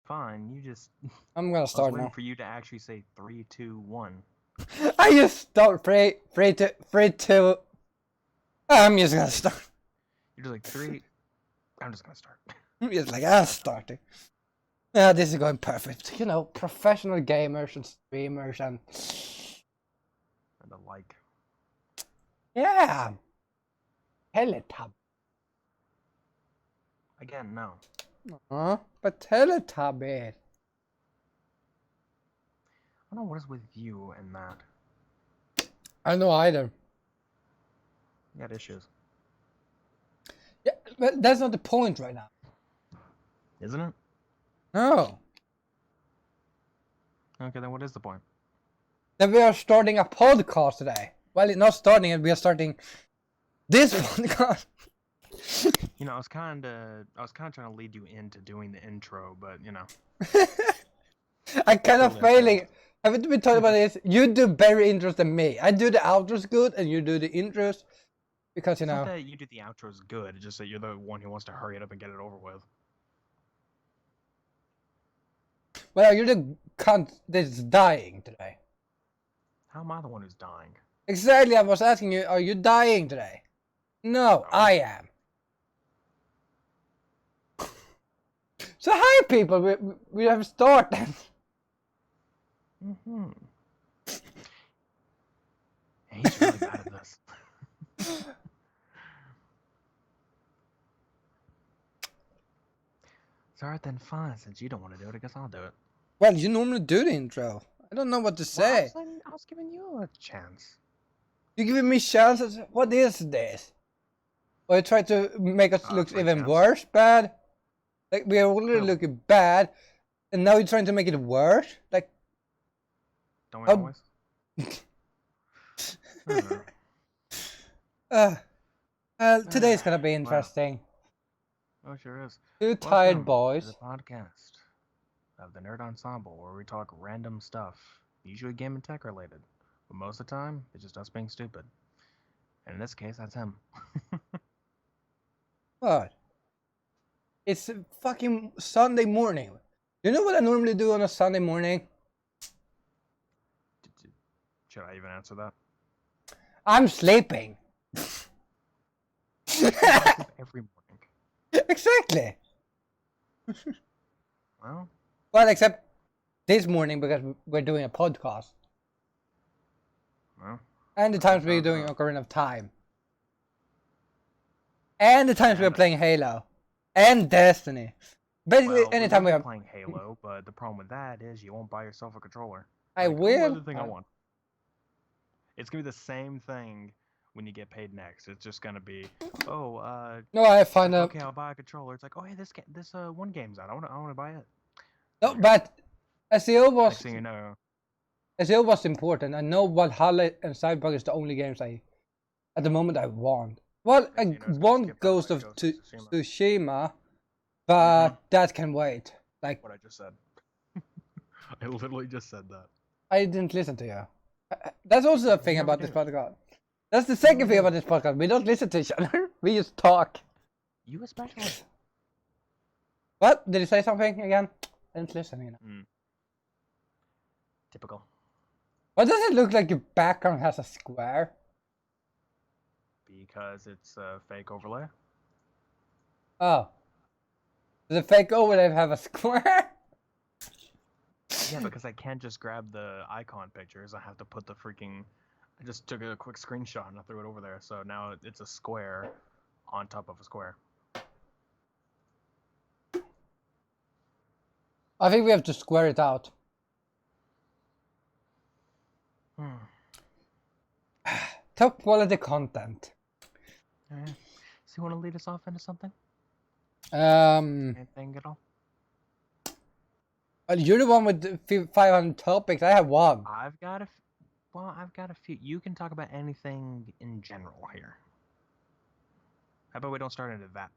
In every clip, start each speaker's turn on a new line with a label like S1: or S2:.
S1: fine. You just.
S2: I'm gonna
S1: I was
S2: start
S1: waiting
S2: now.
S1: for you to actually say 3, 2, 1.
S2: I just start free to. I'm just gonna start.
S1: You're just like 3. I'm just gonna start.
S2: I'm just like, I'm starting. Yeah, this is going perfect. You know, professional gamers and streamers and.
S1: And the like.
S2: Yeah. Teletub.
S1: Again, no.
S2: But Teletubbies.
S1: I don't know what is with you and that.
S2: I don't know either.
S1: You got issues.
S2: Yeah, but that's not the point right now.
S1: Isn't it?
S2: No.
S1: Okay, then what is the point?
S2: That we are starting a podcast today. Well, not starting it, we are starting this podcast.
S1: You know, I was kind of trying to lead you into doing the intro, but you know.
S2: I kind of failing. Haven't we talked about this? You do better intros than me. I do the outros good, and you do the intros because you
S1: It's
S2: know.
S1: not that you do the outros good. It's just that you're the one who wants to hurry it up and get it over with.
S2: Well, you're the cunt that's dying today.
S1: How am I the one who's dying?
S2: Exactly. I was asking you, are you dying today? No, I am. So hi, people. We have started.
S1: Mm-hmm. He's really bad at this. Alright then, fine. Since you don't want to do it, I guess I'll do it.
S2: Well, you normally do the intro. I don't know what to say.
S1: Well, I was giving you a chance.
S2: You're giving me chances. What is this? Or you try to make us look even worse, bad? Like we are already looking bad, and now you're trying to make it worse. Like,
S1: don't we always?
S2: Today's gonna be interesting.
S1: Wow. Oh, sure is.
S2: Two tired boys.
S1: To the podcast of the Nerd Ensemble, where we talk random stuff, usually game and tech related, but most of the time it's just us being stupid. And in this case, that's him.
S2: What? It's fucking Sunday morning. You know what I normally do on a Sunday morning?
S1: Should I even answer that?
S2: I'm sleeping.
S1: Every morning.
S2: Exactly.
S1: Well,
S2: except this morning because we're doing a podcast.
S1: Well,
S2: and the times we're doing Ocarina of Time. And the times we're playing Halo. And Destiny. Basically, anytime we are
S1: playing Halo, but the problem with that is you won't buy yourself a controller.
S2: I will.
S1: The thing I want. It's gonna be the same thing when you get paid next. It's just gonna be, no,
S2: I find out.
S1: Okay, I'll buy a controller. It's like, oh hey, this one game's out. I wanna buy it.
S2: No, but SEO was.
S1: Next thing you know.
S2: SEO was important. I know Valhalla and Cyberpunk is the only games at the moment I want. Well, one Ghost of Tsushima, but that can wait. Like
S1: what I just said. I literally just said that.
S2: I didn't listen to you. That's also a thing about this podcast. That's the second thing about this podcast. We don't listen to each other. We just talk.
S1: You especially.
S2: What? Did you say something again? I didn't listen, you know.
S1: Typical.
S2: Why does it look like your background has a square?
S1: Because it's a fake overlay.
S2: Oh. Does a fake overlay have a square?
S1: Yeah, because I can't just grab the icon pictures. I have to put the freaking... I just took a quick screenshot and I threw it over there. So now it's a square on top of a square.
S2: I think we have to square it out. Top quality content.
S1: Alright. So you want to lead us off into something?
S2: Anything
S1: at all?
S2: You're the one with 500 topics. I have one.
S1: I've got a few. You can talk about anything in general here. How about we don't start into that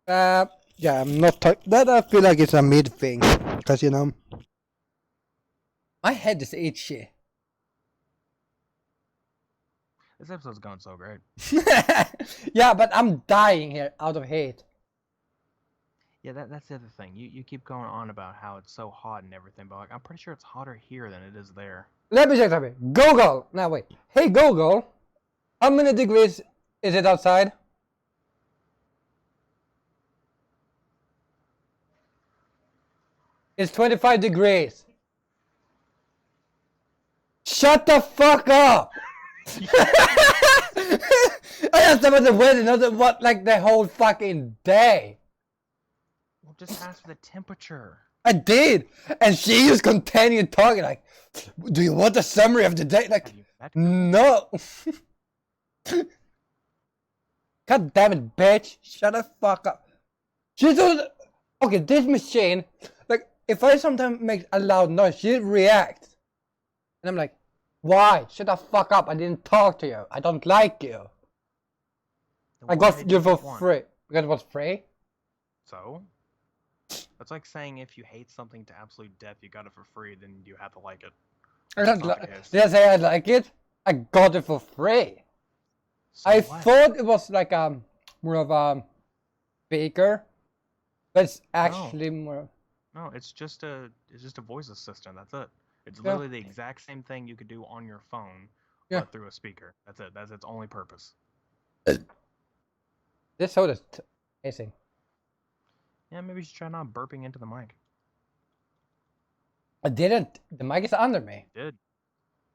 S1: though?
S2: Yeah, I'm not that. I feel like it's a mid thing, because you know, my head is itchy.
S1: This episode's gone so great.
S2: Yeah, but I'm dying here out of hate.
S1: Yeah, that's the other thing. You keep going on about how it's so hot and everything, but like I'm pretty sure it's hotter here than it is there.
S2: Let me check something. Google. Now wait. Hey Google, how many degrees is it outside? It's 25 degrees. Shut the fuck up! I asked about the weather, not what like the whole fucking day.
S1: Well, just ask for the temperature.
S2: I did, and she just continued talking like, "Do you want a summary of the day?" Like, no. God damn it, bitch! Shut the fuck up. She doesn't. Okay, this machine, like, if I sometimes make a loud noise, she reacts, and I'm like, "Why? Shut the fuck up! I didn't talk to you. I don't like you.
S1: Then
S2: I got you for free because it was free."
S1: So? That's like saying if you hate something to absolute death, you got it for free, then you have to like it.
S2: Did I say I like it? I got it for free.
S1: So
S2: I
S1: what?
S2: thought it was like more of a speaker, but it's actually more.
S1: No, it's just a voice assistant. That's it. It's literally the exact same thing you could do on your phone, but through a speaker. That's it. That's its only purpose.
S2: This soda's amazing.
S1: Yeah, maybe you should try not burping into the mic.
S2: I didn't. The mic is under me.
S1: You did.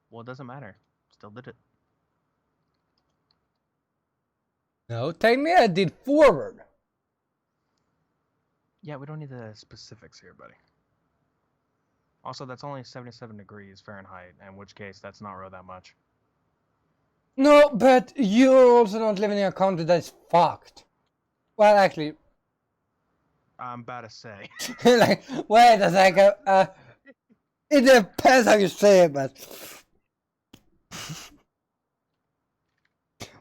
S1: Well, it doesn't matter. Still did it.
S2: No, take me. I did forward.
S1: Yeah, we don't need the specifics here, buddy. Also, that's only 77 degrees Fahrenheit, in which case that's not really that much.
S2: No, but you're also not living in a country that's fucked. Well, actually,
S1: I'm about to say.
S2: like, wait a second. It depends how you say it, but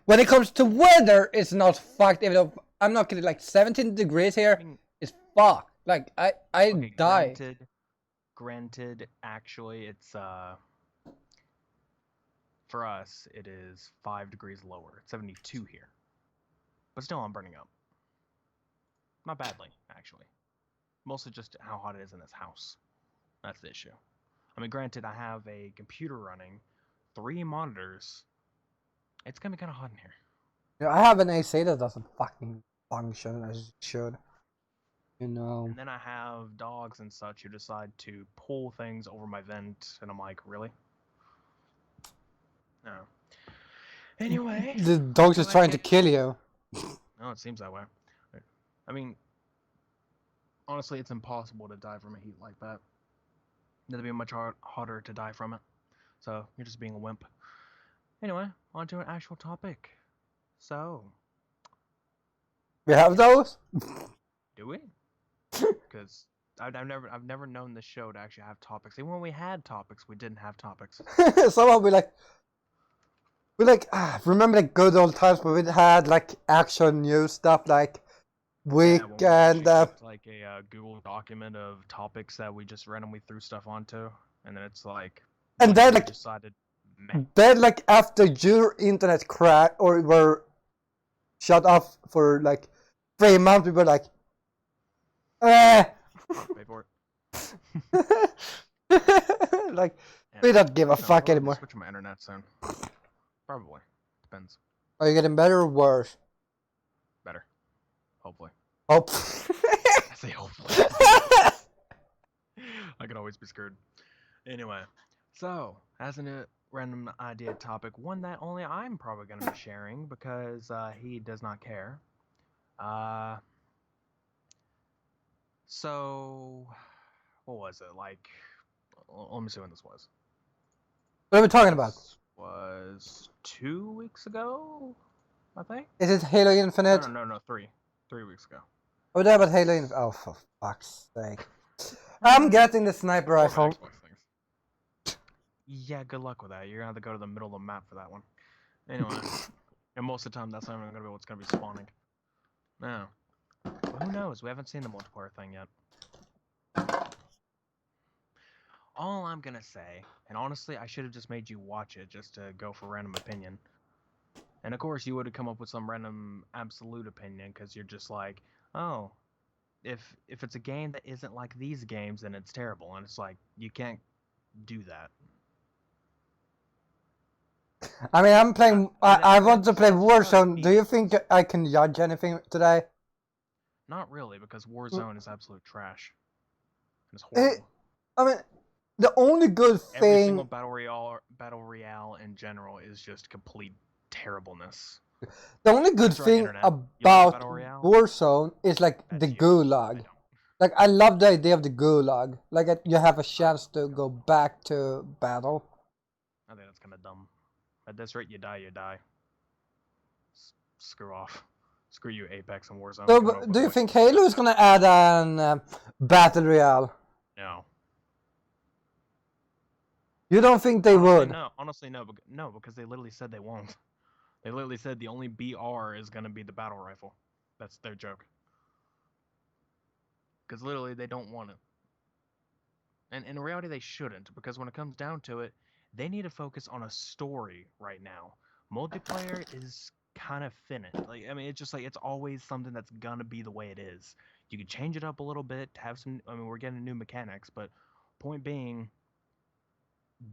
S2: when it comes to weather, it's not fucked. Even though I'm not kidding, like 17 degrees here is fucked. Like I
S1: Okay,
S2: die.
S1: Granted, actually, it's for us, it is 5 degrees lower. It's 72 here, but still, I'm burning up. Not badly, actually. Mostly just how hot it is in this house. That's the issue. I mean, granted, I have a computer running, 3 monitors. It's gonna be kind of hot in here.
S2: Yeah, I have an AC that doesn't fucking function as it should. You know.
S1: And then I have dogs and such who decide to pull things over my vent, and I'm like, really? No. Anyway.
S2: The dog's just trying to kill you.
S1: No, it seems that way. I mean, honestly, it's impossible to die from a heat like that. It'd be much harder to die from it. So, you're just being a wimp. Anyway, on to an actual topic. So.
S2: We have those?
S1: Do we? Because I've never known this show to actually have topics. Even when we had topics, we didn't have topics.
S2: Somehow we remember the good old times where we had like action news stuff like weekend.
S1: Like a Google document of topics that we just randomly threw stuff onto, and then it's like.
S2: And then like
S1: decided.
S2: Then like after your internet crash or were shut off for like 3 months, we were like,
S1: Pay for
S2: it. Like, yeah, we don't give a fuck anymore.
S1: Switch my internet soon. Probably. Depends.
S2: Are you getting better or worse?
S1: Better. Hopefully.
S2: Hope.
S1: I say hopefully. I could always be screwed. Anyway, so, as a random idea topic, one that only I'm probably going to be sharing because he does not care. So, what was it? Like, let me see when this was.
S2: What are we talking about?
S1: This was 2 weeks ago, I think.
S2: Is it Halo Infinite?
S1: No, 3 weeks ago.
S2: Oh, that about Halo Infinite. Oh, for fuck's sake. I'm getting the sniper rifle.
S1: Yeah, good luck with that. You're gonna have to go to the middle of the map for that one. Anyway, and most of the time that's not even gonna be what's gonna be spawning. Now, but who knows? We haven't seen the multiplayer thing yet. All I'm gonna say, and honestly, I should have just made you watch it just to go for random opinion. And of course, you would have come up with some random absolute opinion because you're just like, oh, if it's a game that isn't like these games, then it's terrible, and it's like you can't do that.
S2: I mean, I'm playing. I want to play Warzone. Do you
S1: Feats.
S2: think I can judge anything today?
S1: Not really, because Warzone is absolute trash. And it's horrible.
S2: I mean, the only good thing.
S1: Every single battle royale in general is just complete terribleness.
S2: The only good thing about Warzone is like the gulag. Like I love the idea of the gulag. Like you have a chance to go back to battle.
S1: I think that's kind of dumb. At this rate, you die, you die. Screw off. Screw you, Apex and Warzone.
S2: So, do you think Halo is gonna add an battle royale?
S1: No.
S2: You don't think they would?
S1: No, honestly, no. No, because they literally said they won't. They literally said the only BR is gonna be the battle rifle. That's their joke. Because literally, they don't want it. And in reality, they shouldn't, because when it comes down to it, they need to focus on a story right now. Multiplayer is kind of finite. Like, I mean, it's just like, it's always something that's gonna be the way it is. You could change it up a little bit, have some, I mean, we're getting new mechanics, but point being,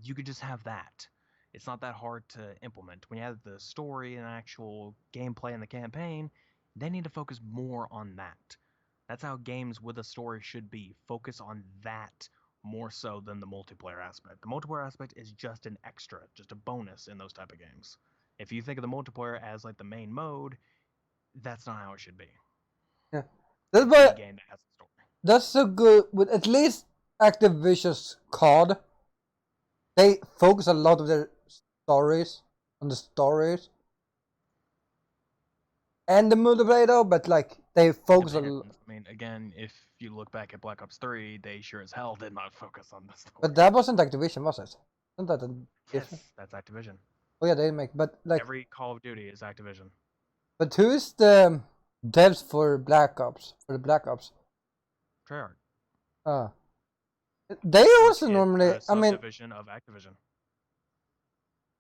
S1: you could just have that. It's not that hard to implement. When you have the story and actual gameplay in the campaign, they need to focus more on that. That's how games with a story should be. Focus on that more so than the multiplayer aspect. The multiplayer aspect is just an extra, just a bonus in those type of games. If you think of the multiplayer as like the main mode, that's not how it should be.
S2: Yeah, that's why
S1: game that has a story.
S2: That's so good with at least Activision's COD. They focus a lot of their stories on the stories and the multiplayer though, but like they focus a lot.
S1: I mean, again, if you look back at Black Ops 3, they sure as hell did not focus on the story.
S2: But that wasn't Activision, was it? Wasn't that
S1: yes, that's Activision.
S2: Oh yeah, they make, but like
S1: every Call of Duty is Activision.
S2: But who is the devs for Black Ops? For the Black Ops?
S1: Treyarch.
S2: They also normally, I mean,
S1: subdivision of Activision.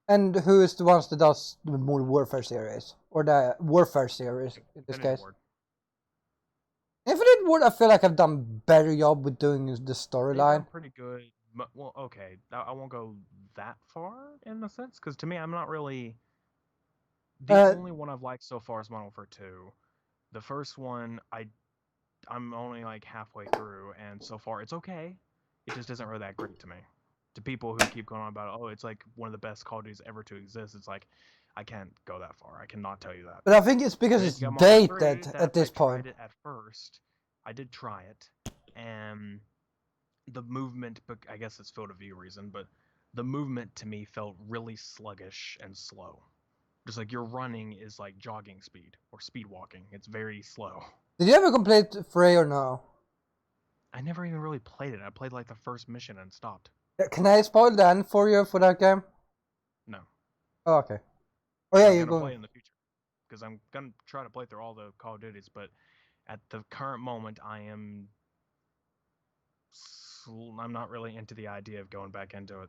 S2: And who is the ones that does the Modern Warfare series or the Warfare series in this case? Infinite Ward, I feel like I've done better job with doing the storyline.
S1: Pretty good. Well, okay, I won't go that far in a sense, because to me, I'm not really. The only one I've liked so far is Modern Warfare 2. The first one, I'm only like halfway through, and so far it's okay. It just isn't really that great to me. To people who keep going on about, oh, it's like one of the best Call of Duties ever to exist, it's like, I can't go that far. I cannot tell you that.
S2: But I think it's because it's dated at this point.
S1: At first, I did try it, and the movement, but I guess it's field of view reason, but the movement to me felt really sluggish and slow. Just like your running is like jogging speed or speed walking. It's very slow.
S2: Did you ever complete Frey or no?
S1: I never even really played it. I played like the first mission and stopped.
S2: Can I spoil the end for you for that game?
S1: No.
S2: Oh, okay. Oh yeah,
S1: you're going to play in the future, because I'm gonna try to play through all the Call of Duties, but at the current moment, I'm not really into the idea of going back into it.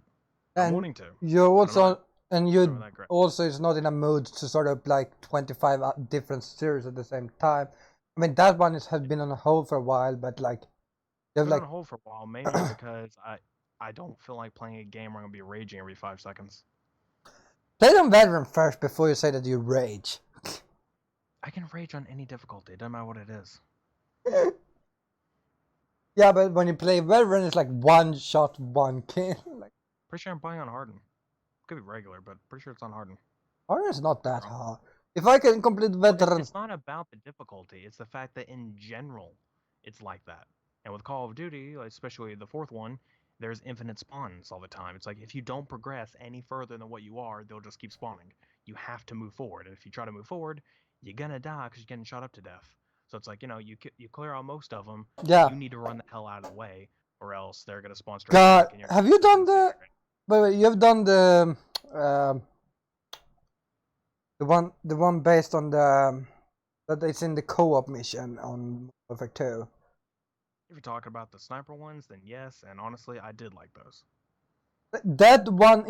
S1: I'm wanting to.
S2: You're also also is not in a mood to sort of like 25 different series at the same time. I mean that one has been on hold for a while, but like
S1: they've like on hold for a while, mainly because I don't feel like playing a game where I'm gonna be raging every 5 seconds.
S2: Play on veteran first before you say that you rage.
S1: I can rage on any difficulty. It doesn't matter what it is.
S2: Yeah, but when you play veteran, it's like one shot, one kill. Like,
S1: pretty sure I'm playing on hardened. Could be regular, but pretty sure it's on hardened.
S2: Hardened is not that hard. If I can complete veteran,
S1: it's not about the difficulty. It's the fact that in general, it's like that. And with Call of Duty, especially the 4th one, there's infinite spawns all the time. It's like if you don't progress any further than what you are, they'll just keep spawning. You have to move forward. And if you try to move forward, you're gonna die because you're getting shot up to death. So it's like, you know, you clear out most of them.
S2: Yeah.
S1: You need to run the hell out of the way, or else they're gonna spawn straight.
S2: God, have you done the? Wait, you have done the one based on the that it's in the co-op mission on Warfare 2.
S1: If you're talking about the sniper ones, then yes, and honestly, I did like those.
S2: That one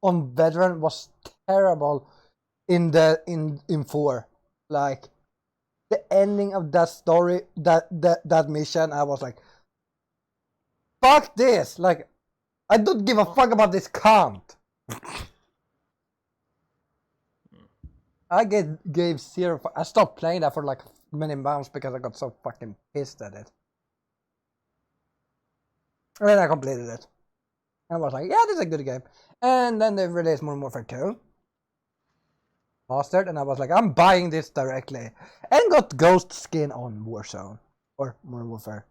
S2: on veteran was terrible in 4. Like, the ending of that story, that mission, I was like, fuck this! Like, I don't give a fuck about this count. I gave 0. I stopped playing that for like many months because I got so fucking pissed at it. And then I completed it. I was like, yeah, this is a good game. And then they released Modern Warfare 2. Mastered, and I was like, I'm buying this directly. And got Ghost skin on Warzone. Or Modern Warfare.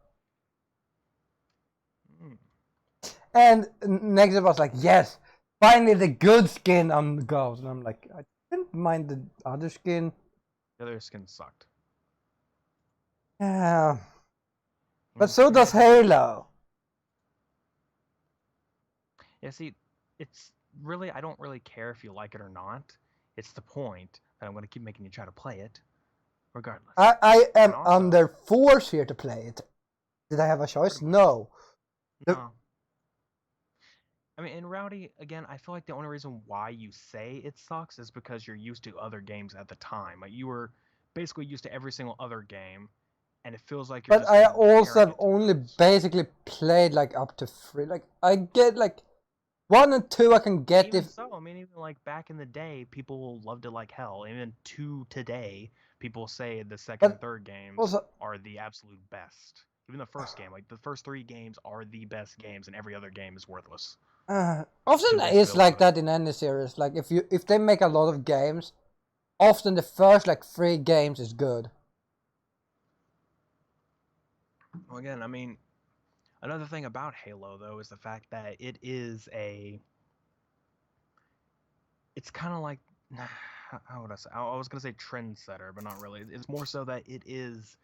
S2: And next it was like, yes, finally the good skin on Ghost. And I'm like, I didn't mind the other skin.
S1: The other skin sucked.
S2: Yeah. But so does Halo.
S1: Yeah, see, it's really, I don't really care if you like it or not. It's the point that I'm going to keep making you try to play it, regardless.
S2: I am also under force here to play it. Did I have a choice? No.
S1: No. I mean, in Rowdy, again, I feel like the only reason why you say it sucks is because you're used to other games at the time. Like, you were basically used to every single other game, and it feels like you're
S2: But I also have only basically played like up to 3. Like, I get like 1 and 2 I can get
S1: even so, I mean, even like back in the day, people loved it like hell. Even to today, people say the second and third games are the absolute best. Even the first game, like the first 3 games are the best games, and every other game is worthless.
S2: Often it's like that in any series. Like if they make a lot of games, often the first like 3 games is good.
S1: Well, again, I mean, another thing about Halo though is the fact that it is it's kind of like, how would I say? I was gonna say trendsetter, but not really. It's more so that it is.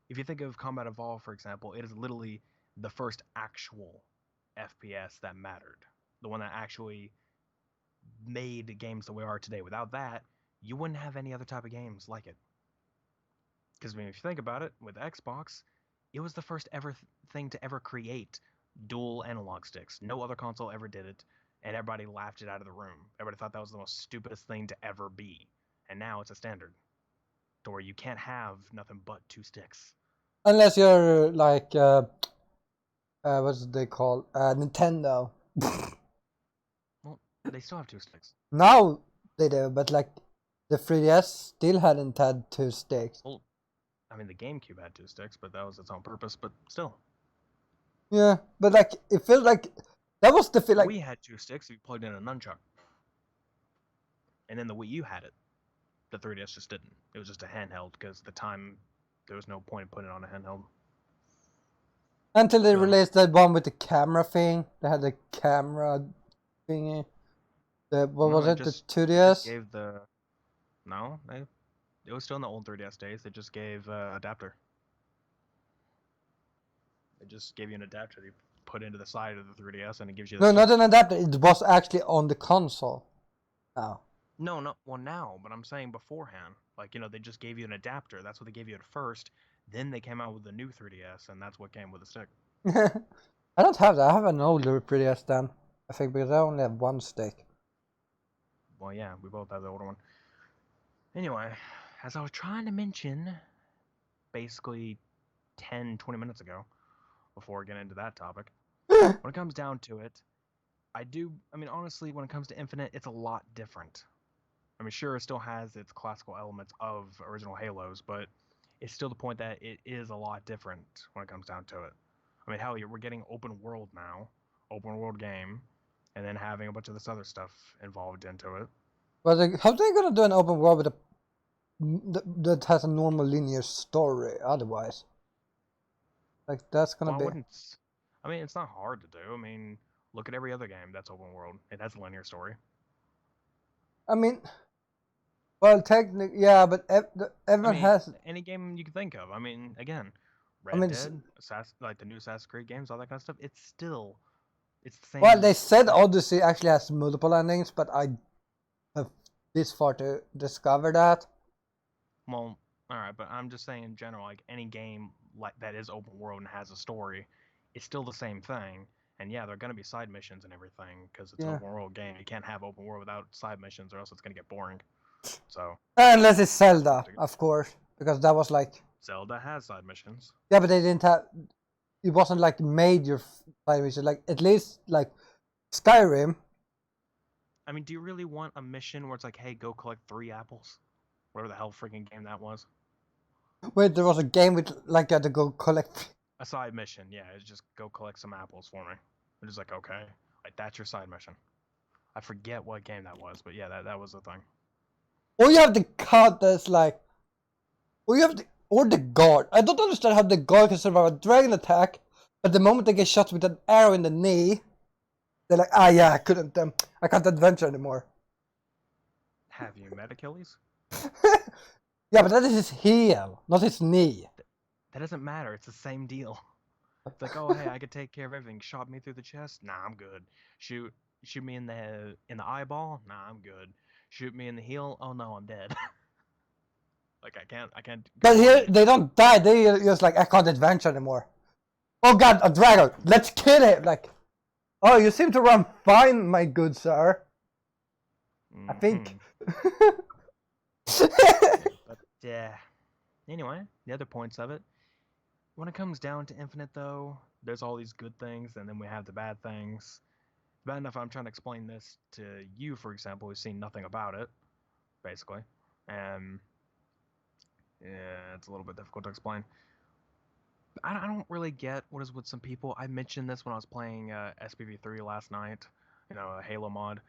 S1: If you think of Combat Evolved, for example, it is literally the first actual FPS that mattered. The one that actually made games the way we are today. Without that, you wouldn't have any other type of games like it. Because I mean, if you think about it, with Xbox, it was the first ever thing to ever create dual analog sticks. No other console ever did it, and everybody laughed it out of the room. Everybody thought that was the most stupidest thing to ever be. And now it's a standard, to where you can't have nothing but 2 sticks.
S2: Unless you're like, what's they call Nintendo.
S1: Well, they still have 2 sticks.
S2: Now they do, but like the 3DS still hadn't had 2 sticks.
S1: Well, I mean, the GameCube had 2 sticks, but that was its own purpose. But still.
S2: Yeah, but like it feels like that was the feel like
S1: we had 2 sticks. You plugged in a nunchuck, and then the Wii U had it. The 3DS just didn't. It was just a handheld because at the time there was no point in putting it on a handheld.
S2: Until they released that one with the camera thing. They had the camera thingy. What was it? The 2DS?
S1: Gave the no, it was still in the old 3DS days. They just gave adapter. They just gave you an adapter that you put into the side of the 3DS, and it gives you.
S2: No, not an adapter. It was actually on the console. Now.
S1: No, well now, but I'm saying beforehand. Like, you know, they just gave you an adapter. That's what they gave you at first. Then they came out with the new 3DS, and that's what came with the stick.
S2: I don't have that. I have an older 3DS then. I think because I only have 1 stick.
S1: Well, yeah, we both have the older one. Anyway, as I was trying to mention, basically 10-20 minutes ago, before getting into that topic, when it comes down to it, I mean, honestly, when it comes to Infinite, it's a lot different. I mean, sure, it still has its classical elements of original Halos, but it's still the point that it is a lot different when it comes down to it. I mean, hell, we're getting open world now, open world game, and then having a bunch of this other stuff involved into it.
S2: But how are they gonna do an open world with that has a normal linear story otherwise? Like that's gonna be.
S1: I mean, it's not hard to do. I mean, look at every other game that's open world. It has a linear story.
S2: I mean, well, technically, yeah, but everyone has
S1: any game you can think of. I mean, again, Red Dead, like the new Assassin's Creed games, all that kind of stuff. It's the same.
S2: Well, they said Odyssey actually has multiple endings, but I have this far to discover that.
S1: Well, all right, but I'm just saying in general, like any game like that is open world and has a story, it's still the same thing. And yeah, there are gonna be side missions and everything because it's an open world game. You can't have open world without side missions, or else it's gonna get boring. So
S2: unless it's Zelda, of course. because that was like
S1: Zelda has side missions.
S2: yeah, but they didn't have. It wasn't like major side mission. Like at least like Skyrim.
S1: I mean, do you really want a mission where it's like, hey, go collect 3 apples? Whatever the hell freaking game that was.
S2: Wait, there was a game with like you had to go collect.
S1: A side mission, yeah. It's just go collect some apples for me. I'm just like, okay, like that's your side mission. I forget what game that was, but yeah, that was the thing.
S2: Or you have the card that's like, or you have the guard. I don't understand how the guard can survive a dragon attack, but the moment they get shot with an arrow in the knee, they're like, ah, yeah, I can't adventure anymore.
S1: Have you met Achilles?
S2: Yeah, but that is his heel, not his knee.
S1: That doesn't matter. It's the same deal. It's like, oh, hey, I could take care of everything. Shot me through the chest? Nah, I'm good. Shoot me in the eyeball? Nah, I'm good. Shoot me in the heel? Oh no, I'm dead. Like I can't.
S2: But here they don't die. They just like I can't adventure anymore. Oh God, a dragon! Let's kill it! Like, oh, you seem to run fine, my good sir. I think.
S1: But yeah. Anyway, the other points of it. When it comes down to Infinite, though, there's all these good things, and then we have the bad things. Bad enough I'm trying to explain this to you, for example, who's seen nothing about it, basically. Yeah, it's a little bit difficult to explain. I don't really get what is with some people. I mentioned this when I was playing SPV3 last night, a Halo mod,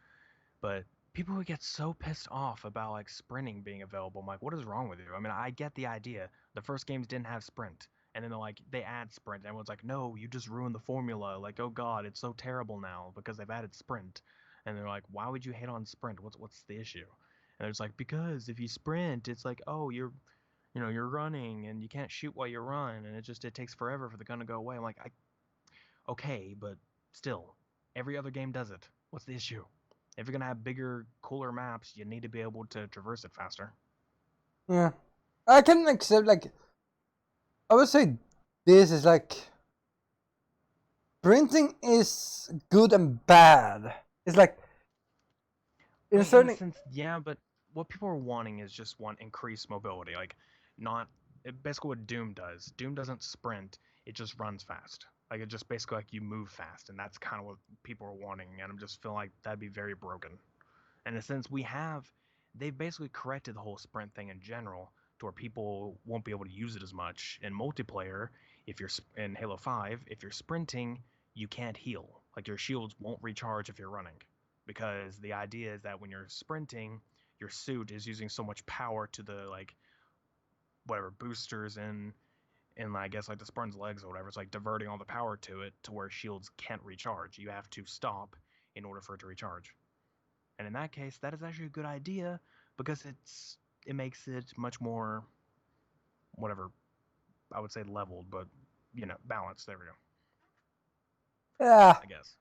S1: but people who get so pissed off about like sprinting being available, I'm like, what is wrong with you? I mean, I get the idea. The first games didn't have sprint, and then they add sprint, and everyone's like, no, you just ruined the formula. Like, oh god, it's so terrible now because they've added sprint, and they're like, why would you hate on sprint? What's the issue? And it's like, because if you sprint, it's like, oh, you're running and you can't shoot while you run, and it takes forever for the gun to go away. I'm like, okay, but still, every other game does it. What's the issue? If you're gonna have bigger, cooler maps, you need to be able to traverse it faster.
S2: Yeah, I can accept. Like, I would say this is like printing is good and bad. It's like in a certain
S1: sense, yeah, but what people are wanting is just increased mobility. Like, basically what Doom does. Doom doesn't sprint; it just runs fast. Like, it just basically like you move fast, and that's kind of what people are wanting. And I'm just feeling like that'd be very broken. And in a sense, they've basically corrected the whole sprint thing in general to where people won't be able to use it as much. In multiplayer, if you're in Halo 5, if you're sprinting, you can't heal. Like, your shields won't recharge if you're running, because the idea is that when you're sprinting, your suit is using so much power to the whatever boosters and I guess like the Spartan's legs or whatever. It's like diverting all the power to it to where shields can't recharge. You have to stop in order for it to recharge. And in that case, that is actually a good idea because it makes it much more, whatever, I would say leveled, but balanced. There we go.
S2: yeah.
S1: I guess.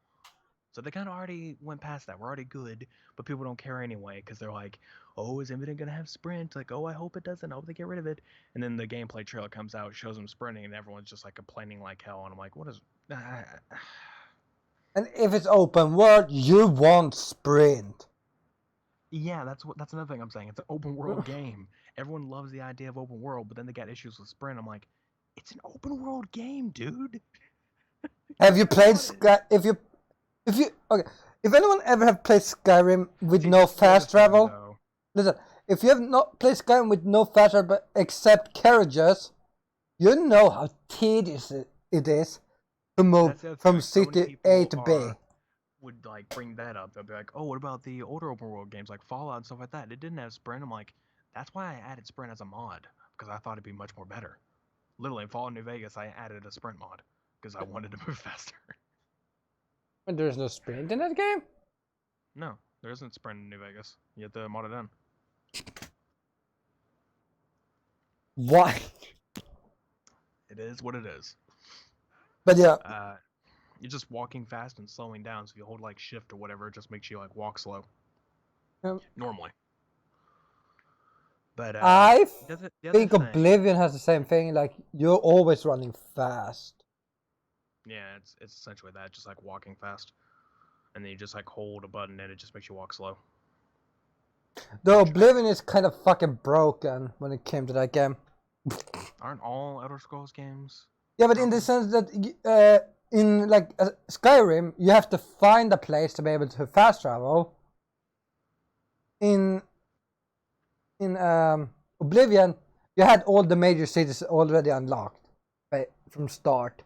S1: So they kind of already went past that. We're already good, but people don't care anyway because they're like, oh, is Infinite gonna have sprint? Like, oh, I hope it doesn't. I hope they get rid of it. And then the gameplay trailer comes out, shows them sprinting, and everyone's just like complaining like hell. And I'm like, what is?
S2: And if it's open world, you want sprint.
S1: Yeah, that's another thing I'm saying. It's an open world game. Everyone loves the idea of open world, but then they got issues with sprint. I'm like, it's an open world game, dude.
S2: Have you played Sky? If anyone ever have played Skyrim with no fast travel, listen. If you have not played Skyrim with no fast travel except carriages, you know how tedious it is to move from city A to B.
S1: Would like bring that up. They'll be like, oh, what about the older open world games like Fallout and stuff like that? It didn't have sprint. I'm like, that's why I added sprint as a mod, because I thought it'd be much more better. Literally in Fallout New Vegas, I added a sprint mod because I wanted to move faster.
S2: But there's no sprint in that game?
S1: No, there isn't sprint in New Vegas. You have to mod it in.
S2: Why?
S1: It is what it is.
S2: But yeah.
S1: You're just walking fast and slowing down, so if you hold like shift or whatever, it just makes you like walk slow. Normally. But
S2: I think Oblivion has the same thing, like you're always running fast.
S1: Yeah, it's essentially that, just like walking fast. And then you just like hold a button and it just makes you walk slow.
S2: The Oblivion is kind of fucking broken when it came to that game.
S1: Aren't all Elder Scrolls games?
S2: Yeah, but in the sense that in like Skyrim, you have to find a place to be able to fast travel. In Oblivion, you had all the major cities already unlocked from start.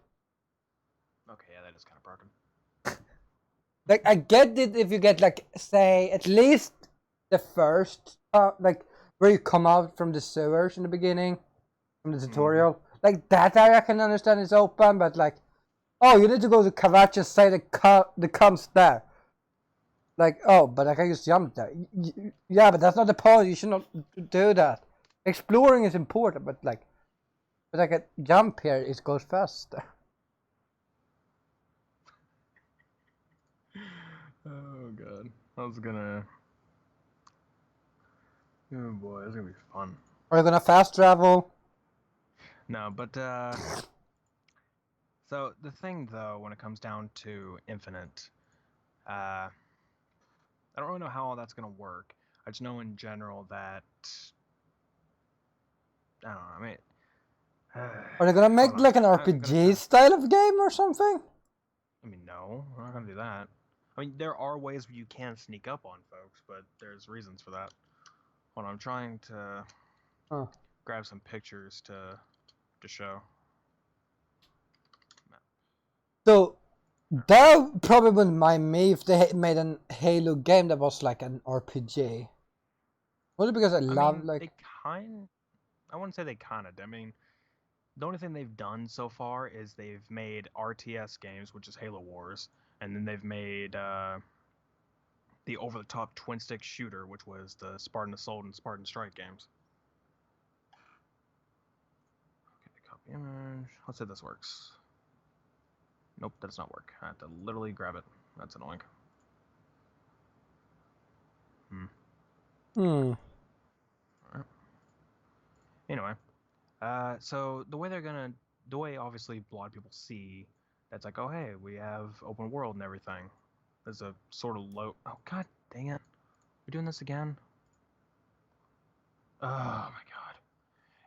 S1: Okay, yeah, that is kind of broken.
S2: Like, I get it if you get, like, say, at least the first, like, where you come out from the sewers in the beginning, from the tutorial. Like, that area I can understand is open, but, like, oh, you need to go to Kavach and say the cunt's there. Like, oh, but I can just jump there. Yeah, but that's not the point. You should not do that. Exploring is important, but, like, I can jump here, it goes faster.
S1: Oh god, I was gonna. Oh boy, it's gonna be fun.
S2: Are you gonna fast travel?
S1: No, but so the thing though, when it comes down to Infinite, I don't really know how all that's gonna work. I just know in general that I don't know. I mean,
S2: Are they gonna make like an RPG style of game or something?
S1: I mean, no, we're not gonna do that. I mean, there are ways where you can sneak up on folks, but there's reasons for that. Hold on, I'm trying to grab some pictures to show.
S2: So that probably wouldn't mind me if they made an Halo game that was like an RPG. Only because I love like.
S1: They I wouldn't say they kind of. I mean, the only thing they've done so far is they've made RTS games, which is Halo Wars, and then they've made the over-the-top twin-stick shooter, which was the Spartan Assault and Spartan Strike games. Okay, copy image. Let's say this works. Nope, that does not work. I have to literally grab it. That's annoying. Alright. Anyway, so the way obviously a lot of people see that's like, oh hey, we have open world and everything. There's a sort of low. Oh god, dang it, we're doing this again. Oh my god!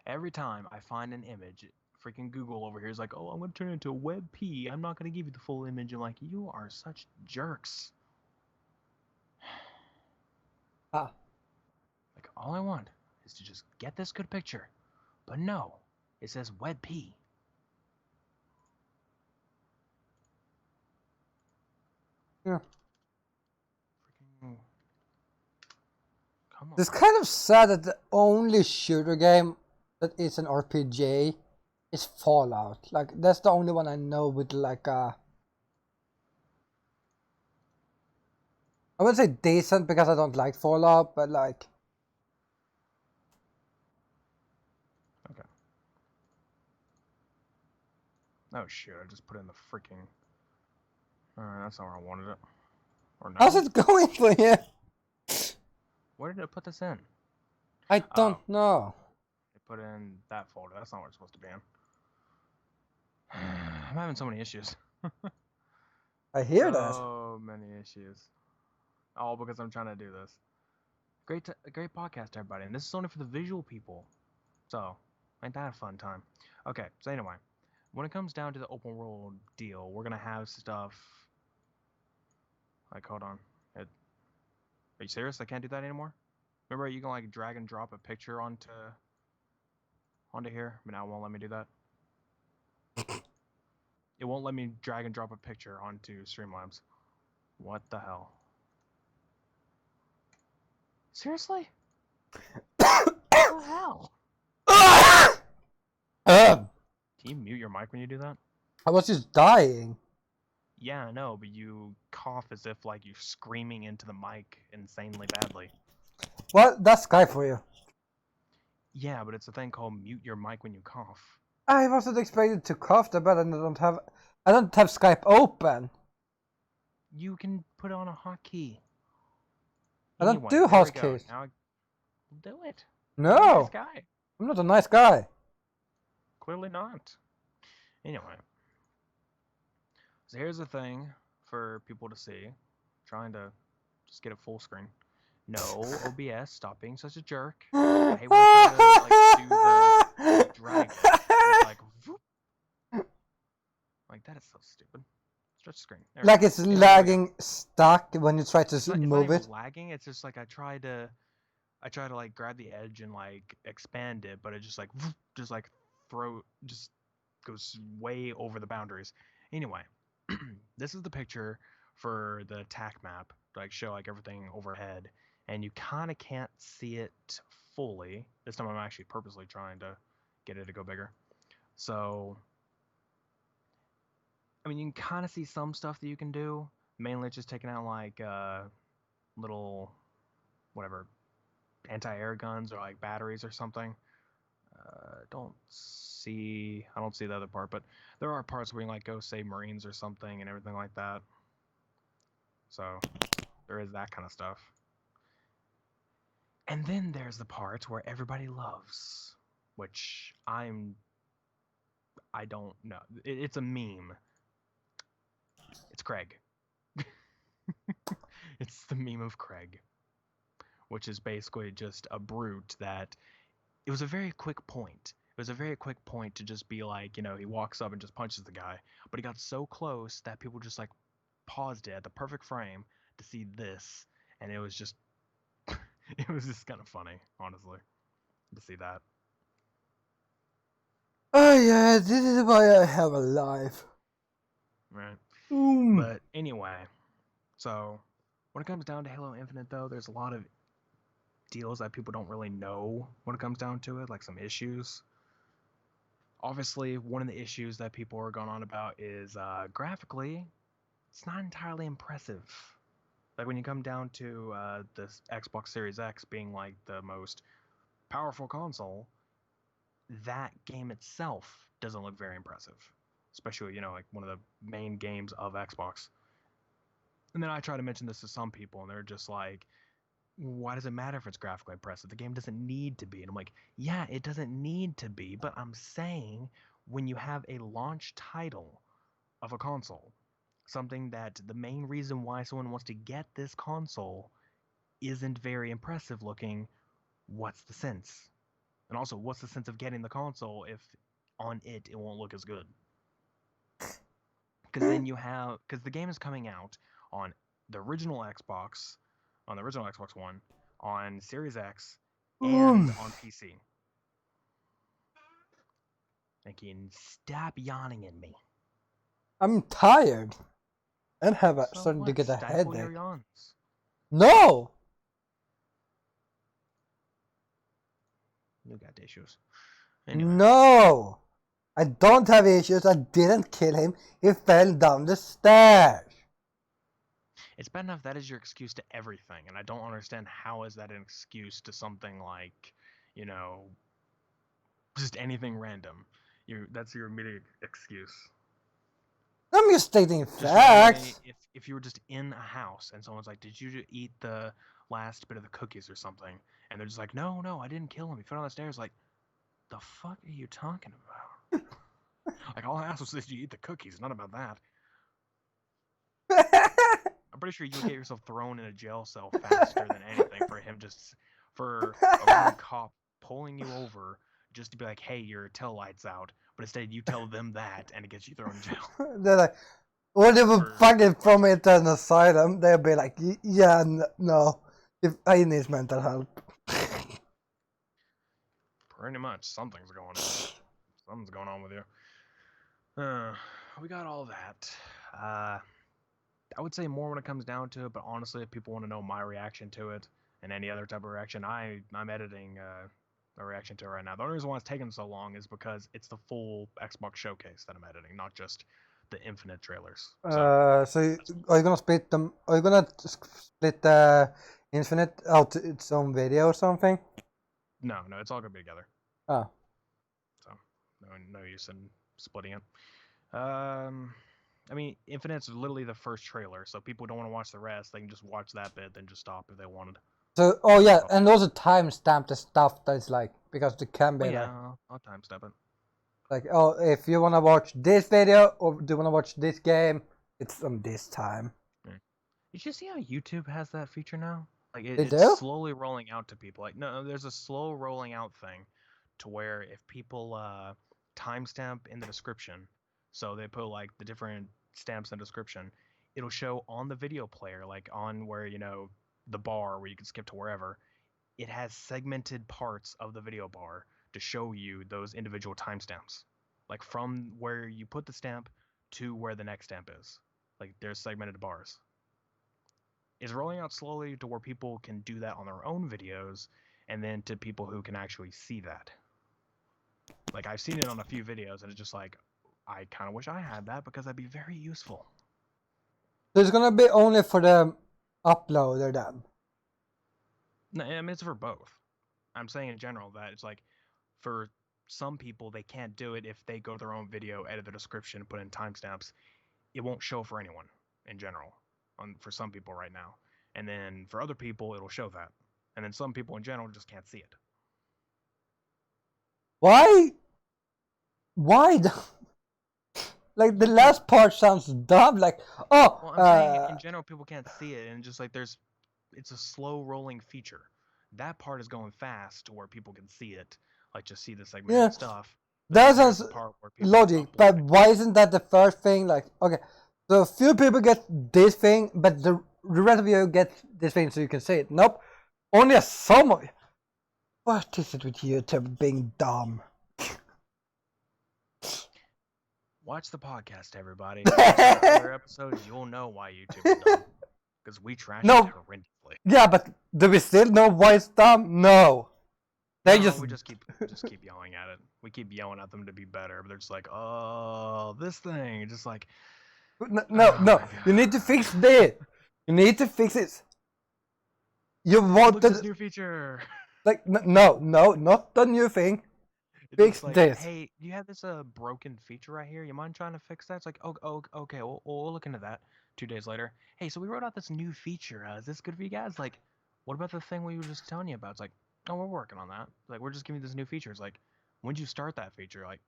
S1: Every time I find an image, freaking Google over here is like, oh, I'm gonna turn it into a WebP. I'm not gonna give you the full image. I'm like, you are such jerks. Like all I want is to just get this good picture. But no, it says WebP.
S2: Yeah.
S1: Freaking. Come on.
S2: It's kind of sad that the only shooter game that is an RPG is Fallout. Like, that's the only one I know with like I wouldn't say decent because I don't like Fallout, but like.
S1: Okay. Oh shit, I just put in the freaking. Alright, that's not where I wanted it. Or no?
S2: How's it going for you?
S1: Where did it put this in?
S2: I don't know.
S1: It put in that folder. That's not where it's supposed to be in. I'm having so many issues.
S2: I hear that.
S1: So many issues. All because I'm trying to do this. Great podcast, everybody. And this is only for the visual people. So, ain't that a fun time? Okay, so anyway. When it comes down to the open world deal, we're going to have stuff... Like, hold on. Are you serious? I can't do that anymore? Remember, you can, like, drag and drop a picture onto here? But now it won't let me do that. It won't let me drag and drop a picture onto Streamlabs. What the hell? Seriously? What the hell? Can you mute your mic when you do that?
S2: I was just dying.
S1: Yeah, I know, but you cough as if like you're screaming into the mic insanely badly.
S2: Well, that's Skype for you.
S1: Yeah, but it's a thing called mute your mic when you cough.
S2: I wasn't expected to cough, but I don't have Skype open.
S1: You can put on a hotkey.
S2: I don't do hotkeys.
S1: Now do it.
S2: No.
S1: You're a nice guy.
S2: I'm not a nice guy.
S1: Clearly not. Anyway. So here's the thing for people to see. Trying to just get it full screen. No, OBS, stop being such a jerk. I hate when I try to, like, do drag it. It's like, whoop. Like that is so stupid. Stretch the screen.
S2: Like it's lagging stuck when you try to move it.
S1: It's not even lagging. It's just like I try to like grab the edge and like expand it, but it just like just goes way over the boundaries. Anyway, this is the picture for the attack map to like show like everything overhead, and you kind of can't see it fully. This time I'm actually purposely trying to get it to go bigger. So, I mean, you can kind of see some stuff that you can do. Mainly just taking out like little whatever anti-air guns or like batteries or something. I don't see the other part, but there are parts where you can like go save Marines or something and everything like that. So there is that kind of stuff. And then there's the part where everybody loves, which I don't know. It's a meme. It's Craig. It's the meme of Craig, which is basically just a brute that it was a very quick point. It was a very quick point to just be like, you know, he walks up and just punches the guy, but he got so close that people just like paused it at the perfect frame to see this, and it was just it was just kind of funny, honestly, to see that.
S2: Oh yeah, this is why I have a life.
S1: Right. But anyway, so when it comes down to Halo Infinite, though, there's a lot of deals that people don't really know when it comes down to it, like some issues. Obviously, one of the issues that people are going on about is graphically, it's not entirely impressive. Like when you come down to this Xbox Series X being like the most powerful console, that game itself doesn't look very impressive. Especially, you know, like one of the main games of Xbox. And then I try to mention this to some people, and they're just like, why does it matter if it's graphically impressive? The game doesn't need to be. And I'm like, yeah, it doesn't need to be, but I'm saying when you have a launch title of a console, something that the main reason why someone wants to get this console isn't very impressive looking, what's the sense? And also, what's the sense of getting the console if on it won't look as good? Because then because the game is coming out on the original Xbox, on the original Xbox One, on Series X, and on PC. Thank you. And stop yawning at me.
S2: I'm tired. And starting to get a headache. Your yawns. No!
S1: You got issues. Anyway.
S2: No! I don't have issues. I didn't kill him. He fell down the stairs.
S1: It's bad enough that is your excuse to everything, and I don't understand how is that an excuse to something like, you know, just anything random. That's your immediate excuse.
S2: I'm just stating facts.
S1: If you were just in a house and someone's like, did you eat the last bit of the cookies or something? And they're just like, no, I didn't kill him. He fell down the stairs. Like, the fuck are you talking about? Like, all I asked was, did you eat the cookies? Not about that. I'm pretty sure you'll get yourself thrown in a jail cell faster than anything for a random cop pulling you over just to be like, hey, your tail light's out. But instead you tell them that and it gets you thrown in jail.
S2: They're like, what if we fucking from it an asylum? They'll be like, yeah, no. If I need mental help.
S1: Pretty much. Something's going on. Something's going on with you. We got all that. I would say more when it comes down to it, but honestly, if people want to know my reaction to it and any other type of reaction, I'm editing a reaction to it right now. The only reason why it's taking so long is because it's the full Xbox showcase that I'm editing, not just the Infinite trailers.
S2: So are you gonna split them? Are you gonna split the Infinite out to its own video or something?
S1: No, it's all gonna be together.
S2: Oh.
S1: So no use in splitting it. I mean, Infinite's literally the first trailer, so people don't want to watch the rest. They can just watch that bit, then just stop if they wanted.
S2: So, oh yeah, and also timestamp the stuff that's like, because it can be like...
S1: I'll timestamp it.
S2: Like, oh, if you want to watch this video, or do you want to watch this game, it's on this time.
S1: Did you see how YouTube has that feature now? Like,
S2: it's
S1: slowly rolling out to people. Like, no, there's a slow rolling out thing to where if people timestamp in the description, so they put like the different stamps in the description, it'll show on the video player, like on where, you know, the bar where you can skip to wherever, it has segmented parts of the video bar to show you those individual timestamps. Like from where you put the stamp to where the next stamp is. Like there's segmented bars. It's rolling out slowly to where people can do that on their own videos, and then to people who can actually see that. Like I've seen it on a few videos, and it's just like, I kind of wish I had that because that'd be very useful.
S2: So it's gonna be only for the uploader then?
S1: No, I mean it's for both. I'm saying in general that it's like, for some people they can't do it if they go to their own video, edit the description, put in timestamps. It won't show for anyone in general. For some people right now, and then for other people it'll show that, and then some people in general just can't see it.
S2: Why like the last part sounds dumb, like, oh,
S1: well, I'm saying in general people can't see it, and just like it's a slow rolling feature. That part is going fast to where people can see it, like just see the segmented stuff.
S2: That sounds logic, but why isn't that the first thing? Like, okay, so few people get this thing, but the rest of you get this thing so you can see it. Nope, only some of you. What is it with YouTube being dumb?
S1: Watch the podcast, everybody. Other episodes, you'll know why YouTube is dumb, because we trash it horrendously.
S2: Yeah, but do we still know why it's dumb? No.
S1: We just keep yelling at it. We keep yelling at them to be better, but they're just like, oh, this thing, just like.
S2: No. You need to fix this. You need to fix it. You want
S1: this new feature.
S2: Like no, not the new thing. Fix
S1: like,
S2: this.
S1: Hey, you have this broken feature right here. You mind trying to fix that? It's like, oh, okay, we'll look into that. 2 days later, hey, so we wrote out this new feature. Is this good for you guys? Like, what about the thing we were just telling you about? It's like, oh, we're working on that. Like, we're just giving you this new feature. It's like, when'd you start that feature? Like,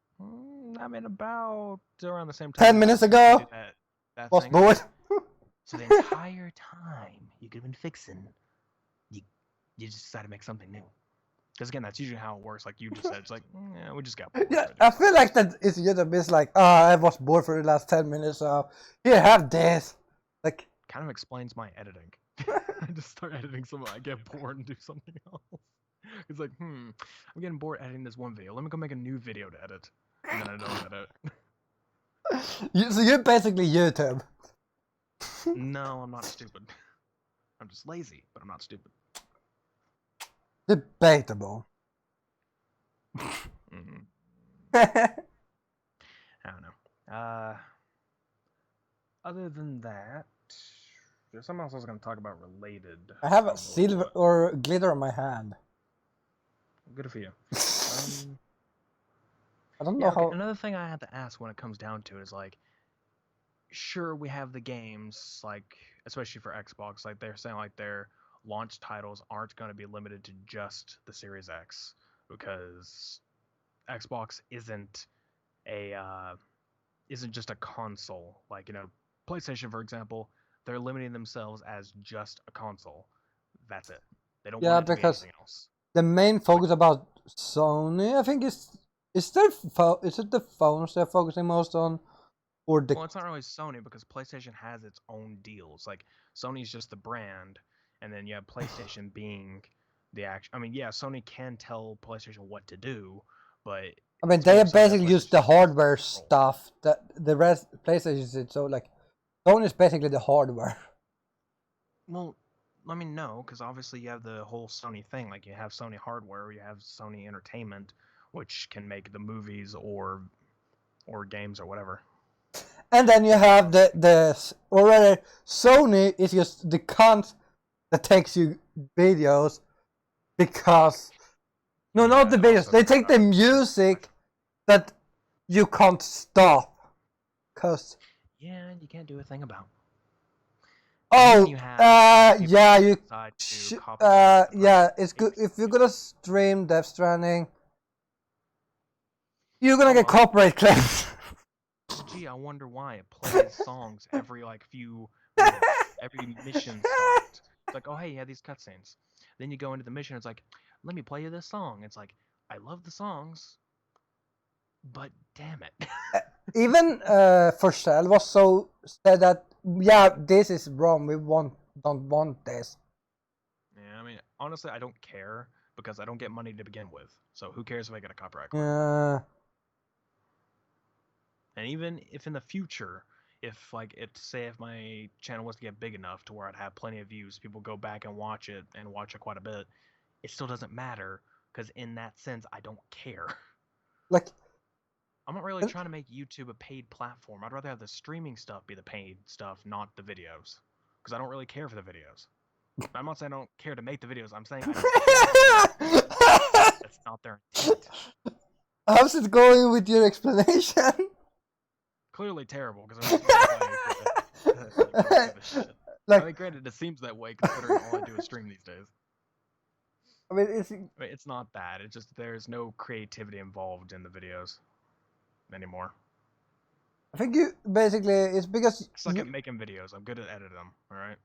S1: I mean, about around the same time.
S2: 10 minutes ago.
S1: That
S2: was bored.
S1: So the entire time you could have been fixing, you just decided to make something new. Because again, that's usually how it works. Like you just said, it's like, yeah, we just got bored.
S2: Yeah, I feel like that is YouTube is like, I was bored for the last 10 minutes, so here, have this. Like,
S1: kind of explains my editing. I just start editing something, I get bored and do something else. It's like, I'm getting bored editing this one video. Let me go make a new video to edit. And then I don't edit.
S2: So you're basically YouTube.
S1: No, I'm not stupid. I'm just lazy, but I'm not stupid.
S2: Debatable.
S1: I don't know. Other than that, there's something else I was going to talk about related.
S2: I have a silver or glitter on my hand.
S1: Good for you.
S2: I don't know how.
S1: Another thing I have to ask when it comes down to it is like, sure, we have the games, like, especially for Xbox, like they're saying like their launch titles aren't going to be limited to just the Series X, because Xbox isn't just a console. Like, you know, PlayStation, for example, they're limiting themselves as just a console. That's it. They don't want it to be anything else.
S2: The main focus about Sony, I think, is it the phones they're focusing most on, or the?
S1: Well, it's not really Sony, because PlayStation has its own deals. Like, Sony's just the brand, and then you have PlayStation being the action. I mean, yeah, Sony can tell PlayStation what to do, but
S2: I mean, they basically use the hardware stuff that the rest PlayStation did. So like, Sony is basically the hardware.
S1: Well, I mean, no, because obviously you have the whole Sony thing. Like, you have Sony hardware, you have Sony Entertainment, which can make the movies or games or whatever.
S2: And then you have Sony is just the cunt that takes you videos, because not the videos. They take the music that you can't stop, cause
S1: you can't do a thing about.
S2: It's good if you're gonna stream Death Stranding. You're gonna get copyright claims.
S1: Gee, I wonder why it plays songs every few minutes, every mission start. It's like, oh hey, you have these cutscenes. Then you go into the mission. It's like, let me play you this song. It's like, I love the songs, but damn it.
S2: Even Forsell was so said that this is wrong. We don't want this.
S1: Yeah, I mean, honestly, I don't care because I don't get money to begin with. So who cares if I get a copyright claim? And even if in the future, if like say if my channel was to get big enough to where I'd have plenty of views, people go back and watch it quite a bit, it still doesn't matter because in that sense, I don't care.
S2: Like,
S1: I'm not really trying to make YouTube a paid platform. I'd rather have the streaming stuff be the paid stuff, not the videos, because I don't really care for the videos. I'm not saying I don't care to make the videos. I'm saying I don't care. That's not their intent.
S2: How's it going with your explanation?
S1: Clearly terrible, because I'm just like, I mean, granted, it seems that way considering all I do is stream these days.
S2: I mean,
S1: it's not that. It's just there's no creativity involved in the videos anymore.
S2: I think you basically it's because
S1: I suck at making videos. I'm good at editing them. All right.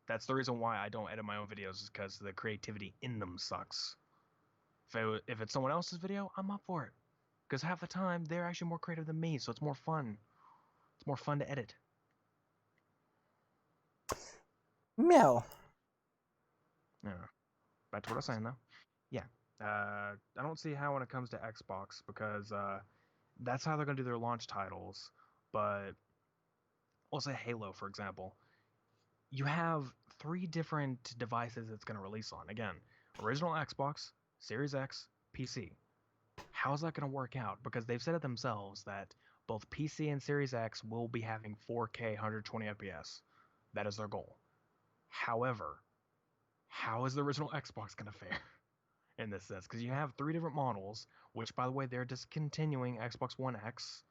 S1: That's the reason why I don't edit my own videos, is because the creativity in them sucks. If it's someone else's video, I'm up for it. Because half the time, they're actually more creative than me, so it's more fun. It's more fun to edit.
S2: Meow.
S1: Yeah. Back to what I was saying, though. Yeah. I don't see how when it comes to Xbox, because that's how they're going to do their launch titles. But, we'll say Halo, for example. You have 3 different devices it's going to release on. Again, original Xbox, Series X, PC. How's that going to work out? Because they've said it themselves that both PC and Series X will be having 4K 120 FPS. That is their goal. However, how is the original Xbox going to fare in this sense? Because you have 3 different models, which, by the way, they're discontinuing Xbox One X.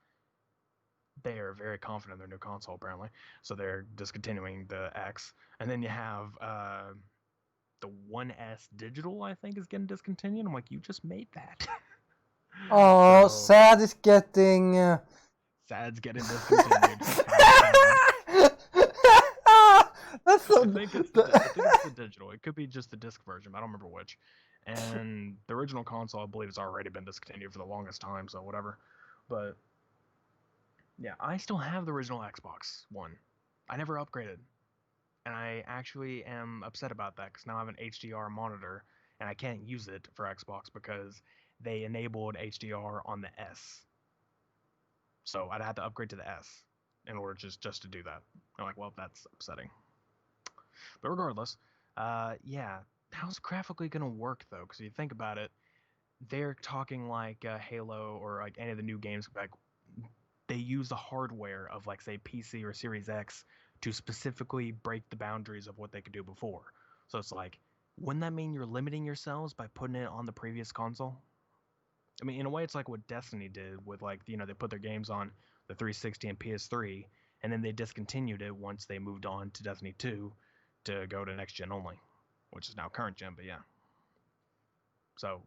S1: They are very confident in their new console, apparently. So they're discontinuing the X. And then you have the 1S digital, I think, is getting discontinued. I'm like, you just made that.
S2: Oh, so, Sad is getting...
S1: Sad's getting discontinued.
S2: That's so...
S1: I think it's the digital. It could be just the disc version. I don't remember which. And the original console, I believe, has already been discontinued for the longest time, so whatever. But yeah, I still have the original Xbox One. I never upgraded. And I actually am upset about that because now I have an HDR monitor and I can't use it for Xbox because they enabled HDR on the S. So I'd have to upgrade to the S in order just to do that. I'm like, well, that's upsetting. But regardless, yeah, how's graphically gonna work though? Because you think about it, they're talking like Halo or like any of the new games. Like they use the hardware of like say PC or Series X to specifically break the boundaries of what they could do before. So it's like, wouldn't that mean you're limiting yourselves by putting it on the previous console? I mean, in a way, it's like what Destiny did with like, you know, they put their games on the 360 and PS3, and then they discontinued it once they moved on to Destiny 2 to go to next gen only, which is now current gen, but yeah. So,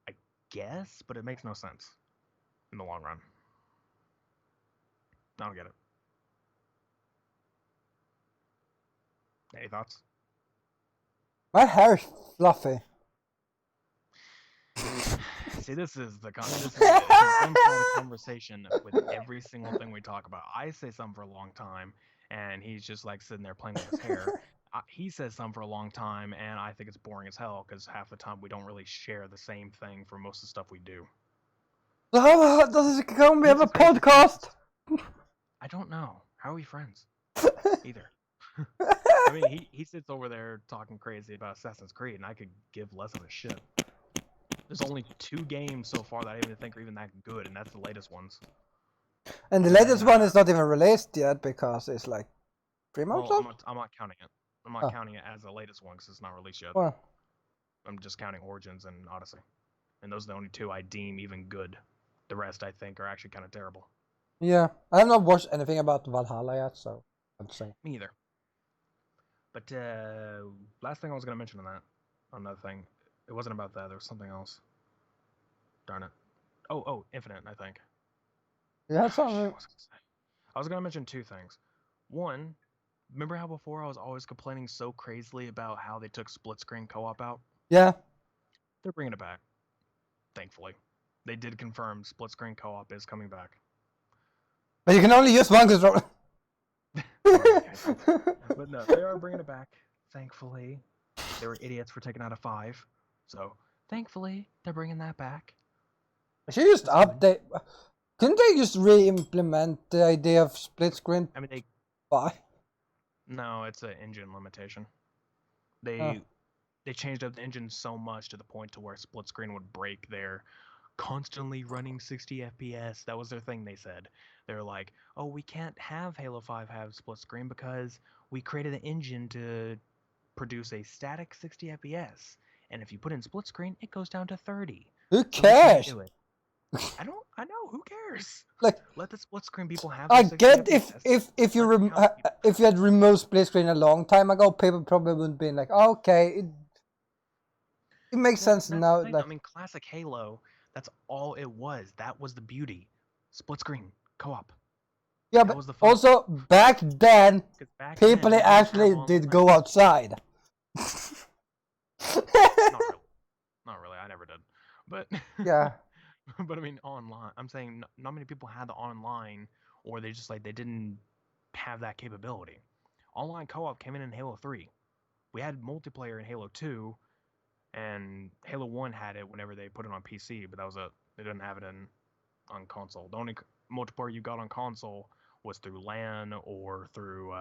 S1: I guess, but it makes no sense in the long run. I don't get it. Any thoughts?
S2: My hair is fluffy.
S1: See, this is the one-sided conversation with every single thing we talk about. I say something for a long time, and he's just like sitting there playing with his hair. He says something for a long time, and I think it's boring as hell because half the time we don't really share the same thing for most of the stuff we do.
S2: So how does it come? We have a podcast.
S1: I don't know. How are we friends? Either. I mean, he sits over there talking crazy about Assassin's Creed, and I could give less of a shit. There's only 2 games so far that I even think are even that good, and that's the latest ones.
S2: And the latest one is not even released yet because it's like 3 months old?
S1: I'm not counting it. I'm not counting it as the latest one because it's not released yet.
S2: Well,
S1: I'm just counting Origins and Odyssey. And those are the only 2 I deem even good. The rest, I think, are actually kind of terrible.
S2: Yeah, I have not watched anything about Valhalla yet, so I'd say.
S1: Me either. But last thing I was going to mention on that, another thing, it wasn't about that. There was something else. Darn it. Oh, Infinite, I think.
S2: Yeah, something.
S1: I was going to mention 2 things. One, remember how before I was always complaining so crazily about how they took split screen co-op out?
S2: Yeah.
S1: They're bringing it back. Thankfully, they did confirm split screen co-op is coming back.
S2: But you can only use one controller.
S1: But no, they are bringing it back. Thankfully, they were idiots for taking out a 5. So thankfully, they're bringing that back.
S2: I should just update. Couldn't they just re-implement the idea of split screen?
S1: I mean,
S2: Why?
S1: No, it's an engine limitation. They changed up the engine so much to the point to where split screen would break their constantly running 60 FPS. That was their thing, they said. They're like, oh, we can't have Halo 5 have split screen because we created an engine to produce a static 60 FPS. And if you put in split screen, it goes down to 30.
S2: Who cares?
S1: So I know, who cares?
S2: Like,
S1: let the split screen people have
S2: I get
S1: FPS.
S2: if you had removed split screen a long time ago, people probably wouldn't be like, oh, okay, it makes sense now. Like,
S1: I mean, classic Halo, that's all it was. That was the beauty. Split screen, co-op.
S2: Yeah, but also back then, people actually did go outside.
S1: Not really. I never did. But
S2: yeah.
S1: But I mean, online. I'm saying not many people had the online, or they just they didn't have that capability. Online co-op came in Halo 3. We had multiplayer in Halo 2. And Halo 1 had it whenever they put it on PC, but they didn't have it on console. The only multiplayer you got on console was through LAN or through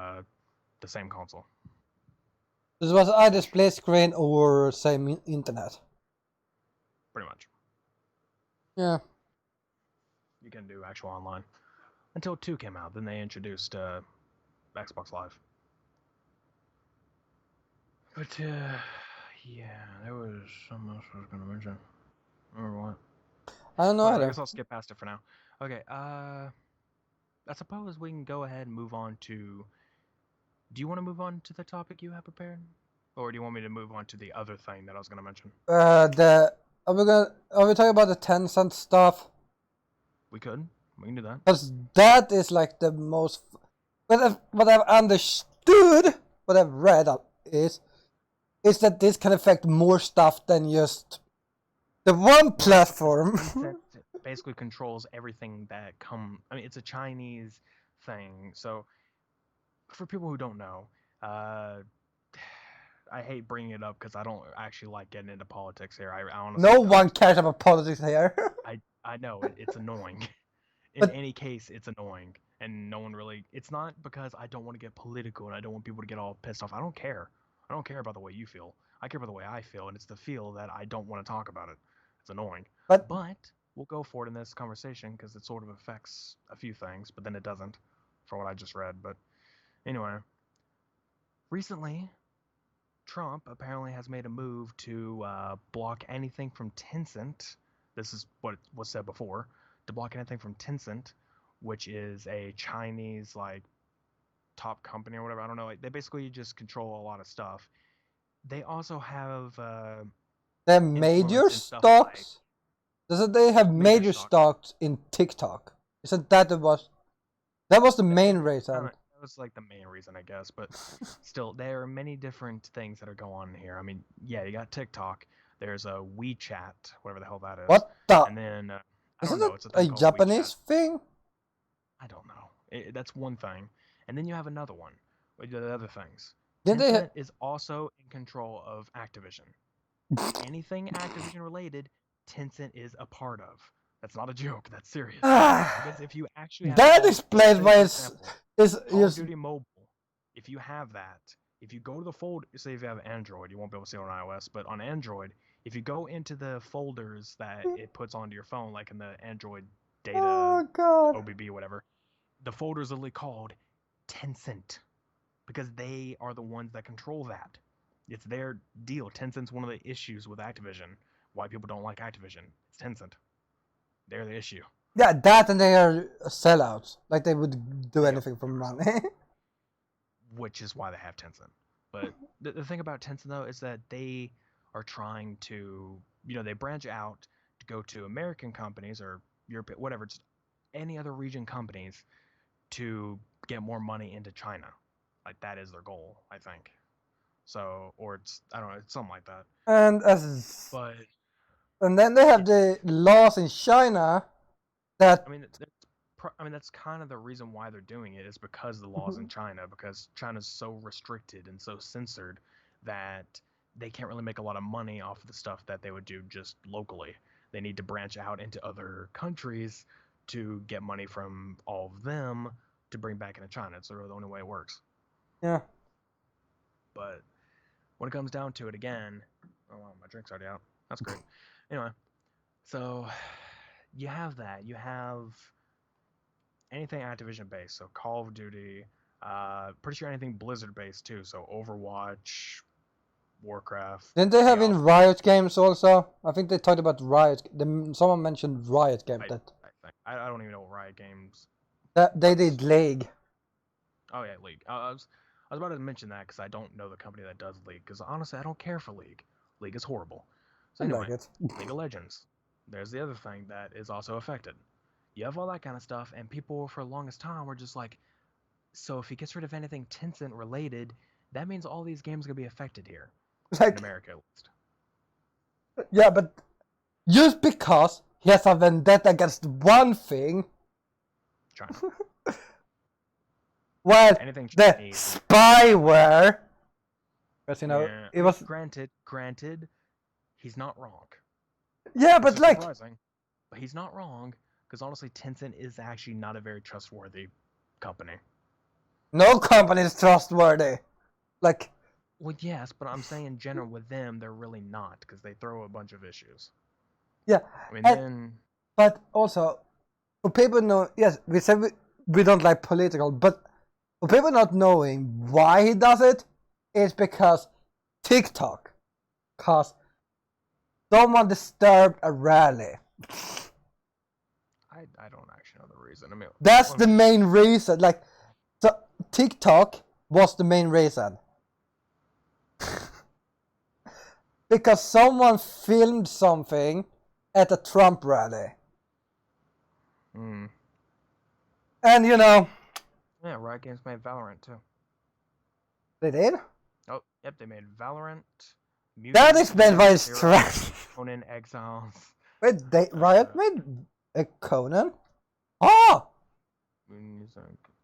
S1: the same console.
S2: This was either split screen or same internet.
S1: Pretty much.
S2: Yeah.
S1: You can do actual online. Until 2 came out, then they introduced Xbox Live. But yeah, there was something else I was going to mention. Remember what?
S2: I don't know either.
S1: I guess I'll skip past it for now. Okay, I suppose we can go ahead and move on to... Do you want to move on to the topic you have prepared? Or do you want me to move on to the other thing that I was going to mention?
S2: Are we talking about the Tencent stuff?
S1: We could. We can do that.
S2: Because that is like the most... What I've understood, what I've read is that this can affect more stuff than just the one platform.
S1: It basically controls everything that I mean, it's a Chinese thing. So, for people who don't know, I hate bringing it up because I don't actually like getting into politics here. I honestly
S2: no one cares about politics here.
S1: I know it's annoying. In any case, it's annoying, and no one really. It's not because I don't want to get political and I don't want people to get all pissed off. I don't care. I don't care about the way you feel. I care about the way I feel, and it's the feel that I don't want to talk about it. It's annoying. But we'll go for it in this conversation because it sort of affects a few things, but then it doesn't, from what I just read. But anyway, recently, Trump apparently has made a move to block anything from Tencent. This is what was said before. To block anything from Tencent, which is a Chinese top company or whatever. I don't know. They basically just control a lot of stuff. They also have
S2: they have major stocks. Doesn't they have major stocks in TikTok? Isn't that was the main reason?
S1: That was the main reason, I guess. But still, there are many different things that are going on here. I mean, yeah, you got TikTok. There's a WeChat, whatever the hell that is.
S2: What the?
S1: And then
S2: isn't it a Japanese thing?
S1: I don't know. That's one thing. And then you have another one. The other things.
S2: Did
S1: Tencent is also in control of Activision. Anything Activision related, Tencent is a part of. That's not a joke. That's serious. Because if you actually have
S2: that explains why it's
S1: Call of Duty Mobile. If you have that, if you go to the folder, say if you have Android, you won't be able to see it on iOS, but on Android, if you go into the folders that it puts onto your phone, like in the Android data, OBB, whatever, the folders are literally called Tencent because they are the ones that control that. It's their deal. Tencent's one of the issues with Activision. Why people don't like Activision. It's Tencent. They're the issue.
S2: Yeah, that and they are sellouts. Like they would do anything for money.
S1: Which is why they have Tencent. But the thing about Tencent, though, is that they are trying to, they branch out to go to American companies or Europe, whatever, just any other region companies to get more money into China. Like, that is their goal, I think. So, or I don't know, it's something like that.
S2: And
S1: But
S2: And then they have the laws in China that...
S1: I mean, that's kind of the reason why they're doing it is because the laws in China, because China's so restricted and so censored that they can't really make a lot of money off of the stuff that they would do just locally. They need to branch out into other countries to get money from all of them to bring back into China. It's really the only way it works.
S2: Yeah.
S1: But when it comes down to it again, oh wow, my drink's already out. That's great. Anyway, so you have that. You have anything Activision based, so Call of Duty, pretty sure anything Blizzard based too, so Overwatch, Warcraft.
S2: Didn't they have in Riot games also? I think they talked about Riot. Someone mentioned Riot games.
S1: I don't even know what Riot games.
S2: They did League.
S1: Oh yeah, League. I was about to mention that because I don't know the company that does League. Because honestly, I don't care for League. League is horrible. So anyway,
S2: I like it.
S1: League of Legends. There's the other thing that is also affected. You have all that kind of stuff, and people for the longest time were just like, so if he gets rid of anything Tencent related, that means all these games are gonna be affected here.
S2: Like,
S1: in America, at least.
S2: Yeah, but just because he has a vendetta against one thing,
S1: China.
S2: well,
S1: anything
S2: the
S1: Chinese.
S2: spyware, because
S1: Yeah,
S2: it was
S1: granted, he's not wrong.
S2: Yeah, but like,
S1: surprising, but he's not wrong because honestly, Tencent is actually not a very trustworthy company.
S2: No company is trustworthy. Like,
S1: well, yes, but I'm saying in general with them, they're really not because they throw a bunch of issues.
S2: Yeah,
S1: I mean,
S2: but also, for people know, yes, we said we don't like political, but for people not knowing why he does it, it's because TikTok, cause someone disturbed a rally.
S1: I don't actually know the reason. I mean,
S2: that's the main reason. Like, so TikTok was the main reason. Because someone filmed something at a Trump rally.
S1: And
S2: yeah,
S1: Riot Games made Valorant too.
S2: They did?
S1: Oh, yep, they made Valorant.
S2: That explains why it's trash.
S1: Conan Exiles.
S2: Wait, Riot made a Conan? Oh!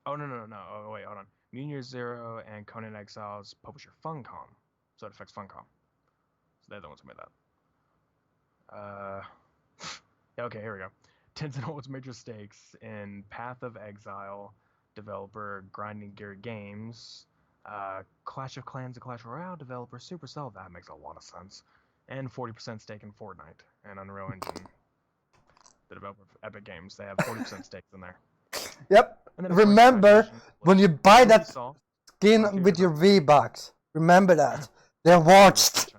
S1: Oh, no. Oh, wait, hold on. New Year Zero and Conan Exiles publisher Funcom. So it affects Funcom. So they're the ones who made that. Yeah, okay, here we go. Tencent holds major stakes in Path of Exile, developer Grinding Gear Games, Clash of Clans and Clash Royale developer Supercell. That makes a lot of sense. And 40% stake in Fortnite and Unreal Engine. The developer of Epic Games, they have 40% stakes in there.
S2: Yep. Remember, when you buy that skin with your V-Bucks, remember that. They're watched.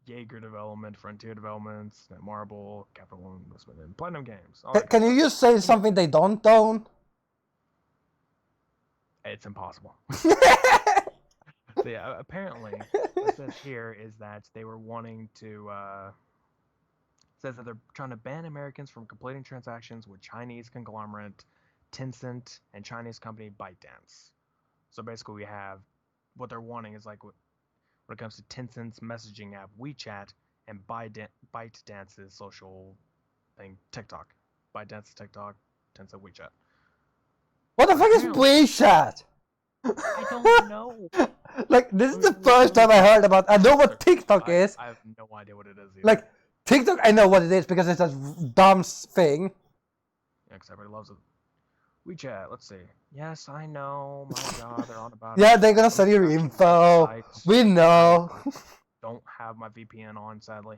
S1: Jaeger Development, Frontier Developments, Marble, Capital Investment, and Platinum Games.
S2: Can you just say something they don't own?
S1: It's impossible. So yeah, apparently, what it says here is that they were wanting to, says that they're trying to ban Americans from completing transactions with Chinese conglomerate Tencent and Chinese company ByteDance. So basically we have, what they're wanting is like when it comes to Tencent's messaging app WeChat and ByteDance's social thing TikTok. ByteDance is TikTok, Tencent WeChat.
S2: What the fuck is WeChat?
S1: I don't know.
S2: Like, this is the first time I heard about. I know what TikTok is.
S1: I have no idea what it is either.
S2: Like, TikTok, I know what it is because it's a dumb thing.
S1: Yeah, because everybody loves it. WeChat, let's see. Yes, I know. My God, they're on about
S2: Yeah,
S1: it.
S2: they're gonna sell your info. We know.
S1: Don't have my VPN on, sadly.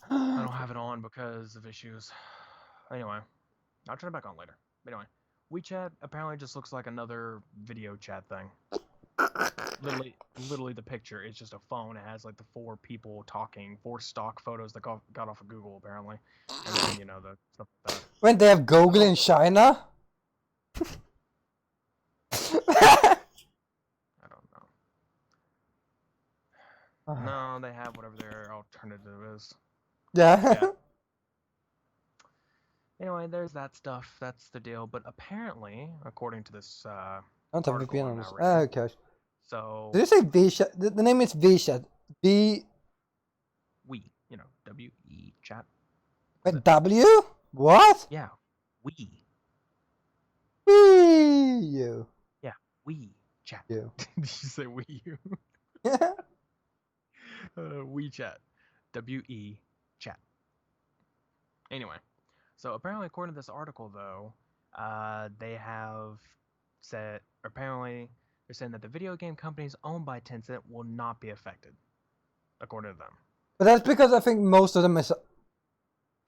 S1: I don't have it on because of issues. Anyway, I'll turn it back on later. But anyway, WeChat apparently just looks like another video chat thing. Literally the picture is just a phone. It has like the 4 people talking, 4 stock photos that got off of Google apparently, and then the stuff like that.
S2: When they have Google in China?
S1: I don't know. No, they have whatever their alternative is.
S2: Yeah.
S1: Anyway, there's that stuff. That's the deal. But apparently, according to this
S2: I don't have VPN on this.
S1: reading,
S2: Okay.
S1: so
S2: Did you say VChat? The name is VChat.
S1: W-E chat.
S2: Wait, W? What?
S1: Yeah, we.
S2: You.
S1: Yeah, we chat.
S2: You.
S1: Did you say we you? WeChat. W-E chat. Anyway, so apparently according to this article though, they have said, apparently they're saying that the video game companies owned by Tencent will not be affected, according to them.
S2: But that's because I think most of them is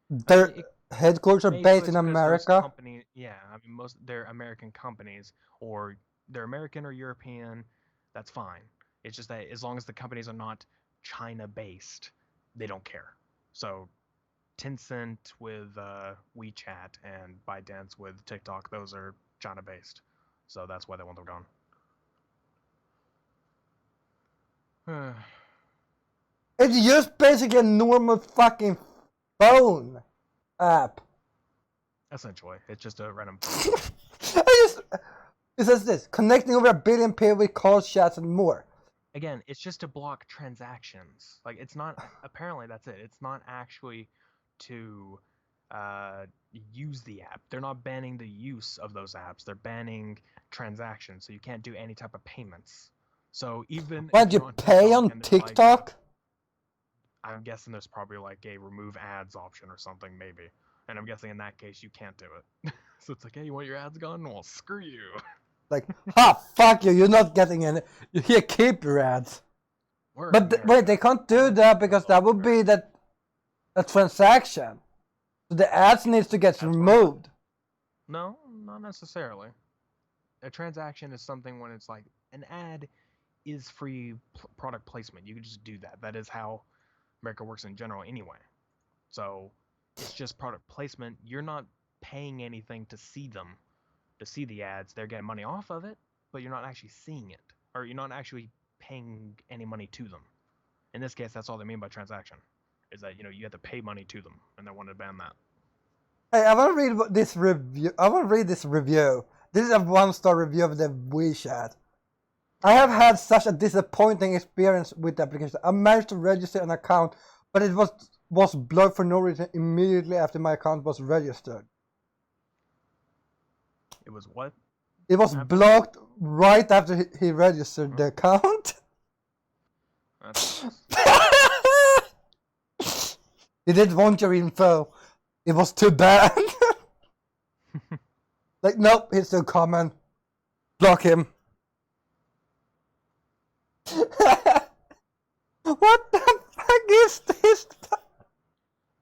S2: their headquarters are based in America.
S1: Yeah, I mean most they're American companies, or they're American or European. That's fine. It's just that as long as the companies are not China-based, they don't care. So Tencent with WeChat and ByteDance with TikTok, those are China-based. So that's why they want them gone.
S2: It's just basically a normal fucking phone app.
S1: Essentially, it's just a random.
S2: It says this: connecting over 1 billion people with calls, chats, and more.
S1: Again, it's just to block transactions. Like, it's not. Apparently, that's it. It's not actually to use the app. They're not banning the use of those apps. They're banning transactions, so you can't do any type of payments. So even
S2: why'd you pay on TikTok?
S1: Like, I'm guessing there's probably like a remove ads option or something, maybe. And I'm guessing in that case you can't do it. So it's like, hey, you want your ads gone? Well, screw you.
S2: Like, fuck you, you're not getting any. You here, keep your ads. But wait, they can't do that because that would be a transaction. So the ads needs to get removed.
S1: No, not necessarily. A transaction is something when it's like an ad is free product placement. You can just do that. That is how America works in general anyway. So it's just product placement. You're not paying anything to see them, to see the ads. They're getting money off of it, but you're not actually seeing it, or you're not actually paying any money to them. In this case, that's all they mean by transaction, is that, you know, you have to pay money to them, and they want to ban that.
S2: Hey, I want to read this review. This is a 1-star review of the WeChat. I have had such a disappointing experience with the application. I managed to register an account, but it was blocked for no reason immediately after my account was registered.
S1: It was what?
S2: It was blocked right after he registered the account. He didn't want your info. It was too bad. Like, nope, he's still common. Block him. What the fuck is this?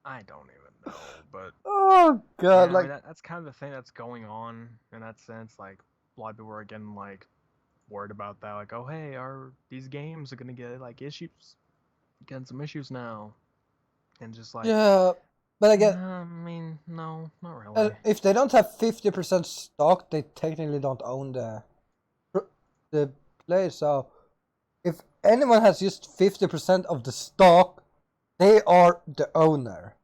S1: I don't even know, but
S2: oh god,
S1: yeah,
S2: like
S1: I mean, that's kind of the thing that's going on in that sense. Like, a lot of people are getting like worried about that. Like, oh hey, these games are gonna get like issues, getting some issues now, and just like
S2: yeah, but again,
S1: I mean, no, not really.
S2: If they don't have 50% stock, they technically don't own the place. So if anyone has just 50% of the stock, they are the owner.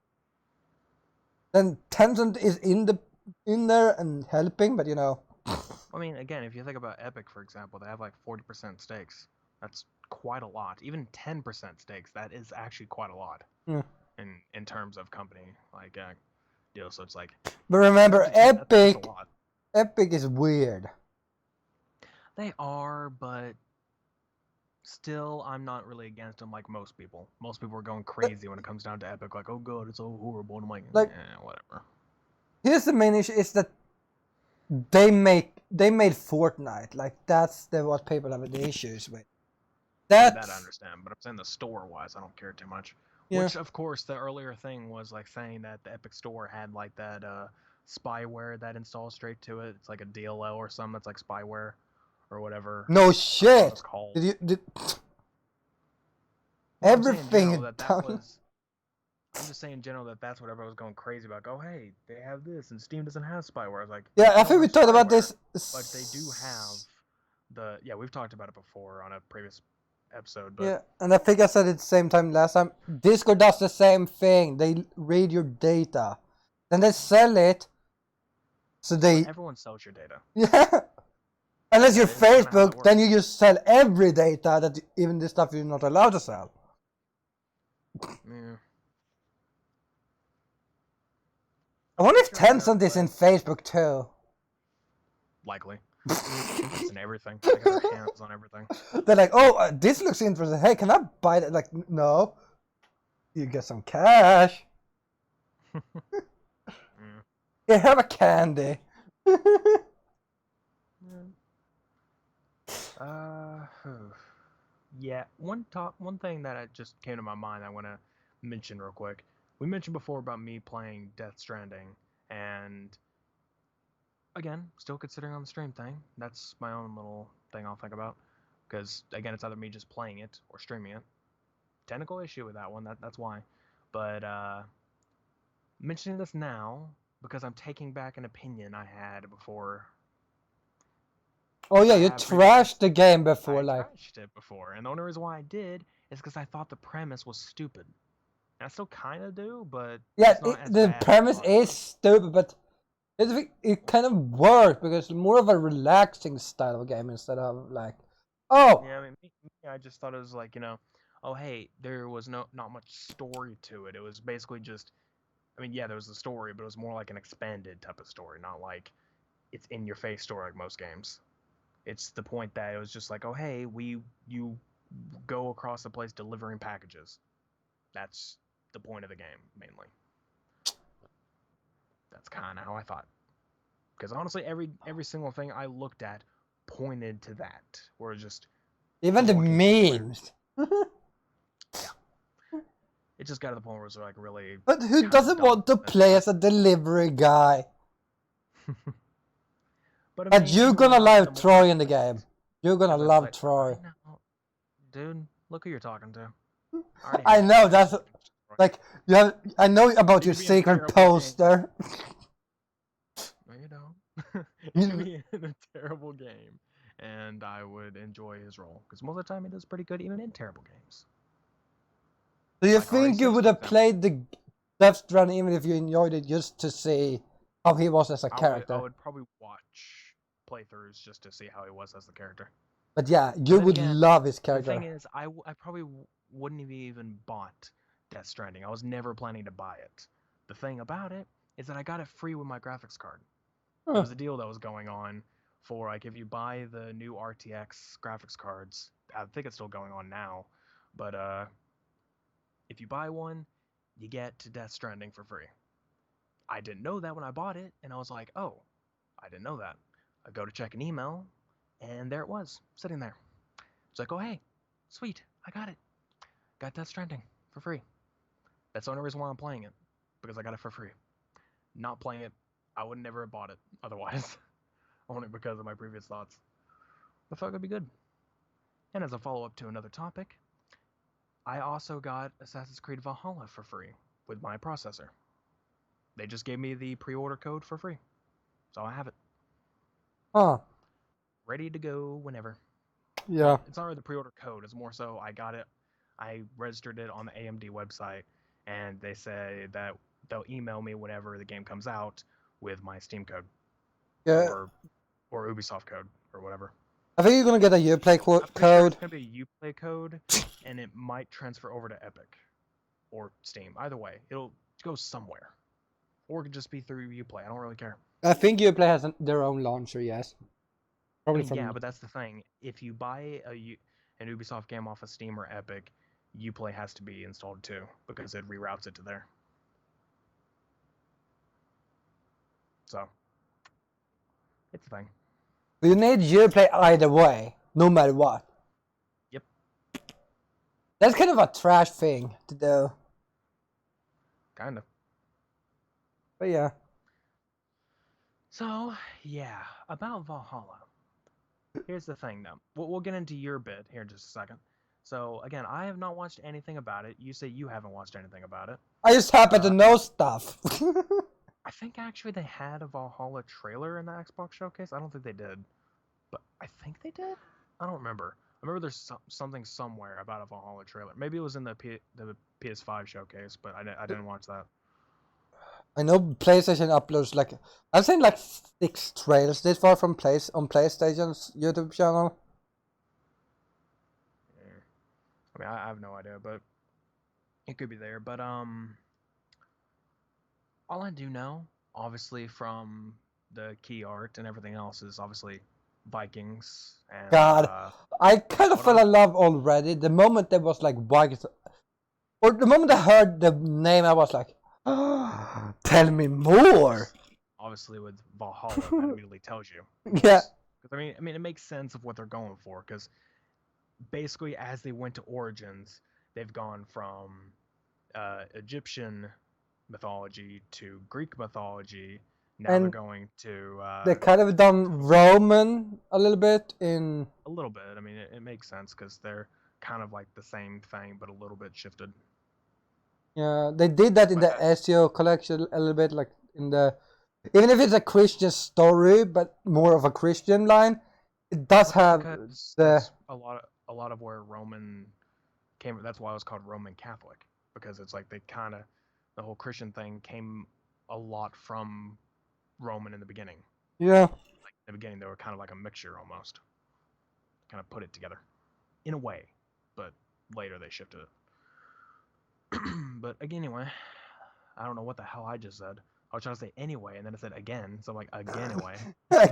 S2: Then Tencent is in there and helping, but you know.
S1: I mean, again, if you think about Epic, for example, they have like 40% stakes. That's quite a lot. Even 10% stakes, that is actually quite a lot.
S2: Yeah.
S1: In terms of company, like, deal. So it's like.
S2: But remember,
S1: that's
S2: Epic is weird.
S1: They are, but still, I'm not really against them like most people. Most people are going crazy when it comes down to Epic, like, oh god, it's so horrible. And I'm like, whatever.
S2: Here's the main issue: is that they made Fortnite. Like, that's what people have the issues with.
S1: That I understand, but I'm saying the store-wise, I don't care too much. Yeah. Which, of course, the earlier thing was like saying that the Epic Store had like that spyware that installs straight to it. It's like a DLL or something that's like spyware or whatever.
S2: No shit.
S1: It's called.
S2: Everything
S1: I'm just saying in general that that's what everyone was going crazy about. Oh hey, they have this and Steam doesn't have spyware. I was like,
S2: yeah, I think we talked about this.
S1: But they do have we've talked about it before on a previous episode. But
S2: yeah, and I think I said it the same time last time. Discord does the same thing. They read your data, then they sell it. So
S1: everyone sells your data.
S2: Yeah. Unless you're Facebook, then you just sell every data, that even the stuff you're not allowed to sell.
S1: Yeah.
S2: I wonder if Tencent is in Facebook too.
S1: Likely. It's in everything. They got their hands on everything.
S2: They're like, oh, this looks interesting. Hey, can I buy that? Like, no. You get some cash. You have a candy.
S1: Yeah. One thing that just came to my mind I want to mention real quick. We mentioned before about me playing Death Stranding, and again, still considering on the stream thing. That's my own little thing I'll think about, because again, it's either me just playing it or streaming it. Technical issue with that one. That's why. But mentioning this now because I'm taking back an opinion I had before.
S2: Oh yeah, you trashed the game before,
S1: I trashed it before, and the only reason why I did is because I thought the premise was stupid. And I still kind of do, but
S2: yeah,
S1: it's not as
S2: the
S1: bad
S2: premise
S1: as
S2: is stupid, but it kind of works because it's more of a relaxing style of game instead of like, oh.
S1: Yeah, I mean, I just thought it was like, oh hey, there was not much story to it. It was basically just, I mean, yeah, there was a story, but it was more like an expanded type of story, not like it's in your face story like most games. It's the point that it was just like, oh hey, you go across the place delivering packages. That's the point of the game mainly. That's kind of how I thought. Because honestly, every single thing I looked at pointed to that. Where it's just
S2: even the memes.
S1: Yeah. It just got to the point where it's like really.
S2: But who doesn't want to play as a delivery guy? But you're gonna love Troy in the game. You're gonna love Troy.
S1: Dude, look who you're talking to.
S2: I know, that's like you have. I know about your secret poster.
S1: No, you don't. He'd be in a terrible game, and I would enjoy his role because most of the time he does pretty good even in terrible games.
S2: Do you think you would have played the Death Stranding even if you enjoyed it just to see how he was as a character?
S1: I would probably watch playthroughs just to see how he was as the character.
S2: But yeah, you would love his character.
S1: The thing is, I probably wouldn't have even bought Death Stranding. I was never planning to buy it. The thing about it is that I got it free with my graphics card. Huh. There was a deal that was going on for like if you buy the new RTX graphics cards. I think it's still going on now, but if you buy one, you get Death Stranding for free. I didn't know that when I bought it, and I was like, oh, I didn't know that. I go to check an email, and there it was, sitting there. It's like, oh, hey, sweet, I got it. Got Death Stranding for free. That's the only reason why I'm playing it, because I got it for free. Not playing it, I would never have bought it otherwise, only because of my previous thoughts. I thought it would be good. And as a follow-up to another topic, I also got Assassin's Creed Valhalla for free with my processor. They just gave me the pre-order code for free, so I have it.
S2: Huh.
S1: Ready to go whenever.
S2: Yeah.
S1: Well, it's not really the pre-order code. It's more so I got it. I registered it on the AMD website, and they say that they'll email me whenever the game comes out with my Steam code.
S2: Yeah.
S1: Or Ubisoft code or whatever.
S2: I think you're gonna get a Uplay code.
S1: Sure it's gonna be a Uplay code, and it might transfer over to Epic or Steam. Either way, it'll go somewhere, or it could just be through Uplay. I don't really care.
S2: I think Uplay has their own launcher. Yes.
S1: Probably yeah, but that's the thing. If you buy an Ubisoft game off of Steam or Epic, Uplay has to be installed too because it reroutes it to there. So it's a thing.
S2: You need Uplay either way, no matter what.
S1: Yep.
S2: That's kind of a trash thing to do.
S1: Kind of.
S2: But yeah.
S1: So yeah, about Valhalla. Here's the thing, though. We'll get into your bit here in just a second. So again, I have not watched anything about it. You say you haven't watched anything about it.
S2: I just happen to know stuff.
S1: I think actually they had a Valhalla trailer in the Xbox showcase. I don't think they did, but I think they did. I don't remember. I remember there's something somewhere about a Valhalla trailer. Maybe it was in the PS5 showcase, but I didn't watch that.
S2: I know PlayStation uploads like I've seen like 6 trailers this far from on PlayStation's YouTube channel.
S1: Yeah. I mean, I have no idea, but it could be there. But all I do know obviously from the key art and everything else is obviously Vikings and
S2: God, I kind of
S1: what
S2: fell
S1: else?
S2: in love already. The moment there was like Vikings, or the moment I heard the name, I was like, tell me more.
S1: Obviously with Valhalla, that immediately tells you.
S2: Yeah.
S1: Because I mean, it makes sense of what they're going for. Because basically, as they went to Origins, they've gone from Egyptian mythology to Greek mythology. Now they're
S2: And
S1: going to
S2: they kind of done Roman a little bit in.
S1: a little bit. I mean, it makes sense because they're kind of like the same thing, but a little bit shifted.
S2: Yeah, they did that in
S1: But
S2: the SEO collection a little bit, like in the. Even if it's a Christian story, but more of a Christian line, it does
S1: that's
S2: have
S1: because
S2: the.
S1: that's a lot of where Roman came. That's why it was called Roman Catholic, because it's like they kind of the whole Christian thing came a lot from Roman in the beginning.
S2: Yeah.
S1: Like in the beginning, they were kind of like a mixture almost. Kind of put it together, in a way, but later they shifted it. But again, anyway, I don't know what the hell I just said. I was trying to say anyway, and then it said again, so I'm like again anyway.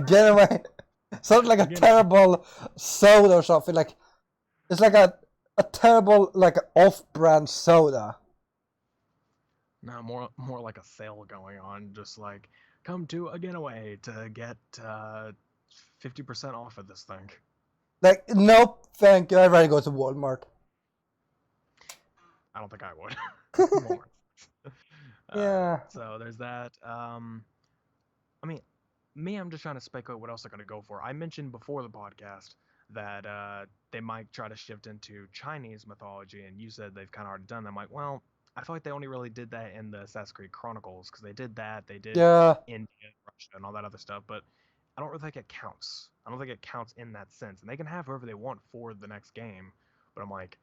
S2: Get away. Sounds like a
S1: Again,
S2: terrible soda or something. Like it's like a terrible like off-brand soda.
S1: no, more like a sale going on, just like come to again away to get 50% off of this thing.
S2: Like nope, thank you. I'd rather go to Walmart.
S1: I don't think I would. Walmart.
S2: Yeah.
S1: So there's that. I mean, me, I'm just trying to speculate what else they're going to go for. I mentioned before the podcast that they might try to shift into Chinese mythology, and you said they've kind of already done that. I'm like, well, I feel like they only really did that in the Assassin's Creed Chronicles because they did that, they did
S2: Yeah.
S1: India, Russia, and all that other stuff, but I don't really think it counts. I don't think it counts in that sense, and they can have whoever they want for the next game, but I'm like,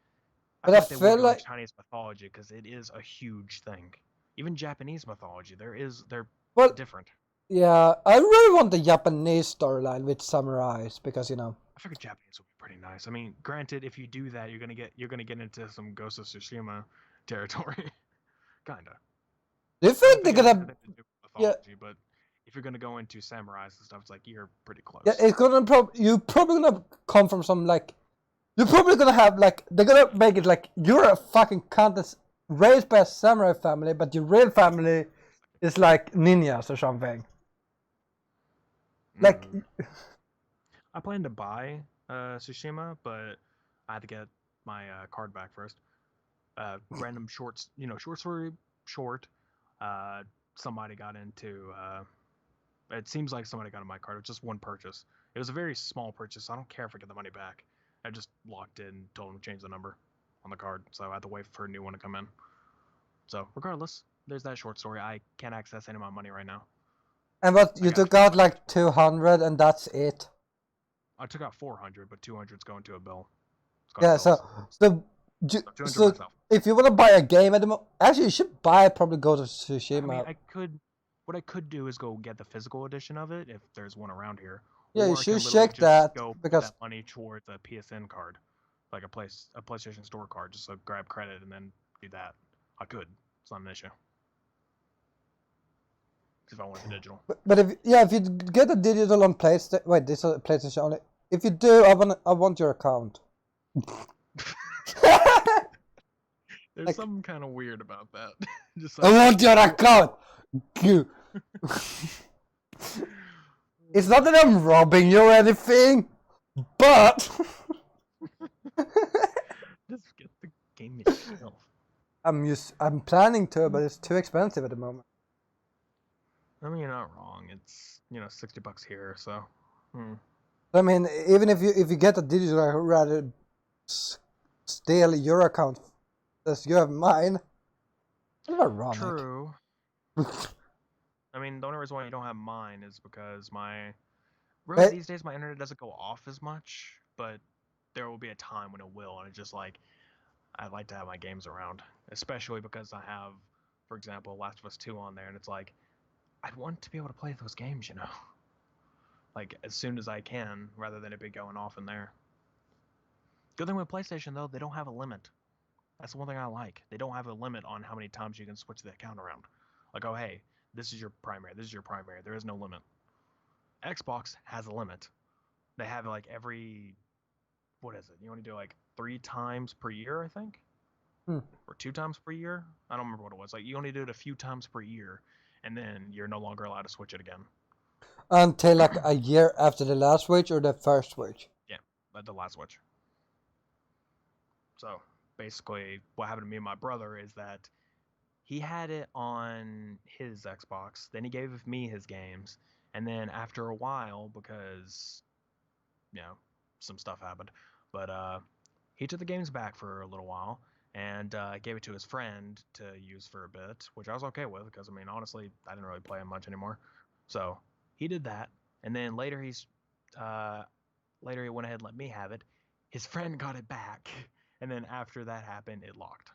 S1: I
S2: But I
S1: feel like they would
S2: feel
S1: go into
S2: like
S1: Chinese mythology because it is a huge thing. Even Japanese mythology, they're
S2: well,
S1: different.
S2: yeah, I really want the Japanese storyline with samurais because
S1: I figured Japanese would be pretty nice. I mean, granted, if you do that, you're gonna get into some Ghost of Tsushima territory, kinda.
S2: do you
S1: I don't
S2: think they're
S1: think it has
S2: gonna
S1: anything to do with
S2: yeah
S1: mythology, but if you're gonna go into samurais and stuff, it's like you're pretty
S2: yeah
S1: close.
S2: it's gonna you probably gonna come from some like you're probably gonna have like they're gonna make it like you're a fucking cunt that's raised by a samurai family, but your real family is like ninjas or something. Like
S1: Mm. I plan to buy Tsushima, but I had to get my card back first. Random shorts, short story, short. Uh, somebody got into. It seems like somebody got in my card. It was just one purchase. It was a very small purchase. So I don't care if I get the money back. I just locked in, and told them to change the number on the card, so I had to wait for a new one to come in. So regardless, there's that short story. I can't access any of my money right now.
S2: and what
S1: I
S2: you
S1: got
S2: took out
S1: 400.
S2: like 200 and that's it.
S1: I took out 400, but 200's going to a bill. It's going to
S2: Yeah,
S1: bills.
S2: so
S1: So 200
S2: so
S1: myself.
S2: if you want to buy a game at the moment, actually you should buy probably go to
S1: I mean,
S2: Tsushima.
S1: I could. What I could do is go get the physical edition of it if there's one around here,
S2: Yeah, you
S1: or I
S2: should
S1: can literally
S2: check
S1: just
S2: that
S1: go put
S2: because
S1: that money towards a PSN card, like a PlayStation Store card, just so grab credit and then do that. I could. It's not an issue. If I want the digital.
S2: but if you get a digital on PlayStation, wait, this is PlayStation only. If you do, I want your account.
S1: There's
S2: Like
S1: something kind of weird about that. Just
S2: I
S1: like
S2: want your account. You. It's not that I'm robbing you or anything, but
S1: just get the game yourself.
S2: I'm planning to, but it's too expensive at the moment.
S1: I mean, you're not wrong. It's $60 here, so.
S2: I mean, even if you get a digital, I'd rather steal your account as you have mine. That's ironic.
S1: True. I mean, the only reason why you don't have mine is because these days my internet doesn't go off as much, but there will be a time when it will, and it's just like I'd like to have my games around, especially because I have, for example, Last of Us 2 on there, and it's like I'd want to be able to play those games, like as soon as I can, rather than it be going off in there. Good thing with PlayStation though, they don't have a limit. That's the one thing I like. They don't have a limit on how many times you can switch the account around. Like, oh hey, this is your primary. This is your primary. There is no limit. Xbox has a limit. They have like every, what is it? You only do like 3 times per year, I think, or 2 times per year. I don't remember what it was. Like you only do it a few times per year, and then you're no longer allowed to switch it again.
S2: Until like a year after the last Switch or the first Switch?
S1: Yeah, the last Switch. So basically, what happened to me and my brother is that he had it on his Xbox, then he gave me his games, and then after a while, because some stuff happened, but he took the games back for a little while and gave it to his friend to use for a bit, which I was okay with because I mean honestly I didn't really play him much anymore. So he did that, and then later he went ahead and let me have it. His friend got it back, and then after that happened, it locked.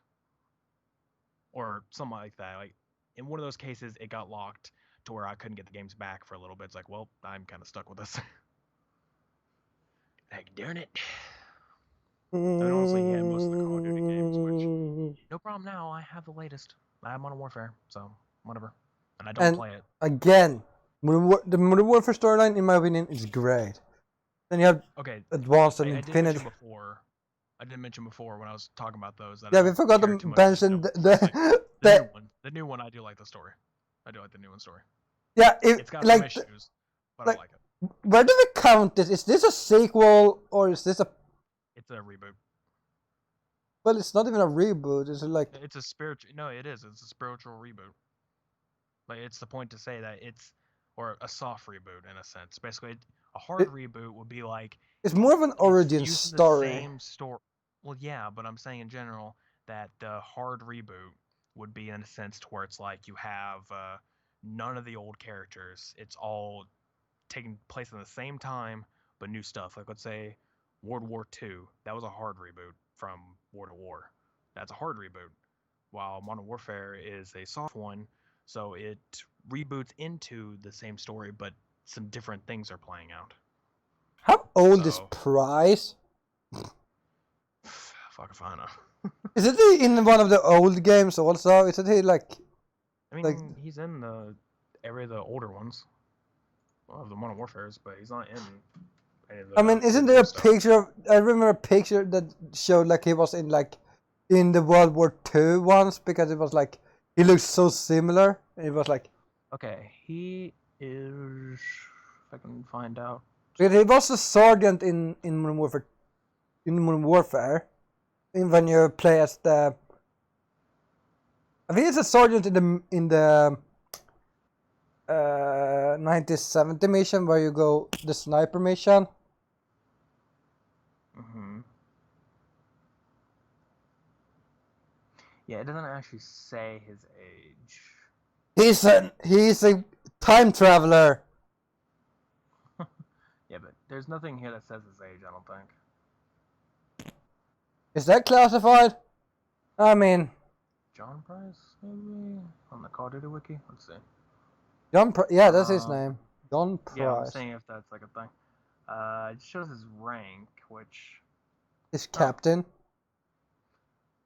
S1: Or something like that. Like in one of those cases, it got locked to where I couldn't get the games back for a little bit. It's like, well, I'm kind of stuck with this. Like, darn it. I mean, honestly, he had most of the Call of Duty games, which no problem now. I have the latest. I have Modern Warfare, so whatever. And I don't play it.
S2: Again, the Modern Warfare storyline, in my opinion, is great. Then you have Advanced and Infinite.
S1: I did mention before when I was talking about those that
S2: we forgot to mention
S1: the new one. I do like the story. I do like the new one story.
S2: Yeah,
S1: it's got some issues, but I like it.
S2: Where do we count this? Is this a sequel or is this a?
S1: It's a reboot.
S2: Well, it's not even a reboot. It's like
S1: it's a spiritual. No, it is. It's a spiritual reboot. Like it's the point to say that it's or a soft reboot in a sense. Basically, a hard reboot would be like
S2: it's more of an origin story.
S1: The same story. Well, yeah, but I'm saying in general that the hard reboot would be in a sense to where it's like you have none of the old characters. It's all taking place in the same time, but new stuff. Like let's say World War II. That was a hard reboot from War to War. That's a hard reboot. While Modern Warfare is a soft one, so it reboots into the same story, but some different things are playing out.
S2: How old is Price?
S1: Fuck if I know.
S2: Is it in one of the old games also? Is it he like?
S1: I mean, he's in the area of the older ones of the Modern Warfares, but he's not in.
S2: I mean, isn't there a picture? I remember a picture that showed like he was in the World War II ones because it was like he looks so similar. And it was like.
S1: Okay, he is. If I can find out.
S2: He was a sergeant in Modern Warfare. In Modern Warfare, when you play as the. I think it's a sergeant in the 1970 mission where you go the sniper mission.
S1: Yeah, it doesn't actually say his age.
S2: He's a time traveler.
S1: Yeah, but there's nothing here that says his age, I don't think.
S2: Is that classified? I mean...
S1: John Price, maybe? On the Call of Duty wiki? Let's see.
S2: Yeah, that's his name. John Price.
S1: Yeah, I'm saying if that's like a thing. It shows his rank, which...
S2: Is captain.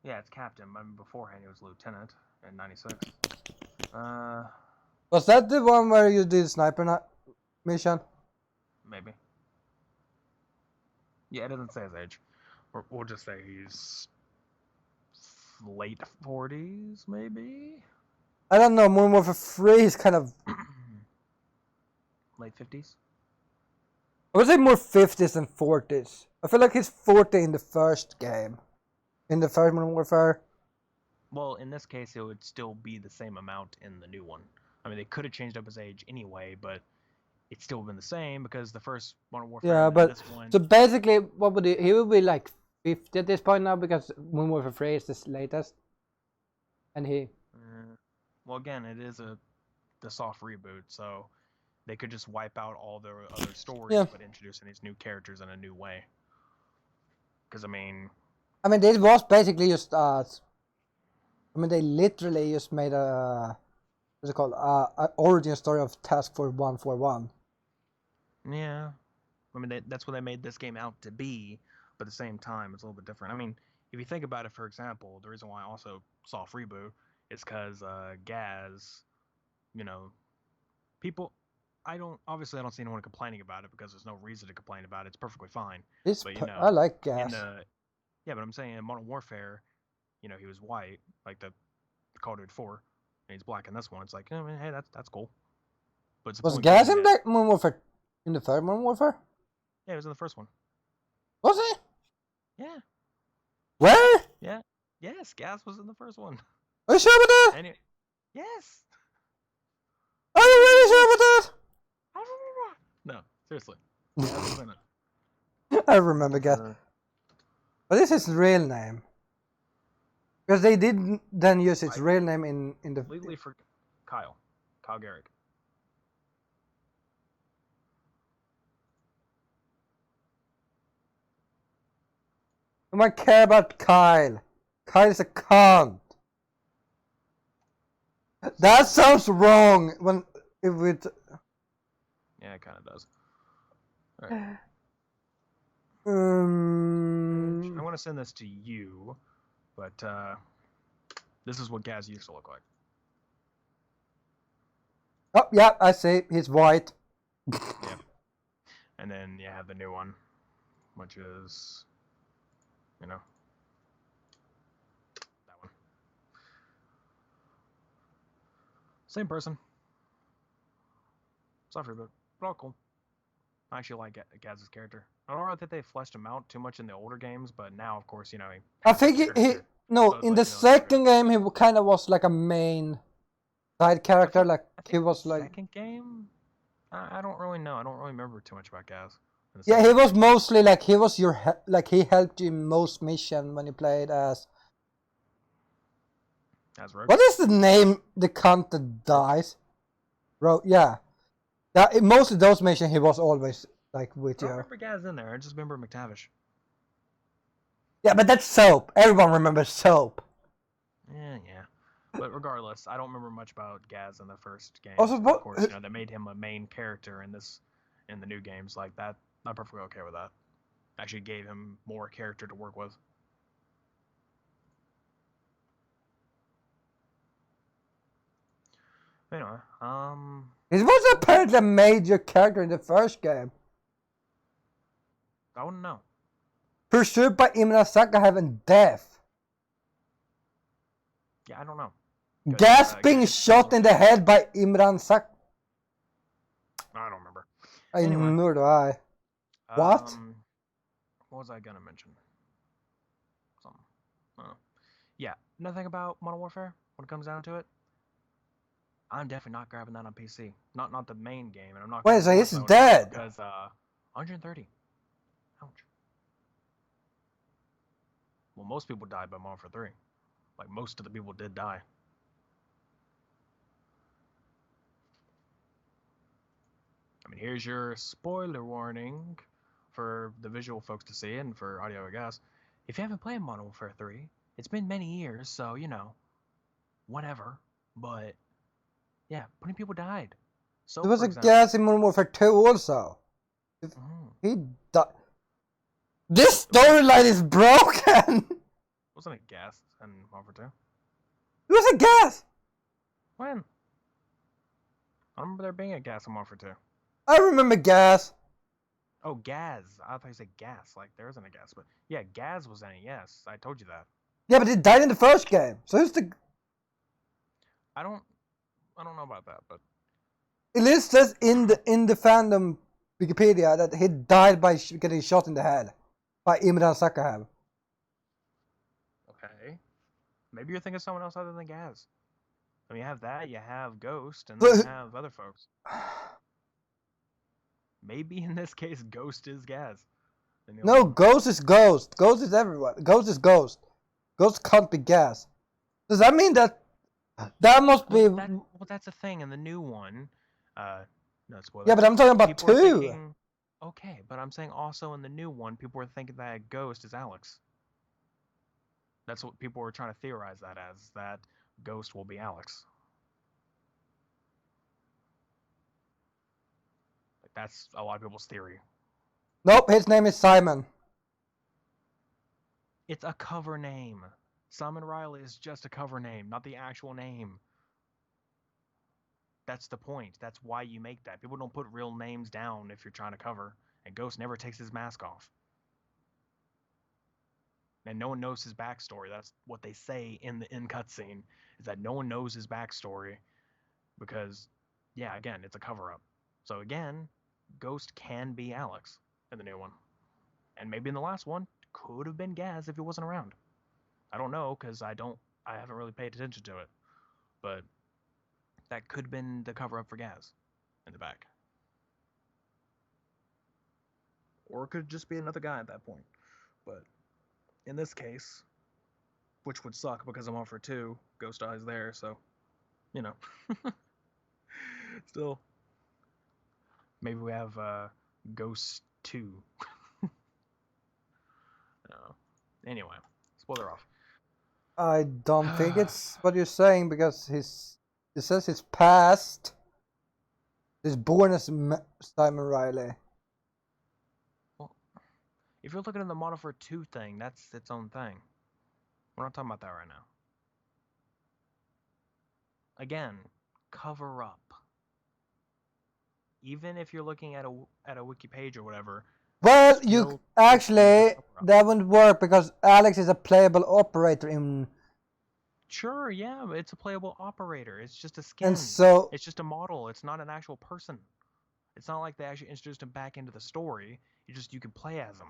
S1: Yeah, it's captain. I mean, beforehand he was lieutenant in 96.
S2: Was that the one where you did sniper mission?
S1: Maybe. Yeah, it doesn't say his age. We'll just say he's late 40s, maybe?
S2: I don't know, Modern Warfare 3 is kind of...
S1: late 50s?
S2: I would say more 50s than 40s. I feel like he's 40 in the first game. In the first Modern Warfare.
S1: Well, in this case, it would still be the same amount in the new one. I mean, they could have changed up his age anyway, but it's still been the same because the first Modern Warfare.
S2: Yeah, but
S1: this one...
S2: so basically, what would he would be like 50 at this point now because Modern Warfare 3 is the latest, and he.
S1: Well, again, it is the soft reboot, so they could just wipe out all the other stories, but introduce these new characters in a new way. Because I mean,
S2: this was basically just they literally just made what's it called? An origin story of Task Force 141.
S1: Yeah, I mean that's what they made this game out to be, but at the same time, it's a little bit different. I mean, if you think about it, for example, the reason why I also soft reboot is because Gaz people. I don't see anyone complaining about it because there's no reason to complain about it. It's perfectly fine.
S2: I like Gas.
S1: But I'm saying in Modern Warfare, he was white, like the Call of Duty 4, and he's black in this one. It's like, hey, that's cool. But
S2: was Gas in Black Modern Warfare? In the third Modern Warfare?
S1: Yeah, it was in the first one.
S2: Was it?
S1: Yeah.
S2: Where?
S1: Yeah. Yes, Gas was in the first one.
S2: Are you sure about that?
S1: Yes.
S2: Are you really sure about that?
S1: No, seriously.
S2: I remember Gas. But this is his real name. Because they did then use its real name in the...
S1: Legally for Kyle Garrick.
S2: I might care about Kyle. Kyle is a cunt. That sounds wrong when it would...
S1: Yeah, it kind of does. All right. I want to send this to you, but this is what Gaz used to look like.
S2: Oh, yeah, I see. He's white.
S1: Yeah. And then you have the new one, which is, that one. Same person. Suffer, but all cool. I actually like Gaz's character. I don't know that they fleshed him out too much in the older games, but now, of course,
S2: I think in the second game, he kind of was like a main side character. He was like...
S1: Second game? I don't really know. I don't really remember too much about Gaz.
S2: Yeah, he was mostly like, he was he helped you in most mission when you played as...
S1: Rogue?
S2: What is the name, the cunt that dies? Rogue, yeah. In most of those missions, he was always like with you.
S1: I don't remember Gaz in there. I just remember McTavish.
S2: Yeah, but that's Soap. Everyone remembers Soap.
S1: Yeah. But regardless, I don't remember much about Gaz in the first game.
S2: Also,
S1: of course, they made him a main character in the new games like that. I'm perfectly okay with that. Actually, gave him more character to work with. Anyway,
S2: he was apparently a major character in the first game.
S1: I wouldn't know.
S2: Pursued by Imran Sakhayev and death.
S1: Yeah, I don't know.
S2: Gas being shot in the head by Imran Sakhayev.
S1: I don't remember.
S2: Nor do I. What?
S1: What was I gonna mention? Something. I don't know. Yeah, nothing about Modern Warfare when it comes down to it. I'm definitely not grabbing that on PC. Not the main game, and I'm not.
S2: Wait, so he's dead.
S1: Because 130. Ouch. Well, most people died by Modern Warfare 3. Like most of the people did die. I mean, here's your spoiler warning for the visual folks to see, and for audio, I guess. If you haven't played Modern Warfare 3, it's been many years, so whatever. But yeah, plenty of people died. So
S2: there was a Gas in Modern Warfare 2 also. He died. This storyline is broken.
S1: Wasn't it Gas in Modern Warfare 2?
S2: It was a Gas.
S1: When? I remember there being a Gas in Modern Warfare 2.
S2: I remember Gas.
S1: Oh, Gaz. I thought you said Gas. Like, there isn't a Gas. But yeah, Gaz was in it, yes. I told you that.
S2: Yeah, but he died in the first game. So who's the...
S1: I don't know about that, but...
S2: It lists in the fandom Wikipedia that he died by getting shot in the head by Imran Sakhayev.
S1: Okay. Maybe you're thinking of someone else other than Gaz. I mean, you have that, you have Ghost, and then you have other folks. Maybe in this case, Ghost is Gaz.
S2: No, Ghost is Ghost. Ghost is everyone. Ghost is Ghost. Ghost can't be Gas. Does that mean that must be...
S1: Well, that's a thing in the new one. No spoilers.
S2: Yeah, but I'm talking about
S1: people
S2: 2.
S1: Okay, but I'm saying also in the new one, people were thinking that Ghost is Alex. That's what people were trying to theorize that as, that Ghost will be Alex. Like, that's a lot of people's theory.
S2: Nope, his name is Simon.
S1: It's a cover name. Simon Riley is just a cover name, not the actual name. That's the point. That's why you make that. People don't put real names down if you're trying to cover, and Ghost never takes his mask off. And no one knows his backstory. That's what they say in the end cutscene, is that no one knows his backstory because, yeah, again, it's a cover-up. So again, Ghost can be Alex in the new one. And maybe in the last one, could have been Gaz if he wasn't around. I don't know, because I haven't really paid attention to it. But that could have been the cover-up for Gaz in the back. Or it could just be another guy at that point. But in this case, which would suck because I'm on for 2, Ghost Eye's there, so, you know. Still, maybe we have Ghost 2. Anyway, spoiler off.
S2: I don't think it's what you're saying, because it says his past is born as Simon Riley.
S1: Well, if you're looking at the Model for 2 thing, that's its own thing. We're not talking about that right now. Again, cover up. Even if you're looking at a wiki page or whatever.
S2: Well, you actually, that wouldn't work because Alex is a playable operator in.
S1: Sure, yeah, it's a playable operator. It's just a skin.
S2: And so
S1: it's just a model. It's not an actual person. It's not like they actually introduced him back into the story. You can play as him.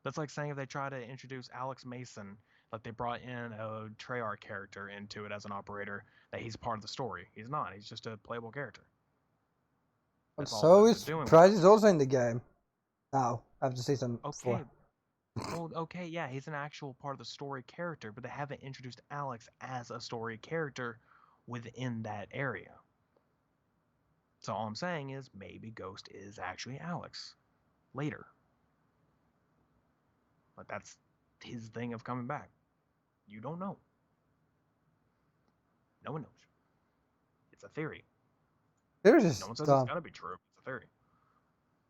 S1: That's like saying if they try to introduce Alex Mason, like they brought in a Treyarch character into it as an operator, that he's part of the story. He's not. He's just a playable character.
S2: But so is Price is also in the game now after season 4.
S1: Well, okay, yeah, he's an actual part of the story character, but they haven't introduced Alex as a story character within that area. So all I'm saying is maybe Ghost is actually Alex later. But that's his thing of coming back. You don't know. No one knows. It's a theory. No one says it's gotta be true. It's a theory.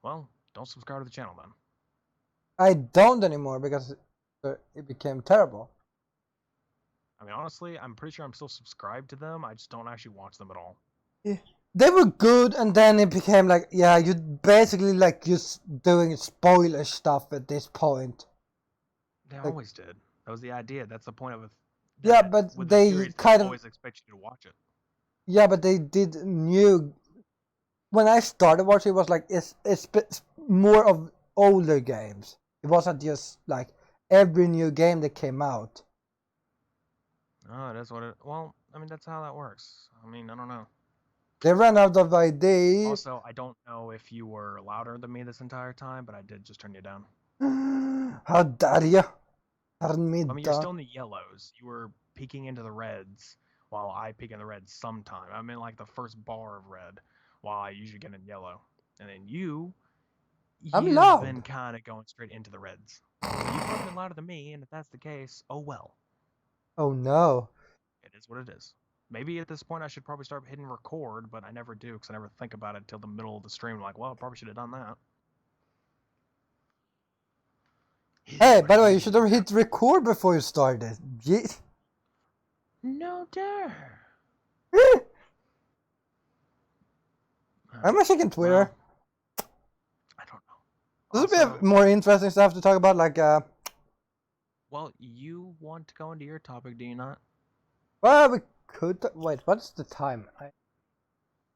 S1: Well, don't subscribe to the channel then.
S2: I don't anymore because it became terrible.
S1: I mean, honestly, I'm pretty sure I'm still subscribed to them. I just don't actually watch them at all.
S2: Yeah. They were good, and then it became like, yeah, you basically like just doing spoiler stuff at this point.
S1: They always did. That was the idea. That's the point of it.
S2: Yeah, but they kind of
S1: always expect you to watch it.
S2: Yeah, but they did new. When I started watching, it was like it's more of older games. It wasn't just like every new game that came out.
S1: Oh, that's what it. Well, I mean, that's how that works. I mean, I don't know.
S2: They ran out of ideas.
S1: Also, I don't know if you were louder than me this entire time, but I did just turn you down.
S2: How dare you? Turn me down.
S1: I mean, you're still in the yellows. You were peeking into the reds, while I peek in the reds sometime. I'm in like the first bar of red, while I usually get in yellow. And then you've been kind of going straight into the reds. So you've probably been louder than me, and if that's the case, oh well.
S2: Oh no.
S1: It is what it is. Maybe at this point I should probably start hitting record, but I never do because I never think about it until the middle of the stream. I'm like, well, I probably should have done that.
S2: Hey, by the way, you should have hit record before you started.
S1: No dare.
S2: I'm checking Twitter.
S1: Well, I don't know.
S2: Does it be more interesting stuff to talk about, like
S1: Well, you want to go into your topic, do you not?
S2: Well, we could. Wait, what's the time? I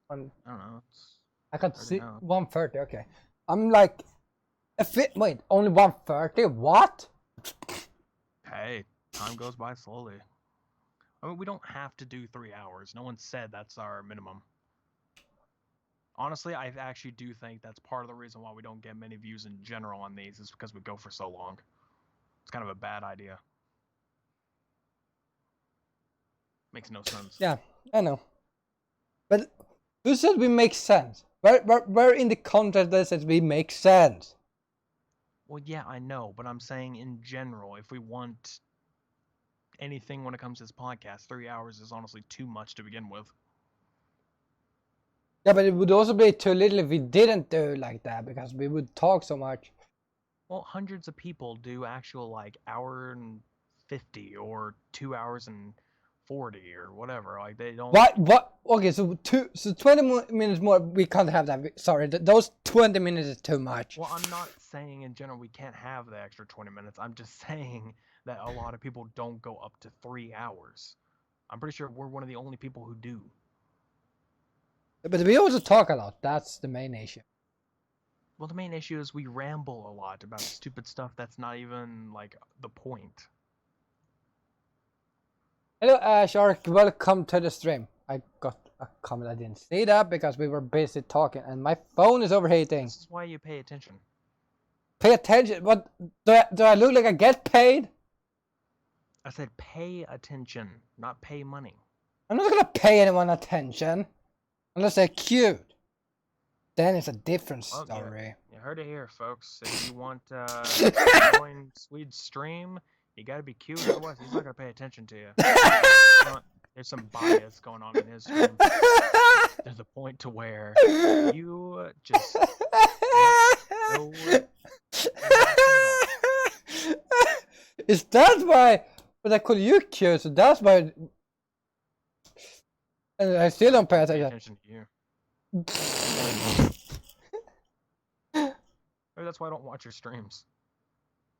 S1: don't know.
S2: I can see 1:30. Okay, I'm like, wait, only 1:30? What?
S1: Hey, time goes by slowly. I mean, we don't have to do 3 hours. No one said that's our minimum. Honestly, I actually do think that's part of the reason why we don't get many views in general on these, is because we go for so long. It's kind of a bad idea. Makes no sense.
S2: Yeah, I know. But who said we make sense? Where in the contract that says we make sense?
S1: Well, yeah, I know, but I'm saying in general, if we want anything when it comes to this podcast, 3 hours is honestly too much to begin with.
S2: Yeah, but it would also be too little if we didn't do it like that, because we would talk so much.
S1: Well, hundreds of people do actual like hour and 50 or 2 hours and 40 or whatever. Like they don't.
S2: What? Okay, so 20 minutes more. We can't have that. Sorry, those 20 minutes is too much.
S1: Well, I'm not saying in general we can't have the extra 20 minutes. I'm just saying that a lot of people don't go up to 3 hours. I'm pretty sure we're one of the only people who do.
S2: But we also talk a lot. That's the main issue.
S1: Well, the main issue is we ramble a lot about stupid stuff that's not even like the point.
S2: Hello, Shark. Welcome to the stream. I got a comment. I didn't see that because we were busy talking, and my phone is overheating.
S1: This is why you pay attention.
S2: Pay attention. What? Do I look like I get paid?
S1: I said pay attention, not pay money.
S2: I'm not gonna pay anyone attention unless they're cute. Then it's a different story.
S1: You heard it here, folks. If you want to join Swede's stream, you gotta be cute. Otherwise, he's not gonna pay attention to you. There's some bias going on in his stream. There's a point to where you just.
S2: Is that why? But I call you cute, so that's why. And I still don't pay attention
S1: to you. Maybe that's why I don't watch your streams.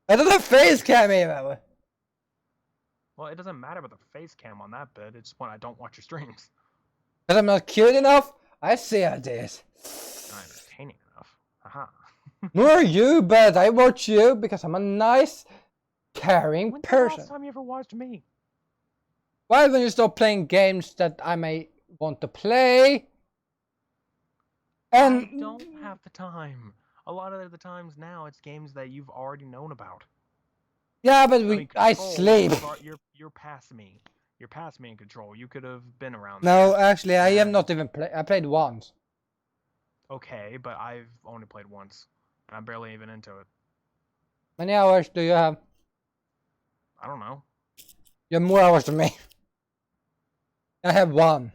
S2: I don't have face cam even.
S1: Well, it doesn't matter about the face cam on that bit. It's when I don't watch your streams.
S2: Because I'm not cute enough? I see how it is.
S1: Not entertaining enough. Aha.
S2: Nor you, but I watch you because I'm a nice, caring person.
S1: When's the last time you ever watched me?
S2: Why when you stop playing games that I may want to play? And
S1: I don't have the time. A lot of the times now, it's games that you've already known about.
S2: Yeah, but I sleep.
S1: You're past me. You're past me in Control. You could have been around.
S2: No, actually, I have not even played. I played once.
S1: Okay, but I've only played once. And I'm barely even into it.
S2: How many hours do you have?
S1: I don't know.
S2: You have more hours than me. I have one.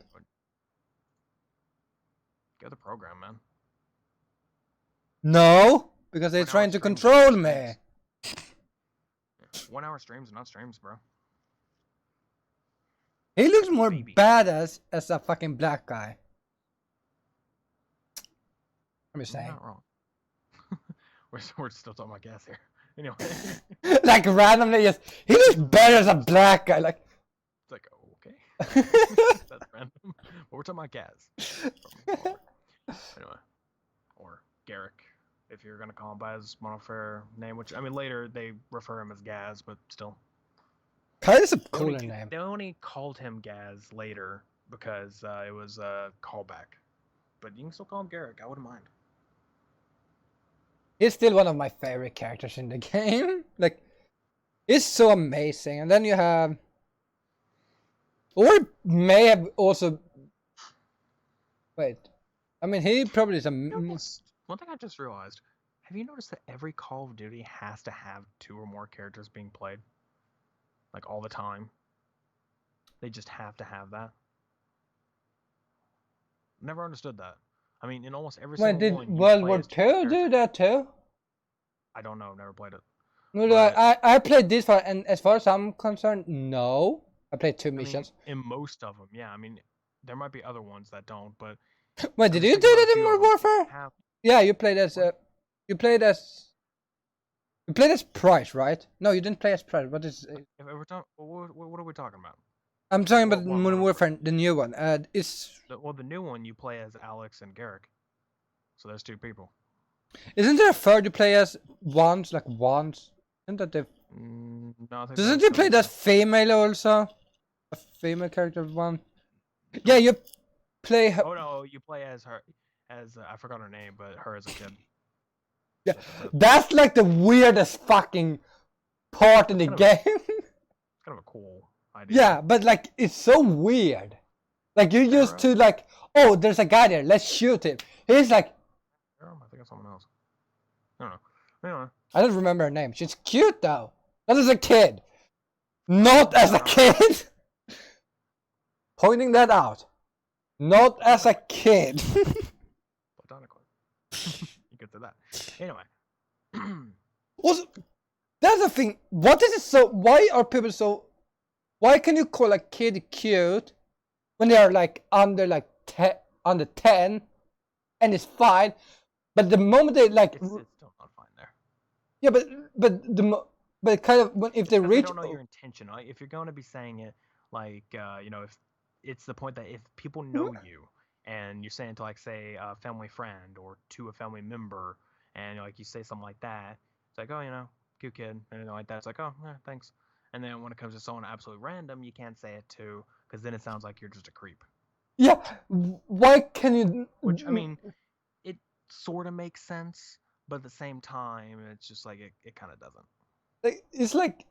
S1: Get the program, man.
S2: No, because they're trying to control me.
S1: 1 hour streams are not streams, bro.
S2: He looks more badass as a fucking black guy. I'm just saying.
S1: Not wrong. we're still talking about gas here. Anyway.
S2: Like randomly, yes. He looks better as a black guy. Like.
S1: It's like, okay. That's random. But we're talking about gas. Anyway. Or Garrick, if you're gonna call him by his monofair name, which I mean later they refer him as Gaz, but still.
S2: Kind of a cooler name.
S1: They only called him Gaz later because it was a callback. But you can still call him Garrick. I wouldn't mind.
S2: He's still one of my favorite characters in the game. Like, it's so amazing. And then you have, or may have also. Wait, I mean he probably is a.
S1: One thing I just realized. Have you noticed that every Call of Duty has to have 2 or more characters being played? Like all the time. They just have to have that. Never understood that. I mean, in almost every single
S2: did
S1: one.
S2: World War II do that too?
S1: I don't know. Never played it.
S2: No, I played this one, and as far as I'm concerned, no. I played 2 missions.
S1: In most of them, yeah. I mean, there might be other ones that don't, but.
S2: Wait, did you do that in Modern Warfare? Yeah, you played as. You played as Price, right? No, you didn't play as Price. What is?
S1: If we're talking, what are we talking about?
S2: I'm talking about Modern Warfare, the new one.
S1: The new one you play as Alex and Garrick. So there's 2 people.
S2: Isn't there a third you play as once? Isn't that the?
S1: No, I think
S2: Doesn't you play that female also? A female character one. Yeah, you play.
S1: Oh no, you play as her. As I forgot her name, but her as a kid.
S2: Yeah, that's like the weirdest fucking part in the game.
S1: It's kind of a cool idea.
S2: Yeah, but like it's so weird. Like you used to like, oh, there's a guy there. Let's shoot him. He's like.
S1: I think it's someone else. I don't know. Anyway.
S2: I don't remember her name. She's cute though. Not as a kid. Not as a kid. Pointing that out. Not as a kid.
S1: Botanically. You get to that. Anyway.
S2: Also, that's the thing. What is it so? Why are people so why can you call a kid cute when they are like under 10 and it's fine, but the moment they like
S1: It's still not fine there.
S2: yeah, but kind of if they reach,
S1: they don't know your intention. Like, if you're going to be saying it like if it's the point that if people know you and you're saying to like say a family friend or to a family member and like you say something like that, it's like, oh, cute kid, and like that, it's like, oh yeah, thanks. And then when it comes to someone absolutely random, you can't say it to, because then it sounds like you're just a creep.
S2: Yeah, why can you?
S1: Which, I mean, it sort of makes sense, but at the same time, it's just like it kind of doesn't.
S2: It's like,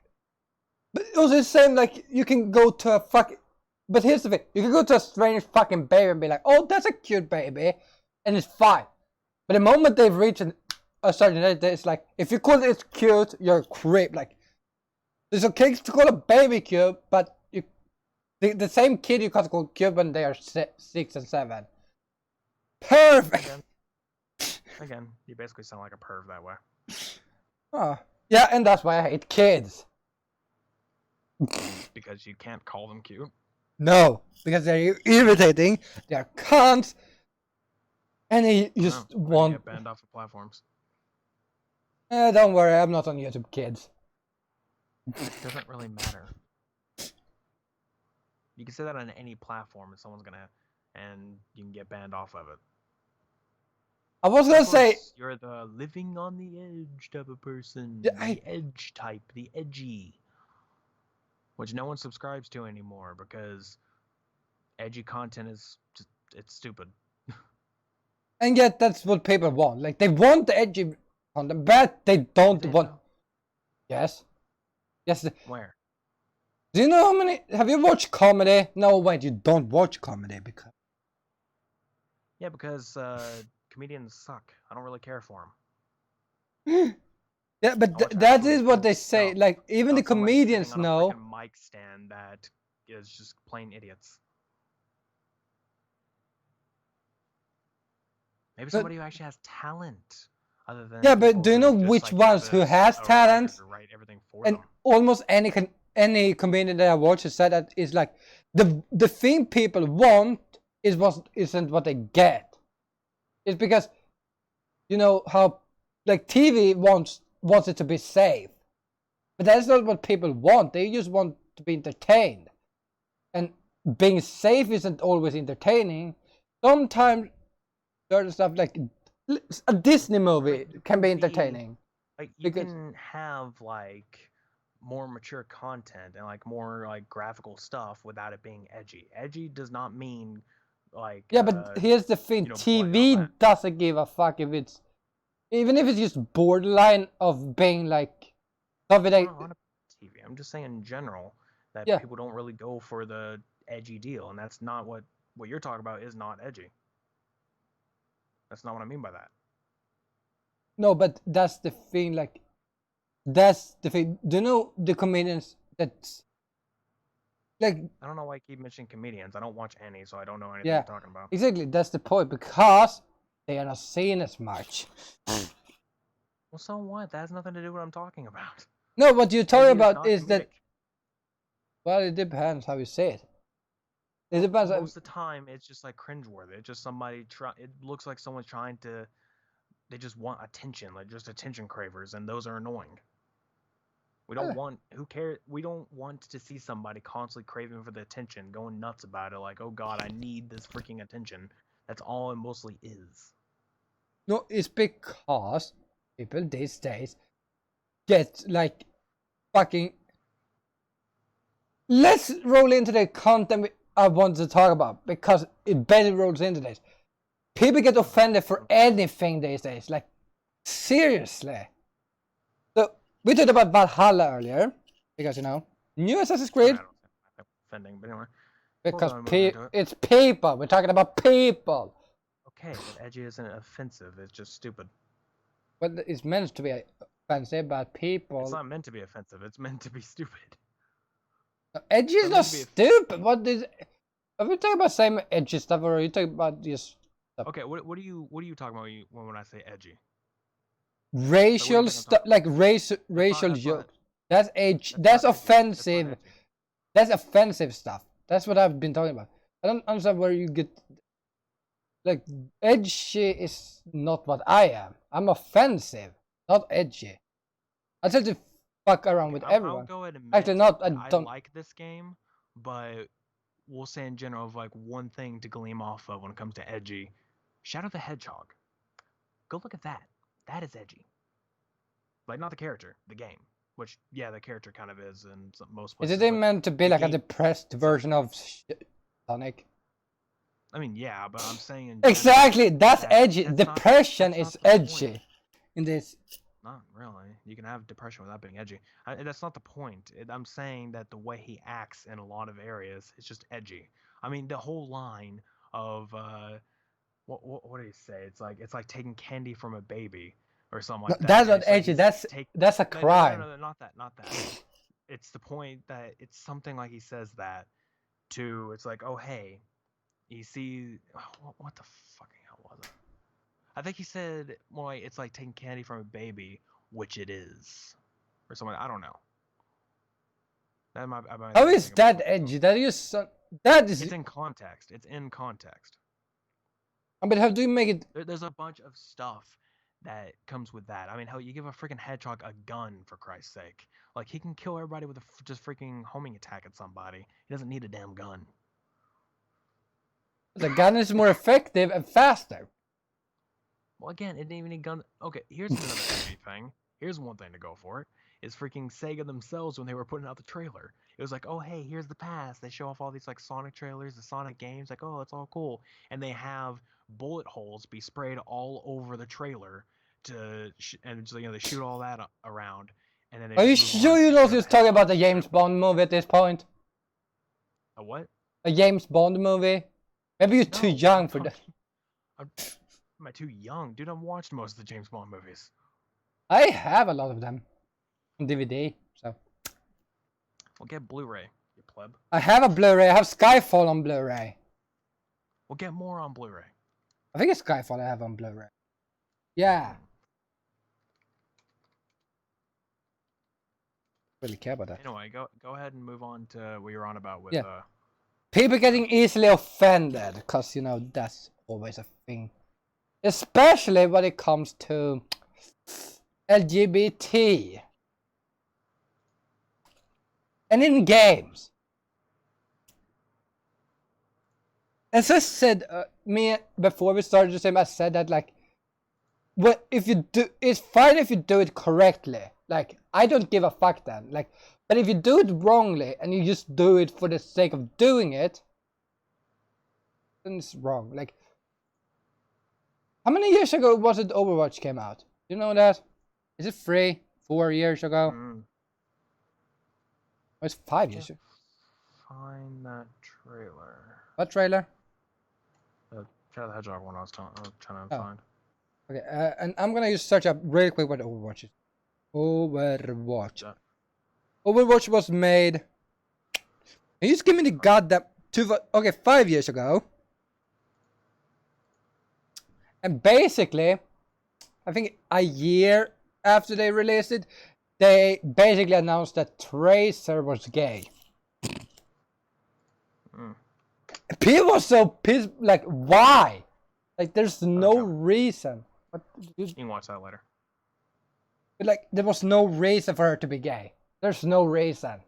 S2: but also the same. Like you can go to a fucking. But here's the thing: you can go to a strange fucking baby and be like, "Oh, that's a cute baby," and it's fine. But the moment they've reached a certain age, it's like, if you call it cute, you're a creep. Like, it's okay to call a baby cute, but the same kid you can't call cute when they are 6 and 7. Perfect.
S1: Again, you basically sound like a perv that way.
S2: Oh, yeah, and that's why I hate kids.
S1: Because you can't call them cute?
S2: No, because they're irritating, they're cunts, and they just want...
S1: get banned off of platforms.
S2: Don't worry, I'm not on YouTube, kids.
S1: It doesn't really matter. You can say that on any platform and someone's gonna... and you can get banned off of it.
S2: I was gonna say...
S1: You're the living on the edge type of person.
S2: The
S1: edge type, the edgy. Which no one subscribes to anymore because edgy content is just, it's stupid.
S2: And yet that's what people want. Like, they want the edgy content, but they don't want... Yes. Yes.
S1: Where?
S2: Do you know how many... Have you watched comedy? No, wait, you don't watch comedy because...
S1: Yeah, because comedians suck. I don't really care for them.
S2: Yeah, but that is what they say. Like, even the comedians know.
S1: A mic stand that is just plain idiots. Maybe somebody who actually has talent, other than
S2: yeah. But do you know which ones who has talent?
S1: Write everything for
S2: and
S1: them.
S2: Almost any comedian that I watch has said that is like the thing people want isn't what they get. It's because how like TV wants it to be safe, but that's not what people want. They just want to be entertained, and being safe isn't always entertaining. Sometimes certain stuff like a Disney movie can be entertaining.
S1: Like you can have like more mature content and like more like graphical stuff without it being edgy. Edgy does not mean like
S2: but here's the thing: TV doesn't give a fuck if it's. Even if it's just borderline of being like something like
S1: on a TV. I'm just saying in general that people don't really go for the edgy deal, and that's not what you're talking about is not edgy. That's not what I mean by that.
S2: No, but that's the thing. Like, that's the thing. Do you know the comedians that's like?
S1: I don't know why I keep mentioning comedians. I don't watch any, so I don't know anything you're talking about.
S2: Exactly. That's the point, because they are not seen as much.
S1: Well, so what? That has nothing to do with what I'm talking about.
S2: No, what you're talking about is that... Well, it depends how you say it. It depends.
S1: Most of the time, it's just like cringeworthy. It's just somebody it looks like someone's trying to... They just want attention, like just attention cravers, and those are annoying. We don't want... Who cares? We don't want to see somebody constantly craving for the attention, going nuts about it, like, oh god, I need this freaking attention. That's all it mostly is.
S2: No, it's because people these days get like fucking... Let's roll into the content I wanted to talk about, because it better rolls into this. People get offended for anything these days. Like, seriously. So, we talked about Valhalla earlier, because, new Assassin's Creed.
S1: Offending, but anyway.
S2: Because it's people. We're talking about people.
S1: Okay, but edgy isn't offensive. It's just stupid.
S2: Well, it's meant to be offensive, but people...
S1: It's not meant to be offensive. It's meant to be stupid.
S2: No, edgy is not stupid. What is... Are we talking about same edgy stuff, or are you talking about just stuff?
S1: Okay, what are you talking about when I say edgy?
S2: Racial stuff, like racial jokes. That's edge. That's offensive. That's offensive stuff. That's what I've been talking about. I don't understand where you get... Like, edgy is not what I am. I'm offensive, not edgy. I try to fuck around with everyone.
S1: I'll go ahead and admit
S2: Actually, not. I
S1: I
S2: don't.
S1: like this game, but we'll say in general of like one thing to gleam off of when it comes to edgy. Shadow the Hedgehog. Go look at that. That is edgy. Like, not the character, the game. Which, yeah, the character kind of is in most places.
S2: Is it meant to be like a depressed version of Sonic?
S1: I mean, yeah, but I'm saying...
S2: Exactly, that's edgy. Depression is edgy. In this...
S1: Not really. You can have depression without being edgy. That's not the point. I'm saying that the way he acts in a lot of areas is just edgy. I mean, the whole line of... What do you say? It's like taking candy from a baby or something like that.
S2: That's not edgy. That's a crime.
S1: No, not that. It's the point that it's something like he says that to. It's like, oh hey, you see, what the fucking hell was it? I think he said, well, it's like taking candy from a baby, which it is, or something. I don't know.
S2: How is that edgy? That is that is.
S1: It's in context. It's in context.
S2: But how do you make it?
S1: There's a bunch of stuff that comes with that. I mean, how you give a freaking hedgehog a gun, for Christ's sake? Like, he can kill everybody with just freaking homing attack at somebody. He doesn't need a damn gun.
S2: The gun is more effective and faster.
S1: Well, again, it didn't even need gun. Okay, here's another edgy thing. Here's one thing to go for it. Is freaking Sega themselves when they were putting out the trailer. It was like, oh, hey, here's the past. They show off all these, like, Sonic trailers, the Sonic games. Like, oh, it's all cool. And they have bullet holes be sprayed all over the trailer and so, they shoot all that around. And then
S2: are you sure you're not just talking about the James Bond movie at this point?
S1: A what?
S2: A James Bond movie? Maybe you're too young for that.
S1: Am I too young? Dude, I've watched most of the James Bond movies.
S2: I have a lot of them on DVD, so.
S1: Well, get Blu-ray, you pleb.
S2: I have a Blu-ray. I have Skyfall on Blu-ray.
S1: Well, get more on Blu-ray.
S2: I think it's Skyfall I have on Blu-ray. Yeah. Really care about that.
S1: Anyway, go ahead and move on to what you're on about with
S2: people getting easily offended, because that's always a thing, especially when it comes to LGBT and in games. As I said, me before we started the stream, I said that like, if you do, it's fine if you do it correctly. Like, I don't give a fuck then. Like, but if you do it wrongly and you just do it for the sake of doing it, then it's wrong. Like, how many years ago was it Overwatch came out? You know that? Is it 4 years ago? Or it's 5 years ago.
S1: Find that trailer.
S2: What trailer?
S1: The Shadow the Hedgehog one I was trying to find.
S2: Okay, and I'm gonna just search up really quick what Overwatch is. Overwatch. Overwatch was made. You just give me the goddamn 5 years ago. And basically, I think a year after they released it, they basically announced that Tracer was gay. People were so pissed, like, why? Like, there's no reason. But
S1: you can watch that later.
S2: But, like, there was no reason for her to be gay. There's no reason.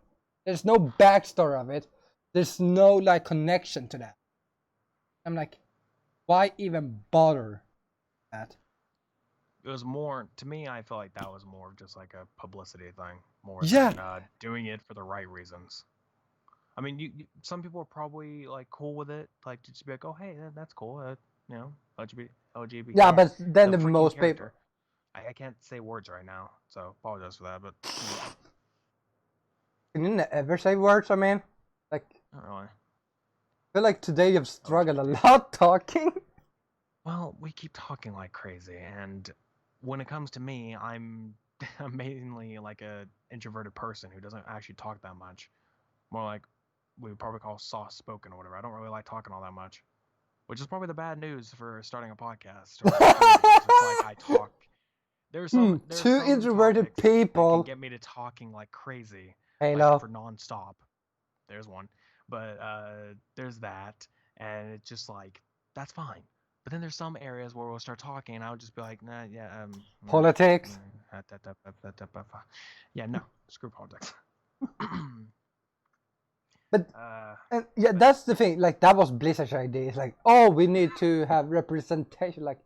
S2: There's no backstory of it. There's no, like, connection to that. I'm like, why even bother that?
S1: It was more, to me, I feel like that was more of just like a publicity thing. More
S2: than
S1: doing it for the right reasons. I mean, some people are probably like cool with it, like to just be like, "Oh, hey, that's cool," LGBT.
S2: Yeah, but then the most people.
S1: I can't say words right now, so apologize for that. But
S2: can you ever say words? I mean, like,
S1: not really.
S2: I feel like today you've struggled a lot talking.
S1: Well, we keep talking like crazy, and when it comes to me, I'm mainly like a introverted person who doesn't actually talk that much. More like we would probably call soft spoken or whatever. I don't really like talking all that much, which is probably the bad news for starting a podcast. Or it's like I talk. There's some
S2: two introverted people
S1: that can get me to talking like crazy.
S2: Halo
S1: like, for nonstop. there's one. But there's that, and it's just like that's fine. But then there's some areas where we'll start talking, and I'll just be like, nah, yeah,
S2: Politics.
S1: yeah, no, screw politics.
S2: But yeah, that's the thing. Like that was Blizzard's idea. It's like, oh, we need to have representation. Like,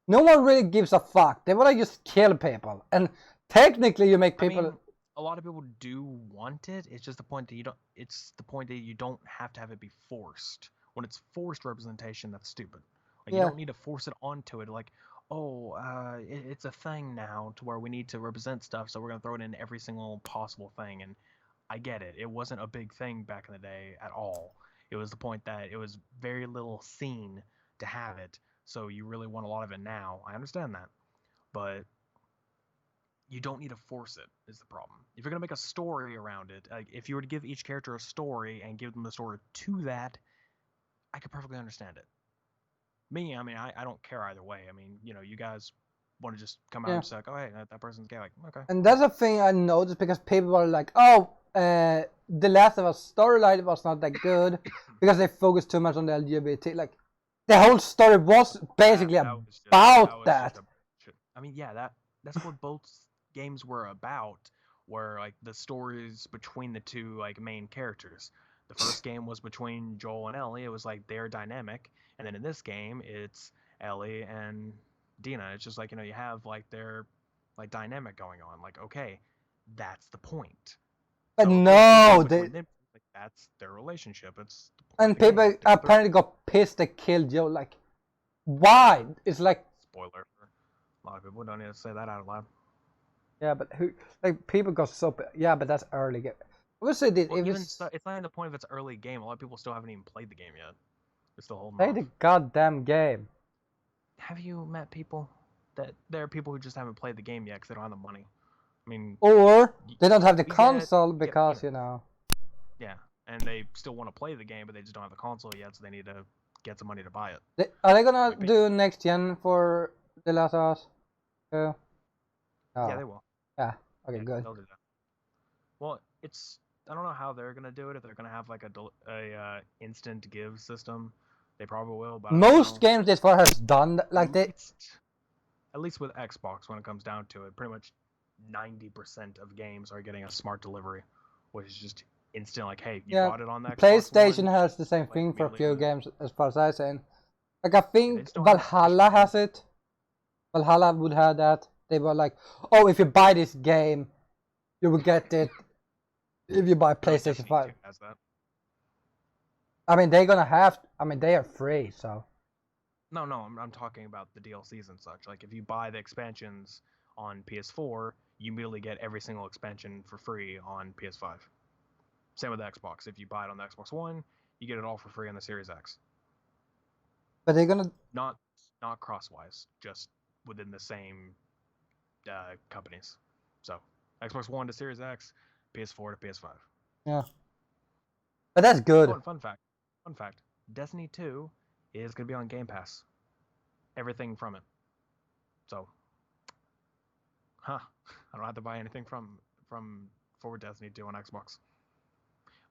S2: no one really gives a fuck. They want to just kill people, and technically, you make people.
S1: I mean, a lot of people do want it. It's just the point that you don't. It's the point that you don't have to have it be forced. When it's forced representation, that's stupid. Like you don't need to force it onto it. Like, oh, it's a thing now to where we need to represent stuff, so we're gonna throw it in every single possible thing. And I get it. It wasn't a big thing back in the day at all. It was the point that it was very little seen to have it, so you really want a lot of it now. I understand that, but you don't need to force it is the problem. If you're gonna make a story around it, like if you were to give each character a story and give them the story to that, I could perfectly understand it. Me, I mean, I don't care either way. I mean, you know, you guys want to just come out and just like, oh hey, that person's gay, like okay.
S2: And that's a thing I noticed because people were like, oh, the Last of Us storyline was not that good because they focused too much on the LGBT. Like, the whole story was basically about that.
S1: I mean, yeah, that's what both games were about. Were like the stories between the two like main characters. The first game was between Joel and Ellie. It was like their dynamic, and then in this game, it's Ellie and Dina. It's just like you have like their like dynamic going on. Like okay, that's the point.
S2: But
S1: so,
S2: no,
S1: like, that's their relationship. It's
S2: and people apparently got pissed they killed Joel. Like, why? It's like
S1: spoiler for a lot of people. Don't need to say that out loud.
S2: Yeah, but people got so but that's early game. Obviously,
S1: it's not even the point of its early game. A lot of people still haven't even played the game yet. They're still holding
S2: play
S1: off.
S2: the goddamn game.
S1: Have you met people that there are people who just haven't played the game yet because they don't have the money? I mean,
S2: or they don't have the console because
S1: Yeah, and they still want to play the game, but they just don't have the console yet, so they need to get some money to buy it.
S2: Are they gonna do next gen for The Last of Us?
S1: Yeah, they will.
S2: Yeah. Okay, good.
S1: They'll do that. Well, I don't know how they're gonna do it. If they're gonna have like a instant give system, they probably will. But
S2: most games this far has done like they.
S1: At least with Xbox, when it comes down to it, pretty much 90% of games are getting a smart delivery, which is just instant. Like, hey, you bought it on that.
S2: PlayStation has the same thing for a few games, as far as I say. Like I think Valhalla has it. Valhalla would have that. They were like, oh, if you buy this game, you will get it. If you buy PlayStation 5.
S1: Has that.
S2: I mean, they're gonna have. I mean, they are free, so.
S1: No, I'm talking about the DLCs and such. Like, if you buy the expansions on PS4, you immediately get every single expansion for free on PS5. Same with Xbox. If you buy it on the Xbox One, you get it all for free on the Series X.
S2: But they're gonna
S1: not crosswise, just within the same companies. So Xbox One to Series X, PS4 to PS5.
S2: Yeah. But that's good.
S1: Fun fact. Destiny 2 is going to be on Game Pass. Everything from it. So, I don't have to buy anything from for Destiny 2 on Xbox.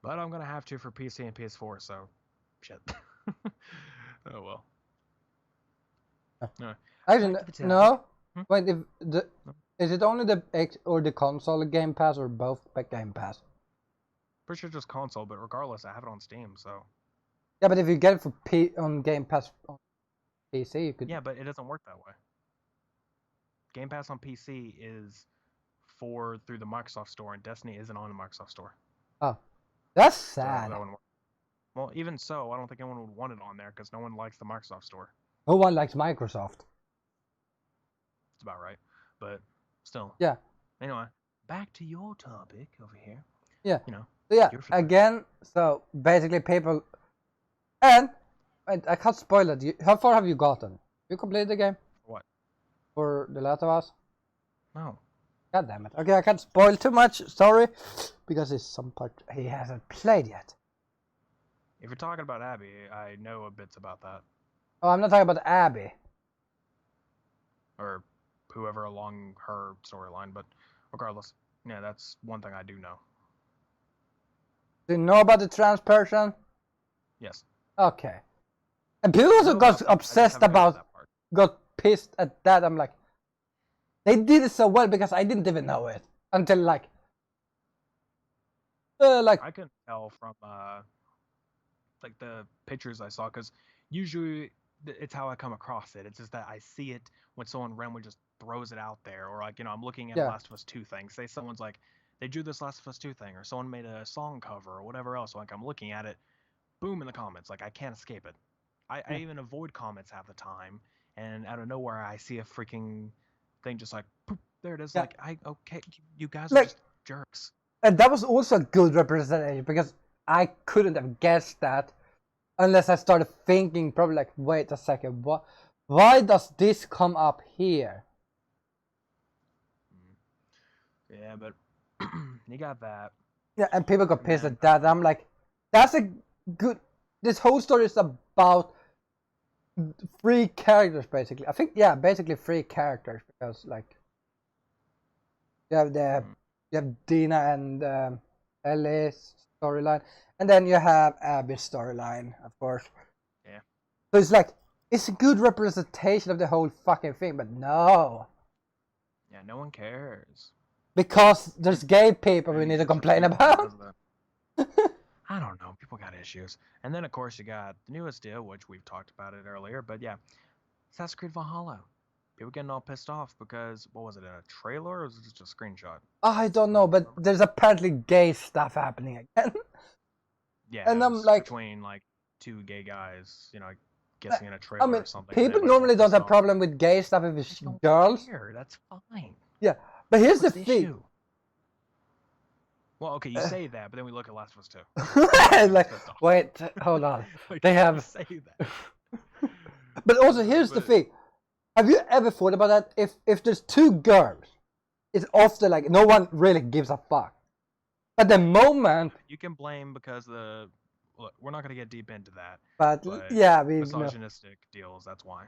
S1: But I'm going to have to for PC and PS4, so shit. Oh well.
S2: Actually, no. Wait, is it only the X or the console Game Pass or both Game Pass?
S1: Pretty sure just console, but regardless, I have it on Steam, so.
S2: Yeah, but if you get it for on Game Pass on PC, you could.
S1: Yeah, but it doesn't work that way. Game Pass on PC is through the Microsoft Store, and Destiny isn't on the Microsoft Store.
S2: Oh, that's sad.
S1: So well, even so, I don't think anyone would want it on there because no one likes the Microsoft Store.
S2: No one likes Microsoft.
S1: It's about right, but still.
S2: Yeah.
S1: Anyway, back to your topic over here.
S2: Yeah. Yeah. Again, so basically, people, and I can't spoil it. How far have you gotten? You completed the game?
S1: For what?
S2: For The Last of Us?
S1: No.
S2: God damn it. Okay, I can't spoil too much. Sorry, because it's some part he hasn't played yet.
S1: If you're talking about Abby, I know a bits about that.
S2: Oh, I'm not talking about Abby.
S1: Or whoever along her storyline, but regardless, yeah, that's one thing I do know.
S2: Do you know about the trans person?
S1: Yes.
S2: Okay. And people also got obsessed about, got pissed at that. I'm like, they did it so well because I didn't even know it until like
S1: I couldn't tell from like the pictures I saw, because usually it's how I come across it. It's just that I see it when someone randomly just throws it out there, or like, I'm looking at a Last of Us 2 thing. Say someone's like, they drew this Last of Us 2 thing, or someone made a song cover or whatever else. So like I'm looking at it, boom, in the comments. Like I can't escape it. I even avoid comments half the time, and out of nowhere I see a freaking thing just like, poop, there it is.
S2: Yeah.
S1: Like okay, you guys
S2: like,
S1: are just jerks.
S2: And that was also a good representation because I couldn't have guessed that unless I started thinking, probably like, wait a second, why does this come up here?
S1: Yeah, but you got that.
S2: Yeah, and people got pissed at that. I'm like, that's a good. This whole story is about 3 characters, basically. I think, yeah, basically 3 characters, because like you have Dina and Ellie's storyline, and then you have Abby's storyline, of course.
S1: Yeah.
S2: So it's like, it's a good representation of the whole fucking thing, but no.
S1: Yeah, no one cares.
S2: Because there's gay people we need to complain about.
S1: I don't know. People got issues. And then, of course, you got the newest deal, which we've talked about it earlier. But yeah, Assassin's Creed Valhalla. People getting all pissed off because, what was it, in a trailer, or was it just a screenshot?
S2: I don't know, but there's apparently gay stuff happening again.
S1: Yeah,
S2: and I'm like,
S1: between like 2 gay guys, guessing in a trailer or something.
S2: People normally don't have problem with gay stuff if it's girls.
S1: That's fine.
S2: Yeah, but here's the thing.
S1: Well, okay, you say that, but then we look at Last of Us 2.
S2: Like, wait, hold on. They have.
S1: Say that.
S2: But also, here's the thing. Have you ever thought about that? If there's 2 girls, it's often like no one really gives a fuck. At the moment,
S1: you can blame because look, we're not gonna get deep into that.
S2: But yeah,
S1: misogynistic deals. That's why.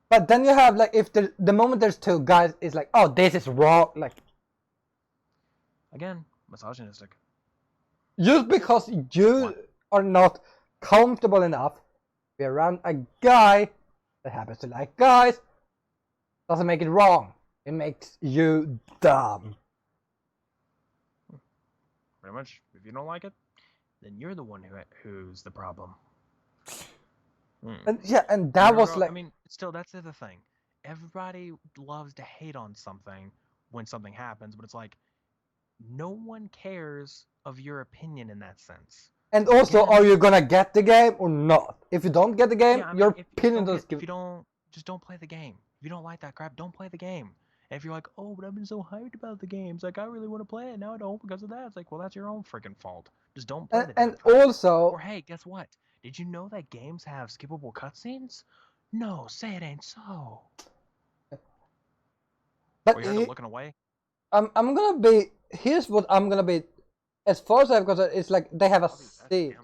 S2: But then you have like, if the moment there's 2 guys, it's like, oh, this is wrong. Like,
S1: again, misogynistic.
S2: Just because you are not comfortable enough to be around a guy that happens to like guys doesn't make it wrong. It makes you dumb.
S1: Pretty much. If you don't like it, then you're the one who's the problem.
S2: And yeah, and that was like,
S1: I mean, still, that's the other thing. Everybody loves to hate on something when something happens, but it's like, no one cares of your opinion in that sense.
S2: And also, are you gonna get the game or not? If you don't get the game, your opinion doesn't give.
S1: If you don't, just don't play the game. If you don't like that crap, don't play the game. And if you're like, oh, but I've been so hyped about the games, like I really want to play it, now I don't because of that. It's like, well, that's your own freaking fault. Just don't play the game.
S2: And also,
S1: or hey, guess what? Did you know that games have skippable cutscenes? No, say it ain't so.
S2: But
S1: you heard looking away.
S2: I'm gonna be. Here's what I'm gonna be. As far as I've got, it's like they have a scene.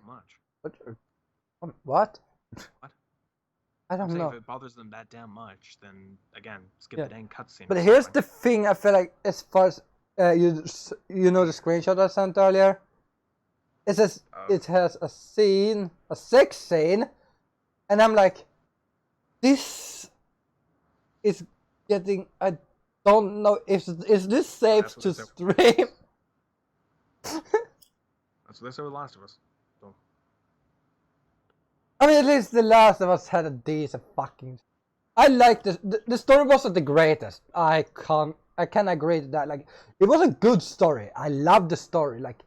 S2: What? What? I don't know.
S1: If it bothers them that damn much, then again, skip the dang cutscene.
S2: But here's the thing: I feel like, as far as you know, the screenshot I sent earlier. It says it has a scene, a sex scene, and I'm like, this is getting. I don't know if is this safe to stream.
S1: That's what they said with Last of Us. So.
S2: I mean, at least The Last of Us had a decent fucking. I like the story wasn't the greatest. I can agree to that. Like, it was a good story. I love the story. Like.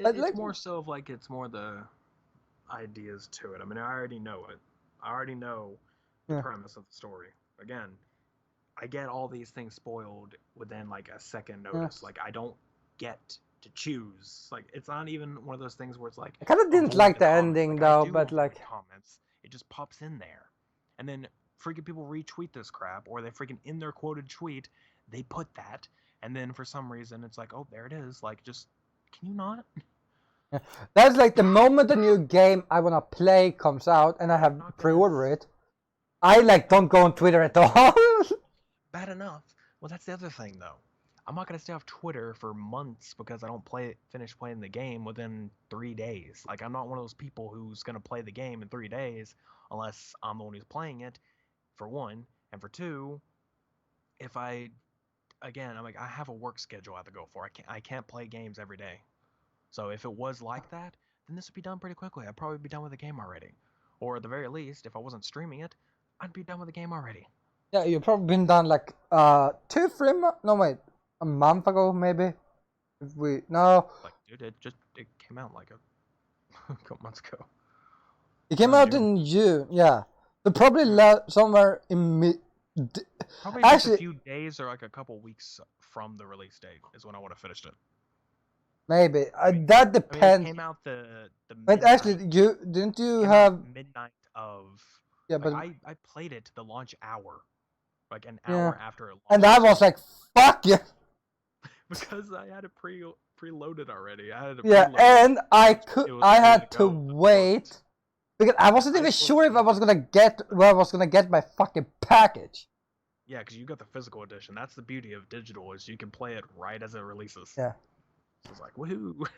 S1: It's more so of like, it's more the ideas to it. I mean, I already know it. I already know the premise of the story. Again, I get all these things spoiled within like a second notice. Like, I don't get to choose. Like, it's not even one of those things where it's like,
S2: I kind of didn't like the ending though, but like
S1: comments, it just pops in there, and then freaking people retweet this crap, or they freaking in their quoted tweet they put that, and then for some reason it's like, oh, there it is. Like, just. Can you not?
S2: That's like the moment the new game I wanna play comes out and I have pre-ordered it. I like don't go on Twitter at all.
S1: Bad enough. Well, that's the other thing though. I'm not gonna stay off Twitter for months because I don't finish playing the game within 3 days. Like, I'm not one of those people who's gonna play the game in 3 days unless I'm the one who's playing it, for one, and for two, if I again, I'm like, I have a work schedule I have to go for. I can't play games every day. So if it was like that, then this would be done pretty quickly. I'd probably be done with the game already. Or at the very least, if I wasn't streaming it, I'd be done with the game already.
S2: Yeah, you've probably been done like 2, 3 months. No, wait, a month ago maybe. If we no,
S1: Like, dude, it came out like a couple months ago.
S2: it came out in June. Yeah, so probably somewhere in mid.
S1: Probably just a few days or like a couple weeks from the release date is when I would have finished it.
S2: Maybe that depends.
S1: I mean, it came out the
S2: but actually, didn't you have
S1: midnight of?
S2: Yeah,
S1: like,
S2: but
S1: I played it the launch hour, like an hour after it launched.
S2: And I was like, "Fuck yeah!"
S1: Because I had it preloaded already. I had it
S2: and I had to wait because I wasn't even sure if I was gonna get where I was gonna get my fucking package.
S1: Yeah, because you got the physical edition. That's the beauty of digital, is you can play it right as it releases.
S2: Yeah.
S1: So it's like, woohoo!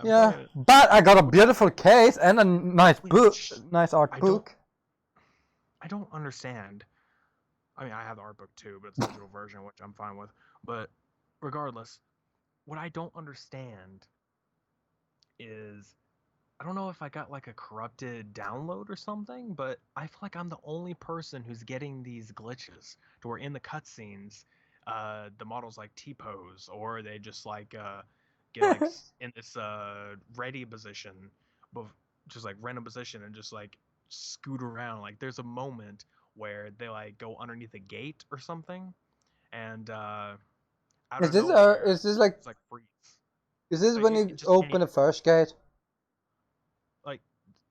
S2: Yeah, but I got a beautiful case and a nice book, nice art book.
S1: I don't understand. I mean, I have the art book too, but it's a digital version, which I'm fine with. But regardless, what I don't understand is, I don't know if I got like a corrupted download or something, but I feel like I'm the only person who's getting these glitches to where in the cutscenes, the models like T-pose, or they just like get like in this ready position, but just like random position and just like scoot around. Like, there's a moment where they like go underneath a gate or something, and
S2: is this like
S1: it's like freeze?
S2: Is this like, when you open the first gate?
S1: Like,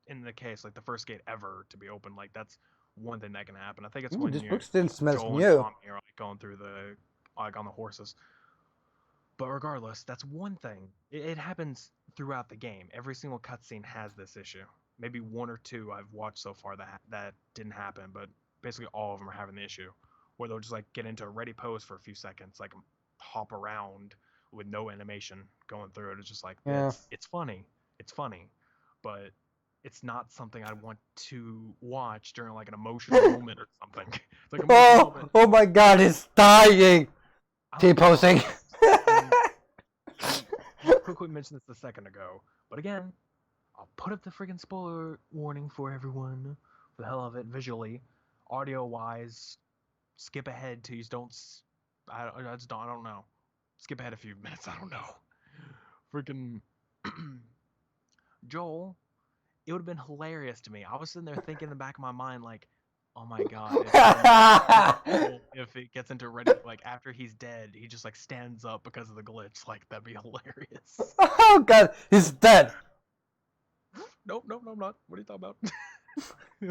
S1: in the case, like the first gate ever to be opened, like that's one thing that can happen. I think it's when this book still smells new. And Tommy are like going through the on the horses. But regardless, that's one thing. It happens throughout the game. Every single cutscene has this issue. Maybe 1 or 2 I've watched so far that didn't happen, but basically all of them are having the issue where they'll just like get into a ready pose for a few seconds, like hop around with no animation going through it. It's just like, it's funny, but it's not something I want to watch during like an emotional moment or something. It's like
S2: oh my god, it's dying. T-posing.
S1: I quickly mentioned this a second ago, but again, I'll put up the freaking spoiler warning for everyone, for the hell of it, visually, audio-wise. Skip ahead to you don't. I don't know. Skip ahead a few minutes. I don't know. Freaking Joel. It would have been hilarious to me. I was sitting there thinking in the back of my mind, like, oh my god, if it gets into ready, like after he's dead, he just like stands up because of the glitch. Like, that'd be hilarious.
S2: Oh god, he's dead.
S1: Nope, I'm not. What are you talking about?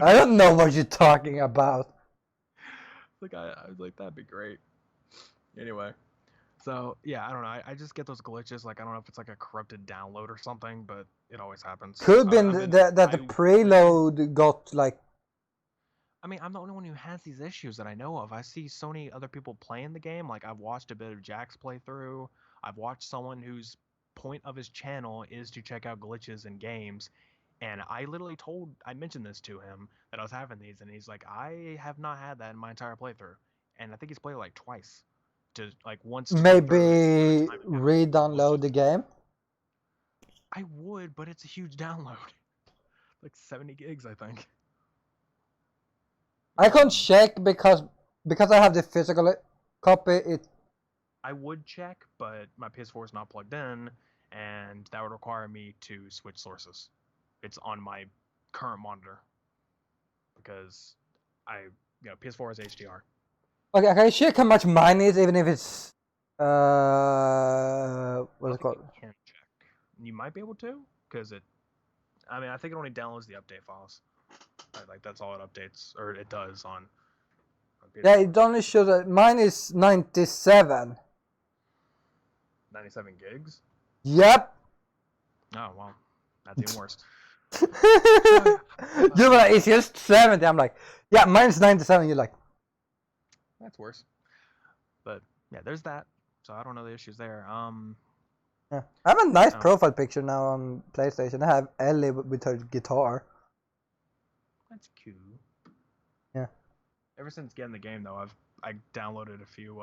S2: I don't know what you're talking about.
S1: Like, I was like, that'd be great. Anyway, so yeah, I don't know. I just get those glitches. Like, I don't know if it's like a corrupted download or something, but it always happens.
S2: Could have been that the preload got like.
S1: I mean, I'm the only one who has these issues that I know of. I see so many other people playing the game. Like, I've watched a bit of Jack's playthrough. I've watched someone whose point of his channel is to check out glitches in games. And I literally I mentioned this to him, that I was having these, and he's like, I have not had that in my entire playthrough. And I think he's played it like twice. To like once.
S2: Maybe re-download the game?
S1: I would, but it's a huge download. Like 70 gigs, I think.
S2: I can't check because I have the physical copy.
S1: I would check, but my PS4 is not plugged in, and that would require me to switch sources. It's on my current monitor because PS4 is HDR.
S2: Okay, can I check how much mine is, even if it's what's it called?
S1: You can check. You might be able to, because I think it only downloads the update files. Like, that's all it updates, or it does on
S2: yeah, it only shows that mine is 97.
S1: 97 gigs?
S2: Yep.
S1: Oh, well, that's even worse.
S2: You're like, it's just 70. I'm like, yeah, mine's 97. You're like,
S1: that's worse. But yeah, there's that. so I don't know the issues there.
S2: Yeah. I have a nice profile picture now on PlayStation. I have Ellie with her guitar.
S1: That's cute.
S2: Yeah.
S1: Ever since getting the game though, I downloaded a few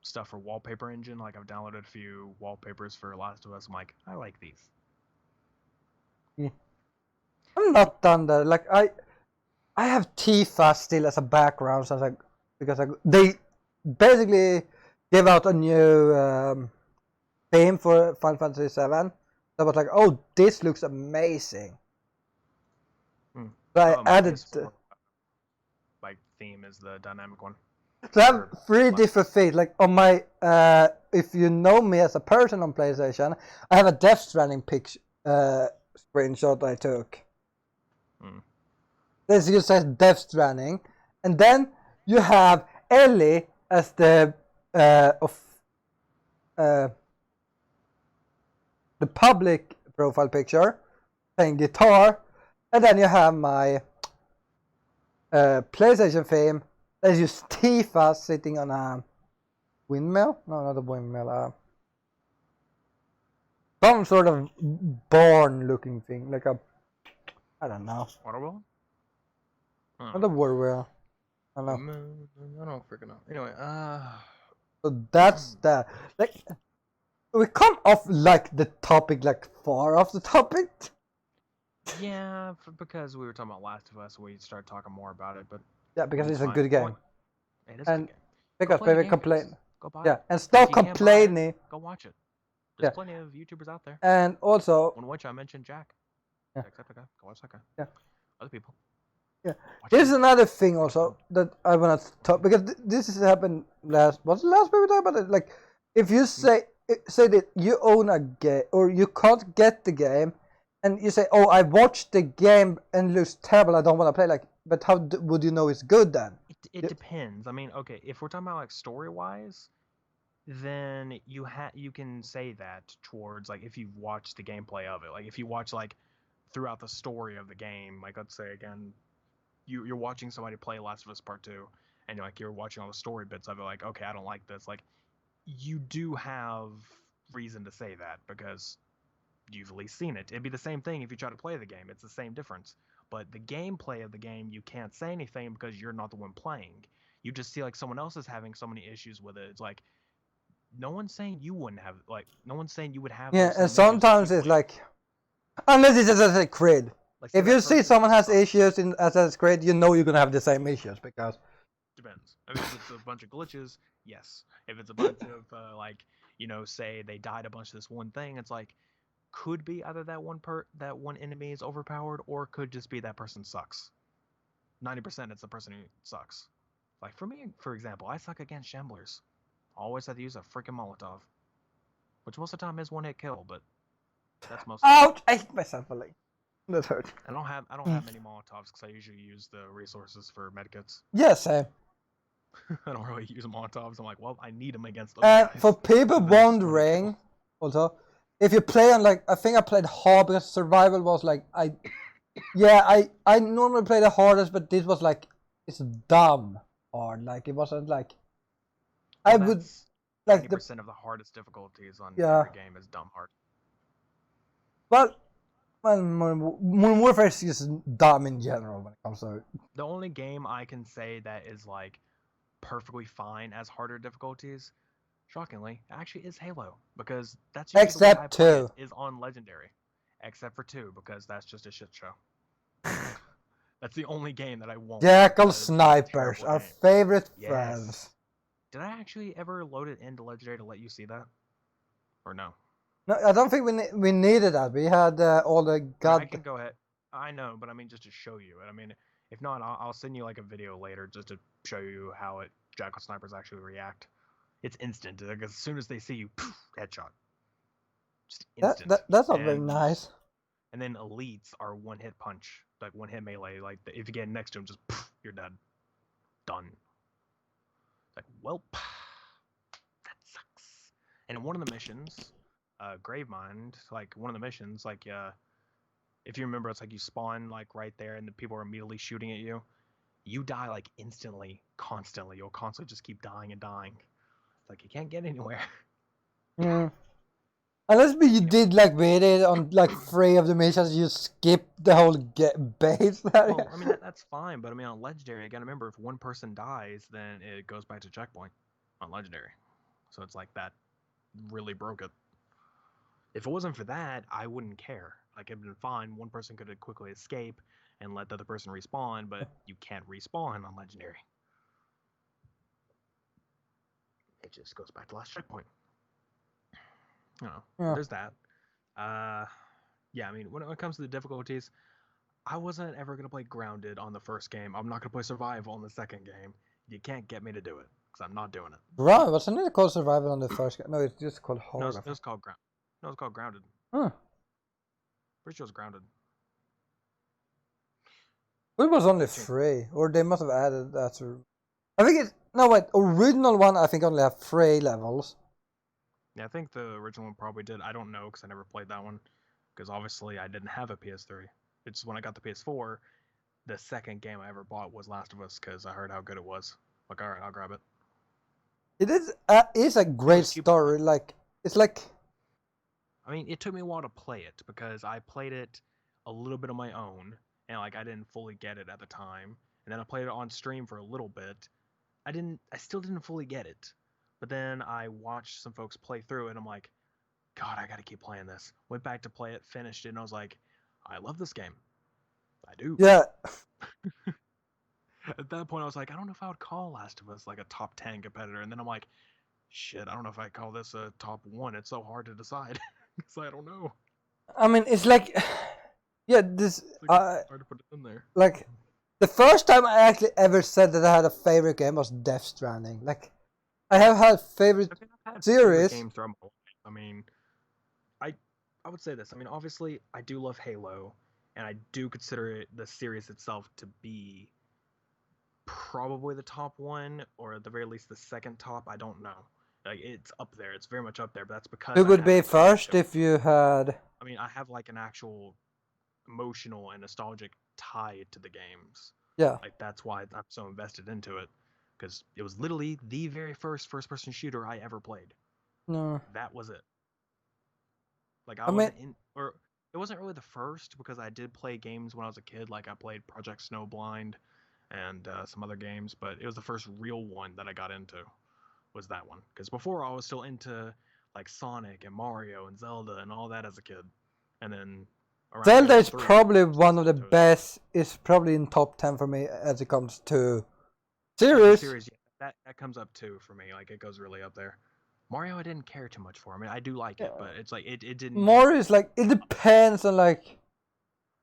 S1: stuff for wallpaper engine. Like I've downloaded a few wallpapers for Last of Us. I'm like, I like these.
S2: Yeah. I'm not done there. Like I have Tifa still as a background, so because they basically gave out a new theme for Final Fantasy VII. So I was like, oh, this looks amazing. So I added.
S1: Like theme is the dynamic one.
S2: So I have 3 different things. Like on my, if you know me as a person on PlayStation, I have a Death Stranding picture screenshot I took. This just says Death Stranding, and then you have Ellie as the public profile picture, playing guitar, and then you have my PlayStation theme. There's just Tifa sitting on a windmill. No, not a windmill. Some sort of barn-looking thing, like a, I don't know.
S1: Water wheel?
S2: Not a water wheel. I don't know.
S1: I don't freaking know. Anyway,
S2: So that's that. Like, we come off like the topic, like far off the topic.
S1: Yeah, because we were talking about Last of Us, we started talking more about it, but
S2: yeah, because it's a good game.
S1: It is a good game.
S2: Because people complain.
S1: Go buy
S2: yeah,
S1: it.
S2: and stop complaining.
S1: Go watch it. There's plenty of YouTubers out there.
S2: And also,
S1: one which I mentioned Jack.
S2: Yeah.
S1: Except that guy. Go watch that guy.
S2: Yeah.
S1: Other people.
S2: Yeah. Here's another thing also that I want to talk, because this has happened last week we talked about it. Like, if you say that you own a game or you can't get the game, and you say, "Oh, I watched the game and it looks terrible. I don't want to play." Like, but how would you know it's good then?
S1: It depends. I mean, okay, if we're talking about like story wise, then you can say that towards like if you've watched the gameplay of it. Like if you watch like throughout the story of the game, like let's say again, you're watching somebody play Last of Us Part 2, and you're watching all the story bits of it, like, okay, I don't like this. Like, you do have reason to say that because you've at least seen it. It'd be the same thing if you try to play the game. It's the same difference. But the gameplay of the game, you can't say anything because you're not the one playing. You just see like someone else is having so many issues with it. It's like, no one's saying you wouldn't have, like, no one's saying you would have.
S2: Yeah, and sometimes it's like, unless it's Assassin's Creed. Like, if you see someone has issues in Assassin's Creed, you know you're gonna have the same issues because.
S1: Depends. I mean, if it's a bunch of glitches, yes. If it's a bunch of like, say they died a bunch of this one thing, it's like, could be either that one enemy is overpowered, or could just be that person sucks. 90% it's the person who sucks. Like for me, for example, I suck against shamblers. Always have to use a freaking Molotov, which most of the time is one hit kill, but that's most.
S2: Ouch! I hit myself a leg. That hurt.
S1: I don't have many Molotovs because I usually use the resources for medkits.
S2: Yeah, same.
S1: I don't really use Molotovs. I'm like, well, I need them against those guys.
S2: For people wondering, also, if you play on like, I think I played hard because survival was like, I normally play the hardest, but this was like, it's dumb hard. Like, it wasn't like,
S1: well,
S2: I would, like
S1: 90% of the hardest difficulties on every game is dumb hard.
S2: Well, Modern Warfare is just dumb in general when it comes to it.
S1: The only game I can say that is like perfectly fine as harder difficulties, shockingly, actually is Halo, because that's usually the way I play it, is on Legendary, except for 2 because that's just a shit show. That's the only game that I won't.
S2: Jackal Snipers, our favorite friends.
S1: Did I actually ever load it into Legendary to let you see that, or no?
S2: No, I don't think we needed that. We had all the god.
S1: I can go ahead. I know, but I mean just to show you it. I mean, if not, I'll send you like a video later just to show you how Jackal Snipers actually react. It's instant. Like, as soon as they see you, poof, headshot. Just instant.
S2: That's not very nice.
S1: And then elites are one hit punch, like one hit melee. Like if you get next to them, just poof, you're dead. Done. Like, welp, that sucks. And in one of the missions, Gravemind, like one of the missions, like if you remember, it's like you spawn like right there, and the people are immediately shooting at you. You die like instantly, constantly. You'll constantly just keep dying and dying. It's like you can't get anywhere.
S2: Yeah. Unless you did like with it on like 3 of the missions, you skip the whole base.
S1: Well, I mean that's fine, but I mean on legendary, I gotta remember if one person dies, then it goes back to checkpoint on legendary. So it's like that really broke it. If it wasn't for that, I wouldn't care. Like it'd been fine. One person could quickly escape and let the other person respawn, but you can't respawn on legendary. It just goes back to last checkpoint. You know,
S2: Yeah.
S1: there's that. Yeah, I mean, when it comes to the difficulties, I wasn't ever gonna play Grounded on the first game. I'm not gonna play Survival on the second game. You can't get me to do it because I'm not doing it.
S2: Right, wasn't it called Survival on the first game? No, it's just called
S1: No,
S2: Hard.
S1: it was called Ground. No, it's called Grounded.
S2: Huh.
S1: Pretty sure it's Grounded.
S2: It was only 3, or they must have added that to. I think it's no wait. Original one I think only have 3 levels.
S1: Yeah, I think the original one probably did. I don't know because I never played that one. Because obviously I didn't have a PS3. It's when I got the PS4, the second game I ever bought was Last of Us because I heard how good it was. Like, all right, I'll grab it.
S2: It is a great story. Like it's like.
S1: I mean, it took me a while to play it because I played it a little bit on my own, and like I didn't fully get it at the time. And then I played it on stream for a little bit. I still didn't fully get it. But then I watched some folks play through it, and I'm like, God, I gotta keep playing this. Went back to play it, finished it, and I was like, I love this game. I do.
S2: Yeah.
S1: At that point, I was like, I don't know if I would call Last of Us like a top 10 competitor. And then I'm like, shit, I don't know if I call this a top 1. It's so hard to decide. Because I don't know.
S2: I mean, it's like, yeah, this.
S1: It's like hard to put it in there.
S2: Like, the first time I actually ever said that I had a favorite game was Death Stranding. Like, I have had favorite series.
S1: Favorite games throughout my life. I mean, I would say this. I mean, obviously, I do love Halo, and I do consider it, the series itself to be probably the top 1, or at the very least the second top. I don't know. Like it's up there. It's very much up there. But that's because
S2: It would be first if you had.
S1: I mean, I have like an actual emotional and nostalgic tie to the games.
S2: Yeah.
S1: Like that's why I'm so invested into it, because it was literally the very first-person shooter I ever played.
S2: No.
S1: That was it. Like I wasn't in, or it wasn't really the first because I did play games when I was a kid. Like I played Project Snowblind and some other games, but it was the first real one that I got into. Was that one? Because before I was still into like Sonic and Mario and Zelda and all that as a kid, and then
S2: Zelda is probably one of the best. It's probably in top 10 for me as it comes to series.
S1: Yeah, that comes up too for me. Like it goes really up there. Mario, I didn't care too much for. I mean, I do like it, but it's like it didn't.
S2: Mario is like it depends on like.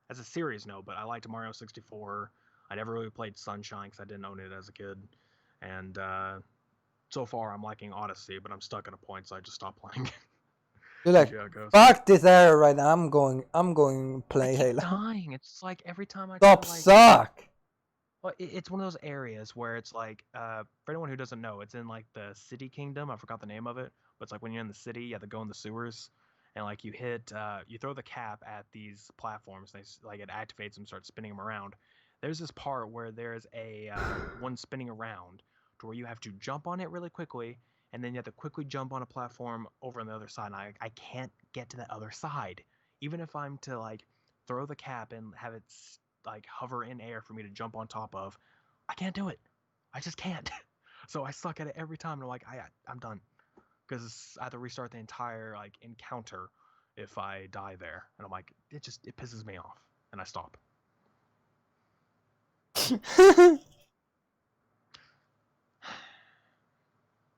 S1: As a series, no, but I liked Mario 64. I never really played Sunshine because I didn't own it as a kid, and so far I'm liking Odyssey, but I'm stuck at a point, so I just stopped playing.
S2: You're like, fuck this era right now. I'm going play Halo.
S1: Dying. It's like every time I
S2: stop
S1: like,
S2: suck.
S1: Well, it's one of those areas where it's like, for anyone who doesn't know, it's in like the City Kingdom. I forgot the name of it, but it's like when you're in the city, you have to go in the sewers, and like you throw the cap at these platforms. They like it activates them, starts spinning them around. There's this part where there's a one spinning around, to where you have to jump on it really quickly, and then you have to quickly jump on a platform over on the other side. And I can't get to that other side, even if I'm to like throw the cap and have it like hover in air for me to jump on top of. I can't do it. I just can't. So I suck at it every time, and I'm like, I'm done, because I have to restart the entire like encounter if I die there, and I'm like, it pisses me off, and I stop.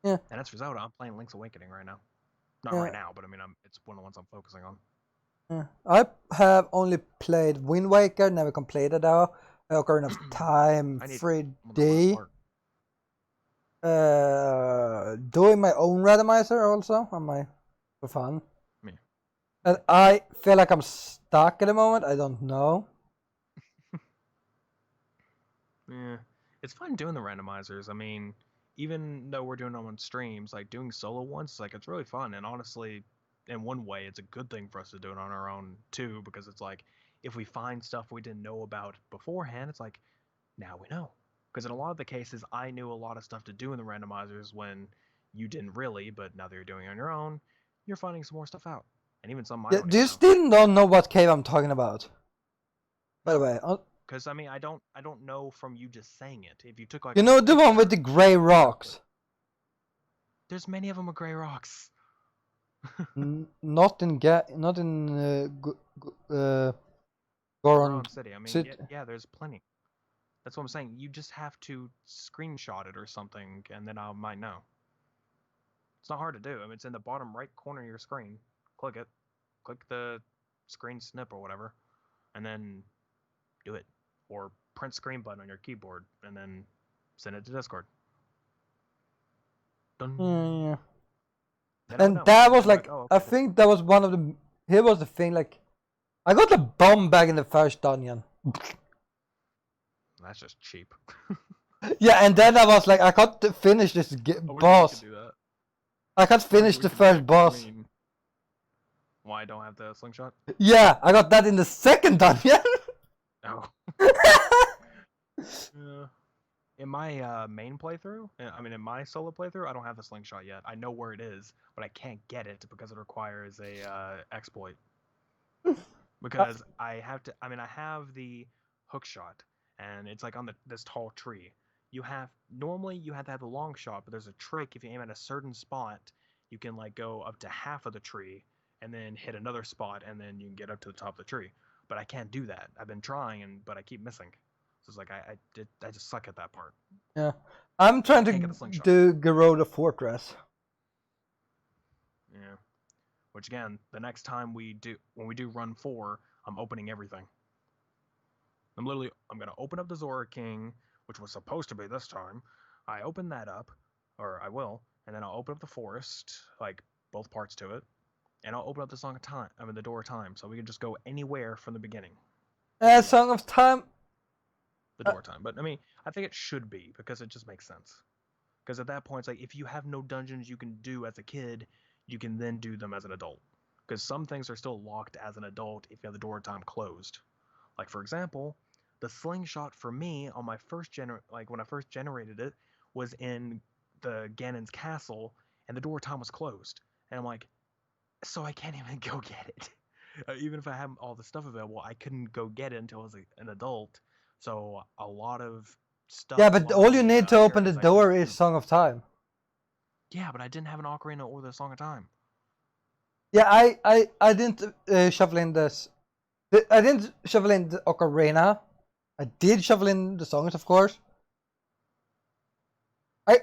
S2: Yeah.
S1: And as for Zelda, I'm playing Link's Awakening right now. Not right now, but I mean, it's one of the ones I'm focusing on.
S2: Yeah. I have only played Wind Waker, never completed though. Ocarina of Time 3D. Doing my own randomizer also for fun.
S1: Me.
S2: And I feel like I'm stuck at the moment. I don't know.
S1: Yeah, it's fun doing the randomizers. I mean, even though we're doing them on streams, like doing solo ones, like it's really fun. And honestly, in one way, it's a good thing for us to do it on our own too, because it's like if we find stuff we didn't know about beforehand, it's like now we know. Because in a lot of the cases, I knew a lot of stuff to do in the randomizers when you didn't really, but now that you're doing it on your own, you're finding some more stuff out. And even some I
S2: Yeah,
S1: don't
S2: do you
S1: even know.
S2: still don't know what cave I'm talking about? By the way,
S1: Because I mean, I don't know from you just saying it. If you took like
S2: you know the one with the gray rocks?
S1: There's many of them with gray rocks.
S2: Not in Goron
S1: City. I mean,
S2: City.
S1: yeah, there's plenty. That's what I'm saying. You just have to screenshot it or something, and then I might know. It's not hard to do. I mean, it's in the bottom right corner of your screen. Click it. Click the screen snip or whatever, and then do it. Or print screen button on your keyboard, and then send it to Discord. Done.
S2: Yeah.
S1: And
S2: that was like, oh, okay. I think that was one of the. Here was the thing, like, I got the bomb back in the first dungeon.
S1: That's just cheap.
S2: Yeah, and then I was like, I can't finish this boss. I can't finish the first boss.
S1: Why I don't have the slingshot?
S2: Yeah, I got that in the second dungeon.
S1: Oh. In my main playthrough, I mean in my solo playthrough, I don't have the slingshot yet. I know where it is, but I can't get it because it requires a exploit. Because I have to. I mean, I have the hook shot, and it's like on this tall tree. Normally you have to have the long shot, but there's a trick. If you aim at a certain spot, you can like go up to half of the tree and then hit another spot, and then you can get up to the top of the tree. But I can't do that. I've been trying, but I keep missing. So it's like I just suck at that part.
S2: Yeah, I'm trying to do Garoda Fortress.
S1: Yeah, which again, the next time when we do run 4, I'm opening everything. I'm gonna open up the Zora King, which was supposed to be this time. I open that up, or I will, and then I'll open up the forest, like both parts to it, and I'll open up the Song of Time. I mean the Door of Time, so we can just go anywhere from the beginning.
S2: Song of Time.
S1: The Door of Time, but I mean, I think it should be because it just makes sense. Because at that point, it's like if you have no dungeons you can do as a kid, you can then do them as an adult. Because some things are still locked as an adult if you have the Door of Time closed. Like for example, the slingshot for me on my first when I first generated it was in the Ganon's castle, and the Door of Time was closed, and I'm like, so I can't even go get it. Even if I have all the stuff available, I couldn't go get it until I was an adult. So a lot of stuff.
S2: Yeah, but all you need to open the door is Song of Time.
S1: Yeah, but I didn't have an ocarina or the Song of Time.
S2: Yeah, I didn't shuffle in this. I didn't shuffle in the ocarina. I did shuffle in the songs, of course. Do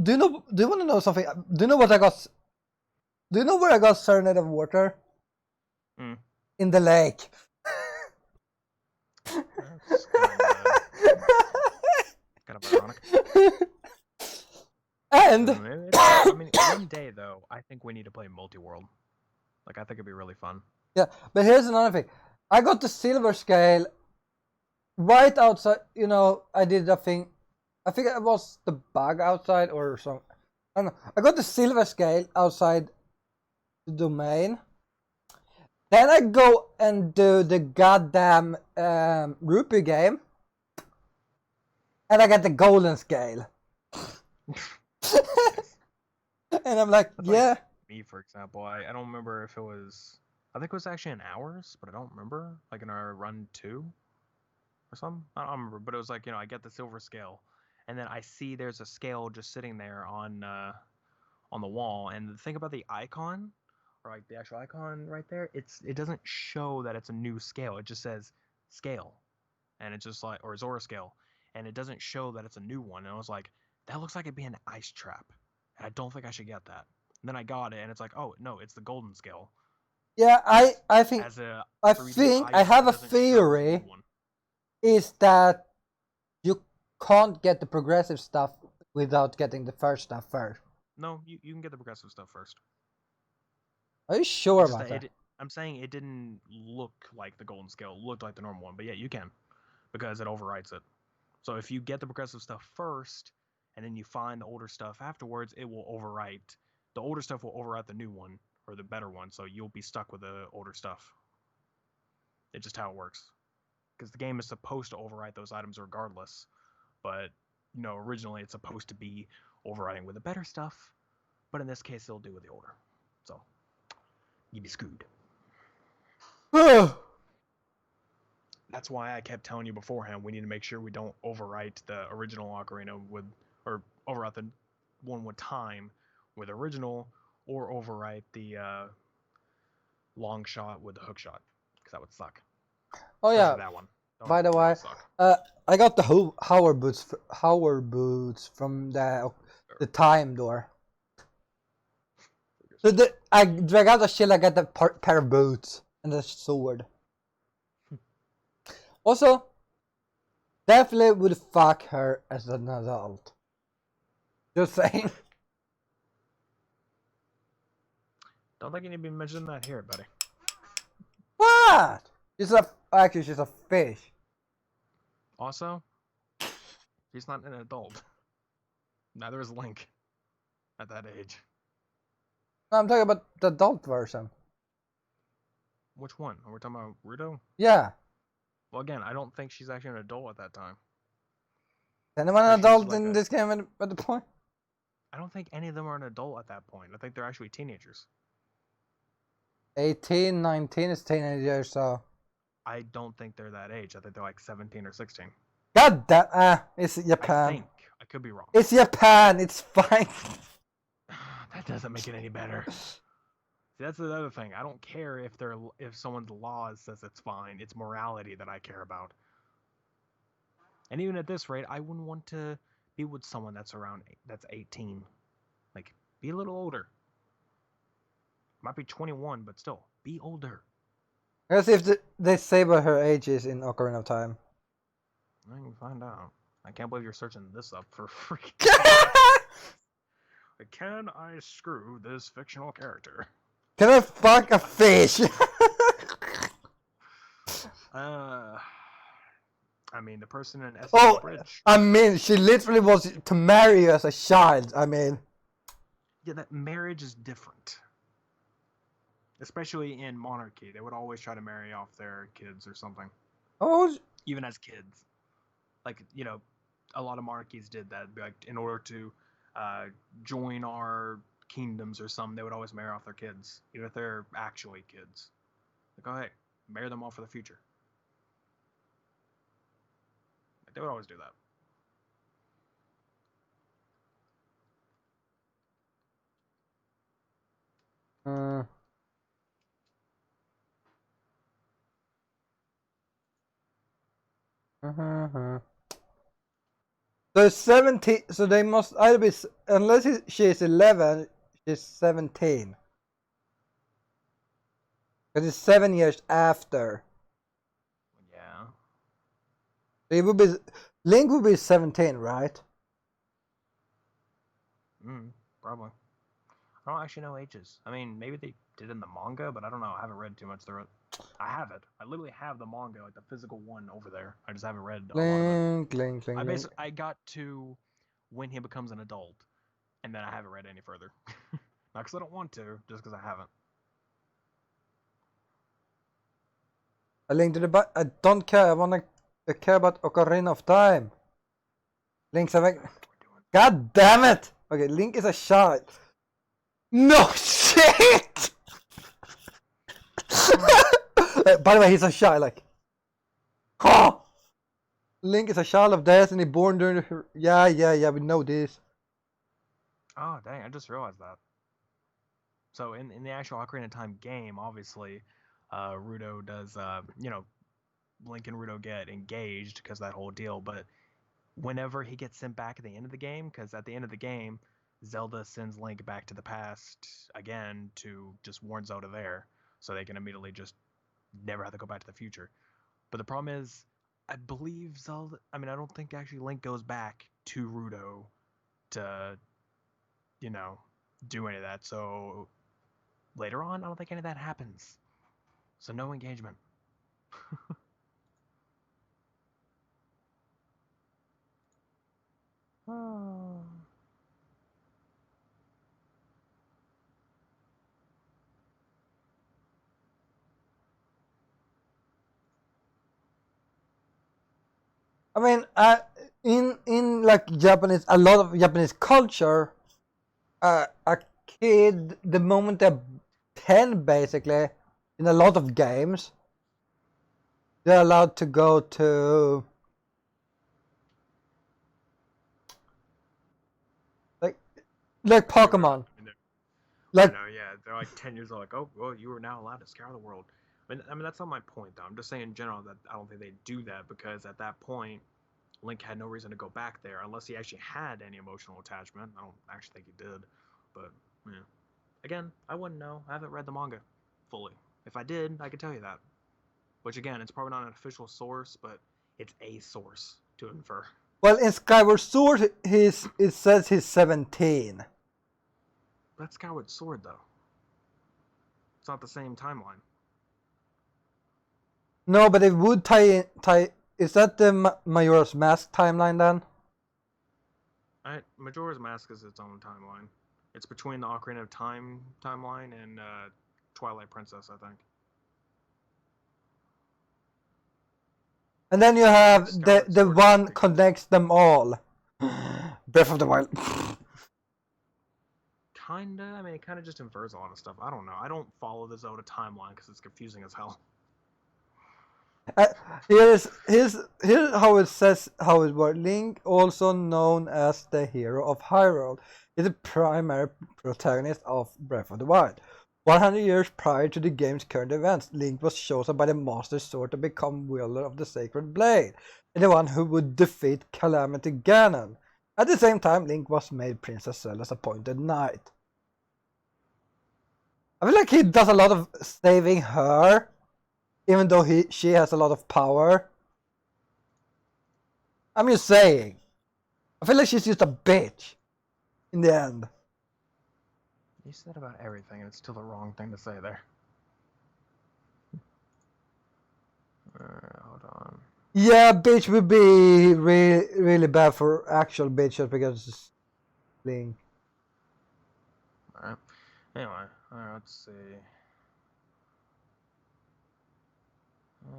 S2: you want to know something? Do you know what I got? Do you know where I got Serenade of Water? In the lake.
S1: That's kind of ironic.
S2: And
S1: I mean, one day though, I think we need to play multi-world. Like I think it'd be really fun.
S2: Yeah, but here's another thing. I got the silver scale right outside. You know, I did a thing. I think it was the bug outside or something. I don't know. I got the silver scale outside the domain. Then I go and do the goddamn rupee game, and I get the golden scale. And I'm like, that's yeah.
S1: Like me, for example, I don't remember if it was. I think it was actually in hours, but I don't remember. Like in our run 2 or something. I don't remember, but it was like, you know, I get the silver scale, and then I see there's a scale just sitting there on the wall, and the thing about the icon, or like the actual icon right there, it doesn't show that it's a new scale. It just says scale, and it's just like, or Zora scale, and it doesn't show that it's a new one. And I was like, that looks like it'd be an ice trap, and I don't think I should get that. And then I got it, and it's like, oh no, it's the golden scale.
S2: Yeah, I think I have a theory. Is that you can't get the progressive stuff without getting the first stuff first?
S1: No, you can get the progressive stuff first.
S2: Are you sure about that?
S1: I'm saying it didn't look like the golden scale. It looked like the normal one, but yeah, you can, because it overwrites it. So if you get the progressive stuff first, and then you find the older stuff afterwards, it will overwrite. The older stuff will overwrite the new one, or the better one, so you'll be stuck with the older stuff. It's just how it works. Because the game is supposed to overwrite those items regardless, but, you know, originally it's supposed to be overwriting with the better stuff. But in this case, they'll do with the older. So, you'd be screwed. That's why I kept telling you beforehand, we need to make sure we don't overwrite the original Ocarina with, or overwrite the one with time with original, or overwrite the long shot with the hook shot, because that would suck.
S2: Oh
S1: especially
S2: yeah.
S1: that one.
S2: By the way, I got the Howler boots from the time door. So I drag out the shield, I get the pair of boots and the sword. Also, definitely would fuck her as an adult. Just saying.
S1: Don't think you need to be mentioning that here, buddy.
S2: What? Actually, she's a fish.
S1: Also, she's not an adult. Neither is Link at that age.
S2: No, I'm talking about the adult version.
S1: Which one? Are we talking about Ruto?
S2: Yeah.
S1: Well, again, I don't think she's actually an adult at that time.
S2: Is anyone an adult in this game at the point?
S1: I don't think any of them are an adult at that point. I think they're actually teenagers.
S2: 18, 19 is teenagers, so...
S1: I don't think they're that age. I think they're like 17 or 16.
S2: God damn, it's Japan.
S1: I think. I could be wrong.
S2: It's Japan, it's fine.
S1: That doesn't make it any better. See, that's the other thing. I don't care if someone's law says it's fine. It's morality that I care about. And even at this rate, I wouldn't want to be with someone that's 18. Like, be a little older. Might be 21, but still, be older.
S2: Let's see if they say what her age is in Ocarina of Time.
S1: I can find out. I can't believe you're searching this up for freaking... Can I screw this fictional character?
S2: Can I fuck a fish?
S1: I mean, the person in S. Bridge.
S2: I mean, she literally was to marry you as a child. I mean,
S1: yeah, that marriage is different. Especially in monarchy, they would always try to marry off their kids or something.
S2: Oh,
S1: even as kids, like a lot of monarchies did that. Like in order to join our kingdoms or something, they would always marry off their kids, even if they're actually kids. Like, oh hey, marry them off for the future. They would always do that.
S2: So 17. So they must either be, unless she is 11, she's 17. Because it's 7 years after.
S1: Yeah.
S2: It would be Link would be 17, right?
S1: Probably. I don't actually know ages. I mean, maybe they did in the manga, but I don't know. I haven't read too much through it. I have it. I literally have the manga, like the physical one over there. I just haven't read a lot of it. I got to when he becomes an adult, and then I haven't read any further. Not because I don't want to, just because I haven't.
S2: A Link to the I don't care. I want to care about Ocarina of Time. Link's a... God damn it! Okay, Link is a child. No shit! By the way, he's a child, like... Oh! Link is a child of Destiny, born during the... Yeah, we know this.
S1: Oh, dang, I just realized that. So, in the actual Ocarina of Time game, obviously, Ruto does, Link and Ruto get engaged because that whole deal, but whenever he gets sent back at the end of the game, because at the end of the game, Zelda sends Link back to the past again to just warn Zelda there, so they can immediately just never have to go back to the future. But the problem is, I believe Zelda, I don't think actually Link goes back to Ruto to, do any of that, so later on, I don't think any of that happens. So no engagement. Oh.
S2: I mean, in like Japanese, a lot of Japanese culture, a kid, the moment they're 10, basically, in a lot of games, they're allowed to go to like Pokemon.
S1: Like, I know, yeah, they're like 10 years old. Like, oh, well, you are now allowed to scour the world. I mean, that's not my point, though. I'm just saying in general that I don't think they do that because at that point, Link had no reason to go back there unless he actually had any emotional attachment. I don't actually think he did, but yeah. Again, I wouldn't know. I haven't read the manga fully. If I did, I could tell you that. Which again, it's probably not an official source, but it's a source to infer.
S2: Well, in Skyward Sword, it says he's 17.
S1: That's Skyward Sword, though. It's not the same timeline.
S2: No, but it would tie. Is that the Majora's Mask timeline then?
S1: Majora's Mask is its own timeline. It's between the Ocarina of Time timeline and Twilight Princess, I think.
S2: And then you have the one connects them all. Breath of the Wild.
S1: Kinda. I mean, it kind of just infers a lot of stuff. I don't know. I don't follow the Zelda timeline because it's confusing as hell.
S2: Here's how it says how it works. Link, also known as the hero of Hyrule, is the primary protagonist of Breath of the Wild. 100 years prior to the game's current events, Link was chosen by the Master Sword to become wielder of the Sacred Blade, and the one who would defeat Calamity Ganon. At the same time, Link was made Princess Zelda's appointed knight. I feel like he does a lot of saving her, even though she has a lot of power. I'm just saying. I feel like she's just a bitch in the end.
S1: You said about everything, and it's still the wrong thing to say there. Hold on.
S2: Yeah, bitch would be really bad for actual bitches because it's Link.
S1: Alright. Anyway, let's see.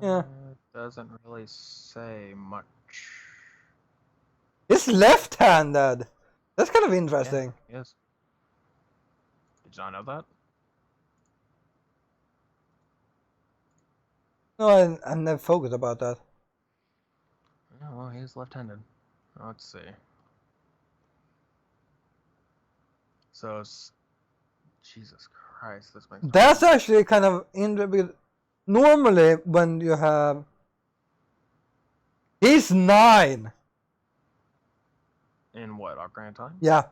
S2: Yeah.
S1: It doesn't really say much.
S2: He's left-handed. That's kind of interesting.
S1: Yeah, yes. Did you not know that?
S2: No, I never focused about that.
S1: Yeah, well, he's left-handed. Let's see. So, Jesus Christ, this makes.
S2: That's actually kind of interesting. Normally, when you have, he's 9.
S1: In what, Ocarina of Time?
S2: Yeah.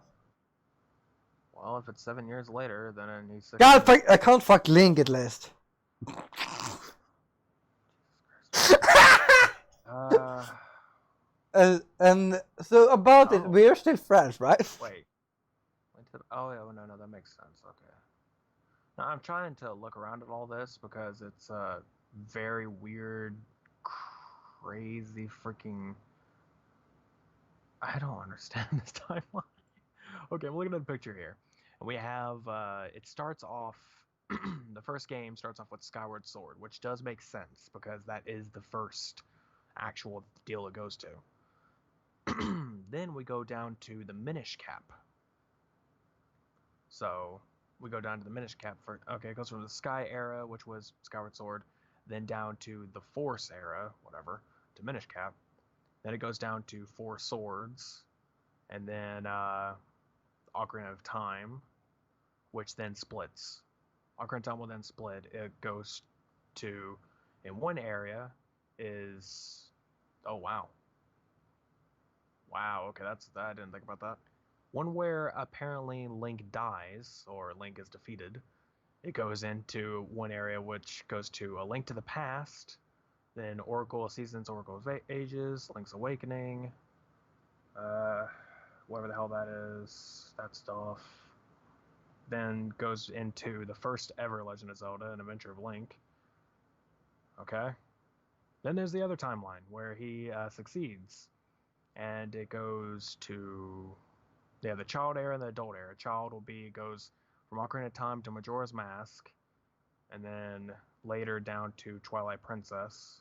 S1: Well, if it's 7 years later, then he's 6.
S2: God, I can't fuck Link at least. And so about it, we're still friends, right?
S1: Wait. Oh, yeah, no, that makes sense. Okay. Now, I'm trying to look around at all this because it's very weird, crazy freaking. I don't understand this timeline. Okay, I'm looking at the picture here. And we have, it starts off, the first game starts off with Skyward Sword, which does make sense because that is the first actual deal it goes to. Then we go down to the Minish Cap. So we go down to the Minish Cap for, okay, it goes from the Sky era, which was Skyward Sword, then down to the Force era, whatever, to Minish Cap. Then it goes down to 4 Swords, and then Ocarina of Time, which then splits. Ocarina of Time will then split. It goes to, in one area is, oh wow. Wow, okay, I didn't think about that. One where apparently Link dies, or Link is defeated. It goes into one area which goes to A Link to the Past, then Oracle of Seasons, Oracle of Ages, Link's Awakening, whatever the hell that is, that stuff. Then goes into the first ever Legend of Zelda, An Adventure of Link. Okay. Then there's the other timeline where he succeeds, and it goes to the child era and the adult era. Child goes from Ocarina of Time to Majora's Mask, and then later down to Twilight Princess,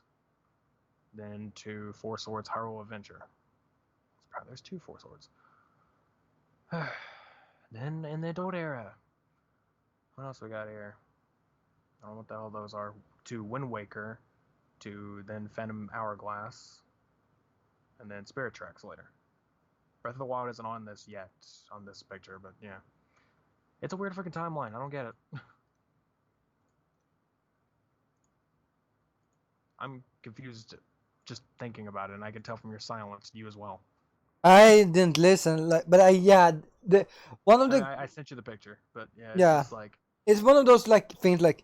S1: then to 4 Swords Hyrule Adventure. There's 2 4 Swords. Then in the adult era, What else we got here? I don't know what the hell those are. To Wind Waker, to then Phantom Hourglass, and then Spirit Tracks later. Breath of the Wild isn't on this yet, on this picture, but yeah. It's a weird freaking timeline. I don't get it. I'm confused just thinking about it, and I can tell from your silence, you as well.
S2: I didn't listen, like, but one of the
S1: I sent you the picture, but yeah, it's
S2: yeah,
S1: just like
S2: it's one of those like things like,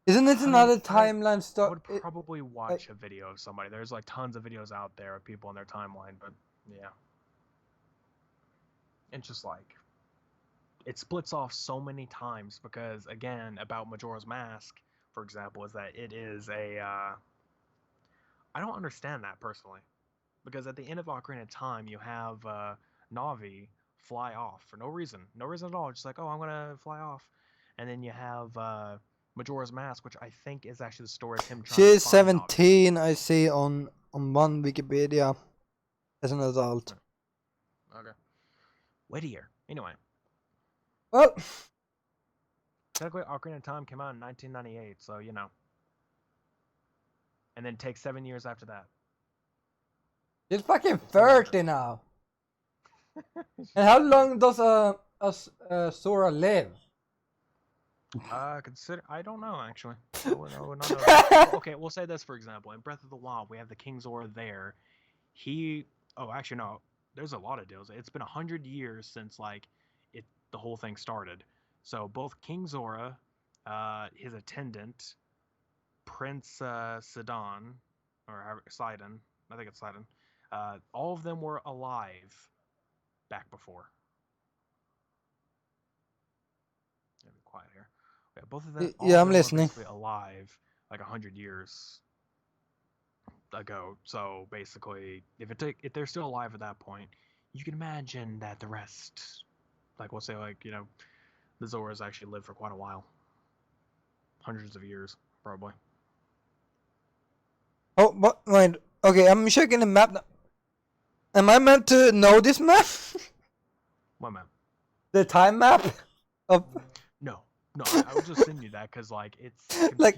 S2: isn't it another timeline
S1: I
S2: stuff?
S1: would probably watch a video of somebody. There's like tons of videos out there of people on their timeline, but yeah, it's just like it splits off so many times because again, about Majora's Mask, for example, is that it is a I don't understand that personally. Because at the end of Ocarina of Time, you have Navi fly off for no reason at all. Just like, oh, I'm gonna fly off, and then you have Majora's Mask, which I think is actually the story of him trying to
S2: She's
S1: find
S2: 17, I see on one Wikipedia as an adult.
S1: Okay. Wait a year. Anyway.
S2: Well,
S1: Technically, Ocarina of Time came out in 1998, so you know. And then take 7 years after that.
S2: she's fucking 30 now. And how long does Sora live?
S1: Consider I don't know actually. I would not know. Okay, we'll say this for example. In Breath of the Wild, we have the King Zora there. Actually no. There's a lot of deals. It's been 100 years since like the whole thing started. So both King Zora, his attendant, Prince Sidon, or Sidon, I think it's Sidon. All of them were alive back before. Let me be quiet here. Yeah, both of them.
S2: Yeah, I'm
S1: listening.
S2: listening.
S1: Were basically alive like 100 years ago. So basically, if they're still alive at that point, you can imagine that the rest, like we'll say, like the Zoras actually lived for quite a while, hundreds of years probably.
S2: Oh, what? Wait. Okay, I'm checking the map now. Am I meant to know this map?
S1: What map?
S2: The time map of.
S1: No, I would just send you that because like it's confusing.
S2: Like,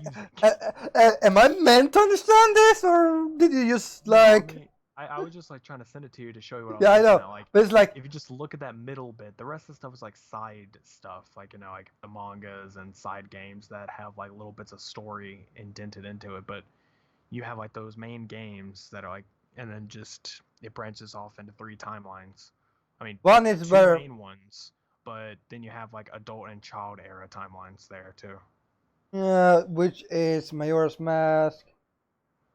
S2: am I meant to understand this, or did you just like?
S1: No, I was just like trying to send it to you to show you what I was
S2: Yeah, I know.
S1: at. Like,
S2: but it's like
S1: if you just look at that middle bit, the rest of the stuff is like side stuff, like like the mangas and side games that have like little bits of story indented into it. But you have like those main games that are like, and then just it branches off into 3 timelines. I mean,
S2: one is
S1: 2
S2: where
S1: main ones, but then you have like adult and child era timelines there too.
S2: which is Majora's Mask.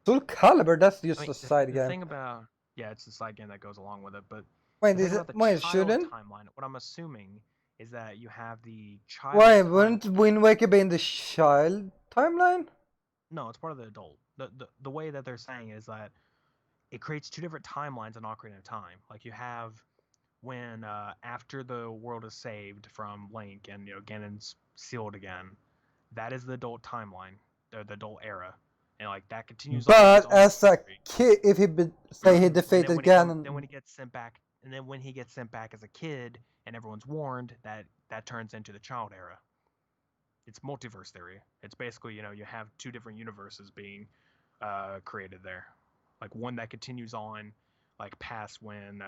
S2: Soul Calibur, that's just a side game.
S1: The thing about it's the side game that goes along with it, but
S2: wait,
S1: the
S2: is it? Wait, shouldn't?
S1: Timeline. What I'm assuming is that you have the child.
S2: Why wouldn't Wind Waker be in the child timeline?
S1: No, it's part of the adult. The way that they're saying is that it creates 2 different timelines in Ocarina of Time. Like you have when after the world is saved from Link and Ganon's sealed again, that is the adult timeline, or the adult era. And like that continues on.
S2: But as a kid, if say he defeated Ganon,
S1: then when he gets sent back, and then when he gets sent back as a kid, and everyone's warned, that turns into the child era. It's multiverse theory. It's basically you have 2 different universes being created there, like one that continues on, like past when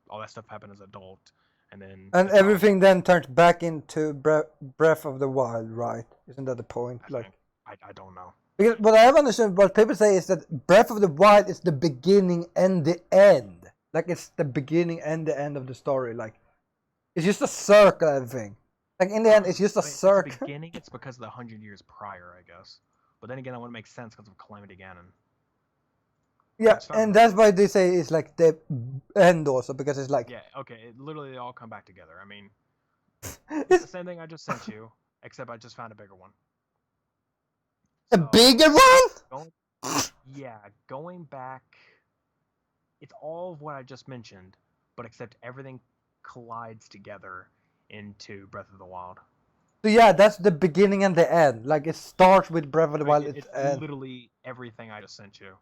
S1: all that stuff happened as adult, and then
S2: everything then turns back into Breath of the Wild, right? Isn't that the point?
S1: I don't know.
S2: Because what I have understood, what people say is that Breath of the Wild is the beginning and the end. Like it's the beginning and the end of the story. Like it's just a circle, I think. Like in the end, it's just a circle.
S1: At the beginning, it's because of the 100 years prior, I guess. But then again, that wouldn't make sense because of Calamity Ganon.
S2: Yeah, and that's why they say it's like the end also, because it's like...
S1: Yeah, okay, literally they all come back together. I mean, it's the same thing I just sent you, except I just found a bigger one.
S2: So, a bigger one?
S1: Going back, it's all of what I just mentioned, but except everything collides together into Breath of the Wild.
S2: So yeah, that's the beginning and the end. Like it starts with Breath of the Wild.
S1: It's literally everything I just sent you,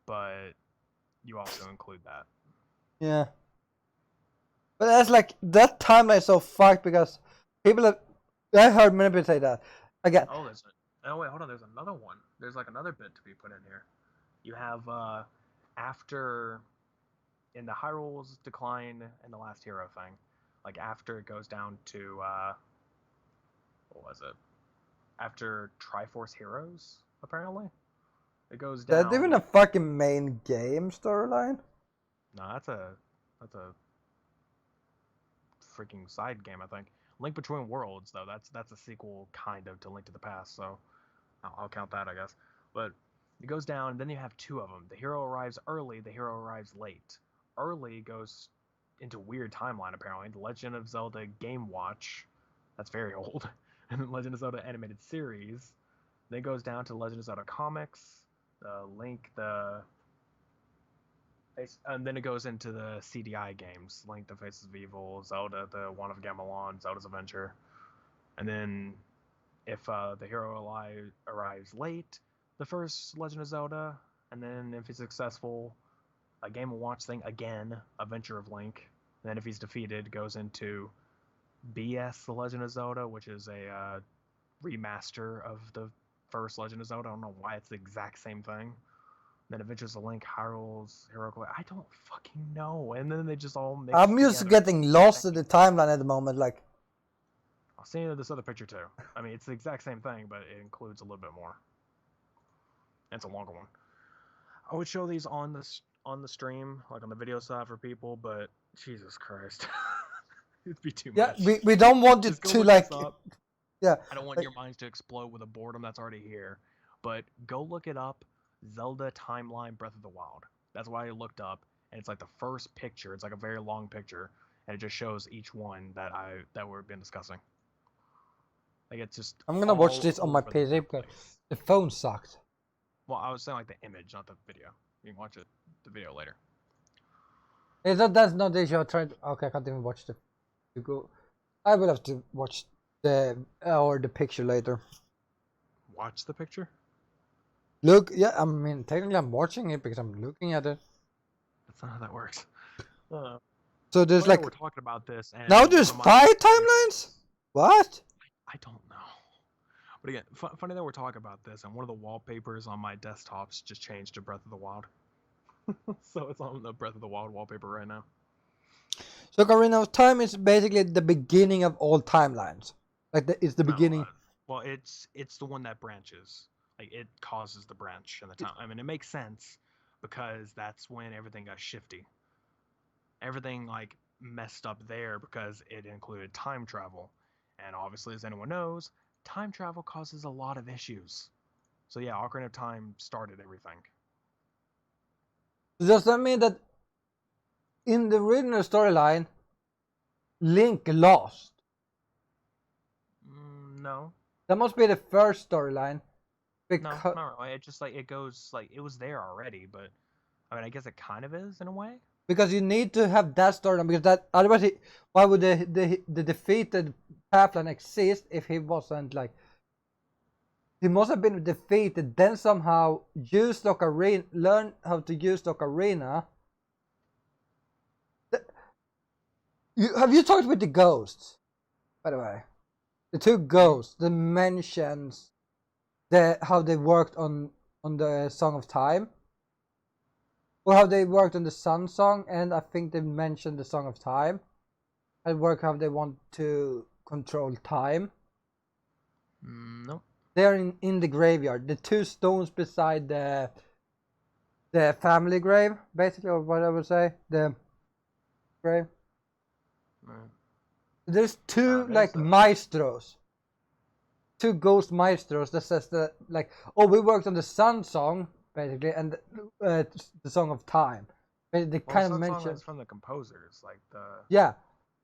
S1: but you also include that.
S2: Yeah. But that's like that timeline is so fucked because people have I heard many people say that. Again.
S1: Oh, wait, hold on. There's another one. There's like another bit to be put in here. You have after in the Hyrule's decline and the last hero thing, like after it goes down to what was it? After Triforce Heroes, apparently, it goes down.
S2: That's even a fucking main game storyline.
S1: No, that's a freaking side game, I think. Link Between Worlds, though, that's a sequel kind of to Link to the Past, so I'll count that, I guess. But it goes down, then you have two of them. The hero arrives early, the hero arrives late. Early goes into weird timeline, apparently. The Legend of Zelda Game Watch, that's very old, and then Legend of Zelda Animated Series. Then it goes down to Legend of Zelda Comics, Link, and then it goes into the CDI games, Link, The Faces of Evil, Zelda, The Wand of Gamelon, Zelda's Adventure. And then if the hero arrives late, the first Legend of Zelda, and then if he's successful, a Game & Watch thing again, Adventure of Link. And then if he's defeated, goes into BS The Legend of Zelda, which is a remaster of the first Legend of Zelda. I don't know why it's the exact same thing. Then Adventures of Link, Hyrule's Heroic. I don't fucking know. And then they just all mix.
S2: I'm just getting lost in the timeline at the moment. Like,
S1: I'll send you this other picture too. I mean, it's the exact same thing, but it includes a little bit more. And it's a longer one. I would show these on the stream, like on the video side for people, but Jesus Christ, it'd be too much.
S2: Yeah, we don't want it to like. Yeah.
S1: I don't want your minds to explode with a boredom that's already here, but go look it up. Zelda Timeline Breath of the Wild. That's why I looked up, and it's like the first picture. It's like a very long picture, and it just shows each one that we've been discussing. Like it's just.
S2: I'm gonna watch this on my PC because the phone sucked.
S1: Well, I was saying like the image, not the video. You can watch the video later.
S2: That's not the issue. I tried. Okay, I can't even watch the. I will have to watch the picture later.
S1: Watch the picture.
S2: Look, yeah, I mean, technically I'm watching it because I'm looking at it.
S1: That's not how that works.
S2: So there's like...
S1: We're talking about this. And
S2: now there's 5 timelines? What?
S1: I don't know. But again, funny that we're talking about this, and one of the wallpapers on my desktops just changed to Breath of the Wild. So it's on the Breath of the Wild wallpaper right now. So
S2: Ocarina of Time is basically the beginning of all timelines. Like it's the beginning.
S1: Well, it's the one that branches. Like it causes the branch in the time. I mean, it makes sense because that's when everything got shifty. Everything like messed up there because it included time travel, and obviously, as anyone knows, time travel causes a lot of issues. So yeah, Ocarina of Time started everything.
S2: Does that mean that in the original storyline, Link lost?
S1: No.
S2: That must be the first storyline.
S1: No, not really. It just like it goes like it was there already, but I mean, I guess it kind of is in a way.
S2: Because you need to have that storyline, because that otherwise, why would the defeated Pathline exist if he wasn't like? He must have been defeated, then somehow used Ocarina, learn how to use Ocarina. Have you talked with the ghosts? By the way, the 2 ghosts that mentions how they worked on the Song of Time, or how they worked on the Sun Song, and I think they mentioned the Song of Time, and how they want to control time.
S1: No.
S2: They're in the graveyard. The 2 stones beside the family grave, basically, or what I would say, the grave. There's 2 like maestros. 2 ghost maestros that says that like, oh, we worked on the Sun Song basically, and the Song of Time. They kind of mentioned
S1: from the composers, like the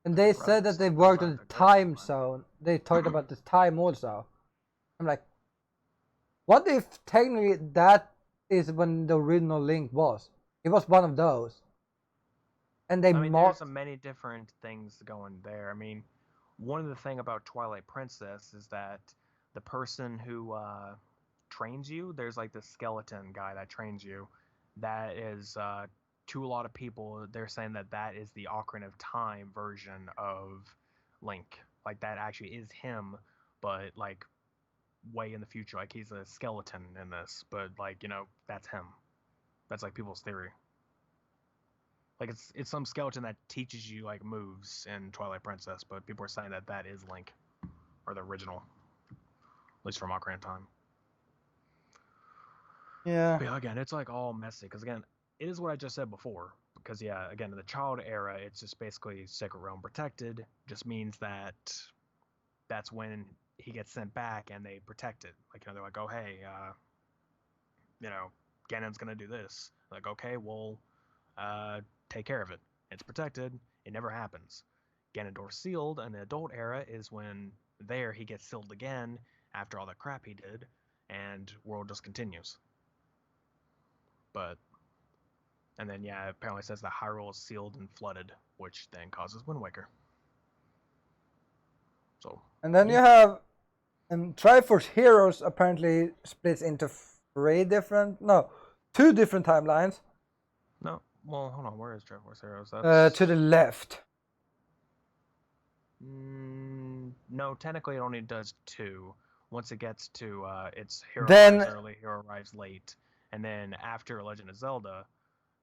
S2: and they said that they worked on the time zone. They talked about the time also. I'm like, what if technically that is when the original Link was? It was one of those. And they
S1: there's many different things going there. I mean, one of the thing about Twilight Princess is that the person who trains you, there's like this skeleton guy that trains you. That is, to a lot of people, they're saying that is the Ocarina of Time version of Link. Like that actually is him but like way in the future. Like he's a skeleton in this, but like that's him. That's like people's theory. Like it's some skeleton that teaches you like moves in Twilight Princess, but people are saying that is Link, or the original, at least from Ocarina of Time.
S2: Yeah.
S1: But yeah, again, it's like all messy because again, it is what I just said before. Because yeah, again, in the child era, it's just basically Sacred Realm protected. Just means that that's when he gets sent back and they protect it. Like they're like, oh hey, Ganon's gonna do this. Like okay, well, take care of it. It's protected. It never happens. Ganondorf sealed in the adult era is when he gets sealed again after all the crap he did, and world just continues. But and then yeah, apparently says that Hyrule is sealed and flooded, which then causes Wind Waker. So
S2: and then you have Triforce Heroes apparently splits into two different timelines.
S1: No, well, hold on. Where is Triforce Heroes? That's...
S2: to the left.
S1: No, technically it only does two. Once it gets to its hero
S2: then,
S1: arrives early, hero arrives late, and then after Legend of Zelda,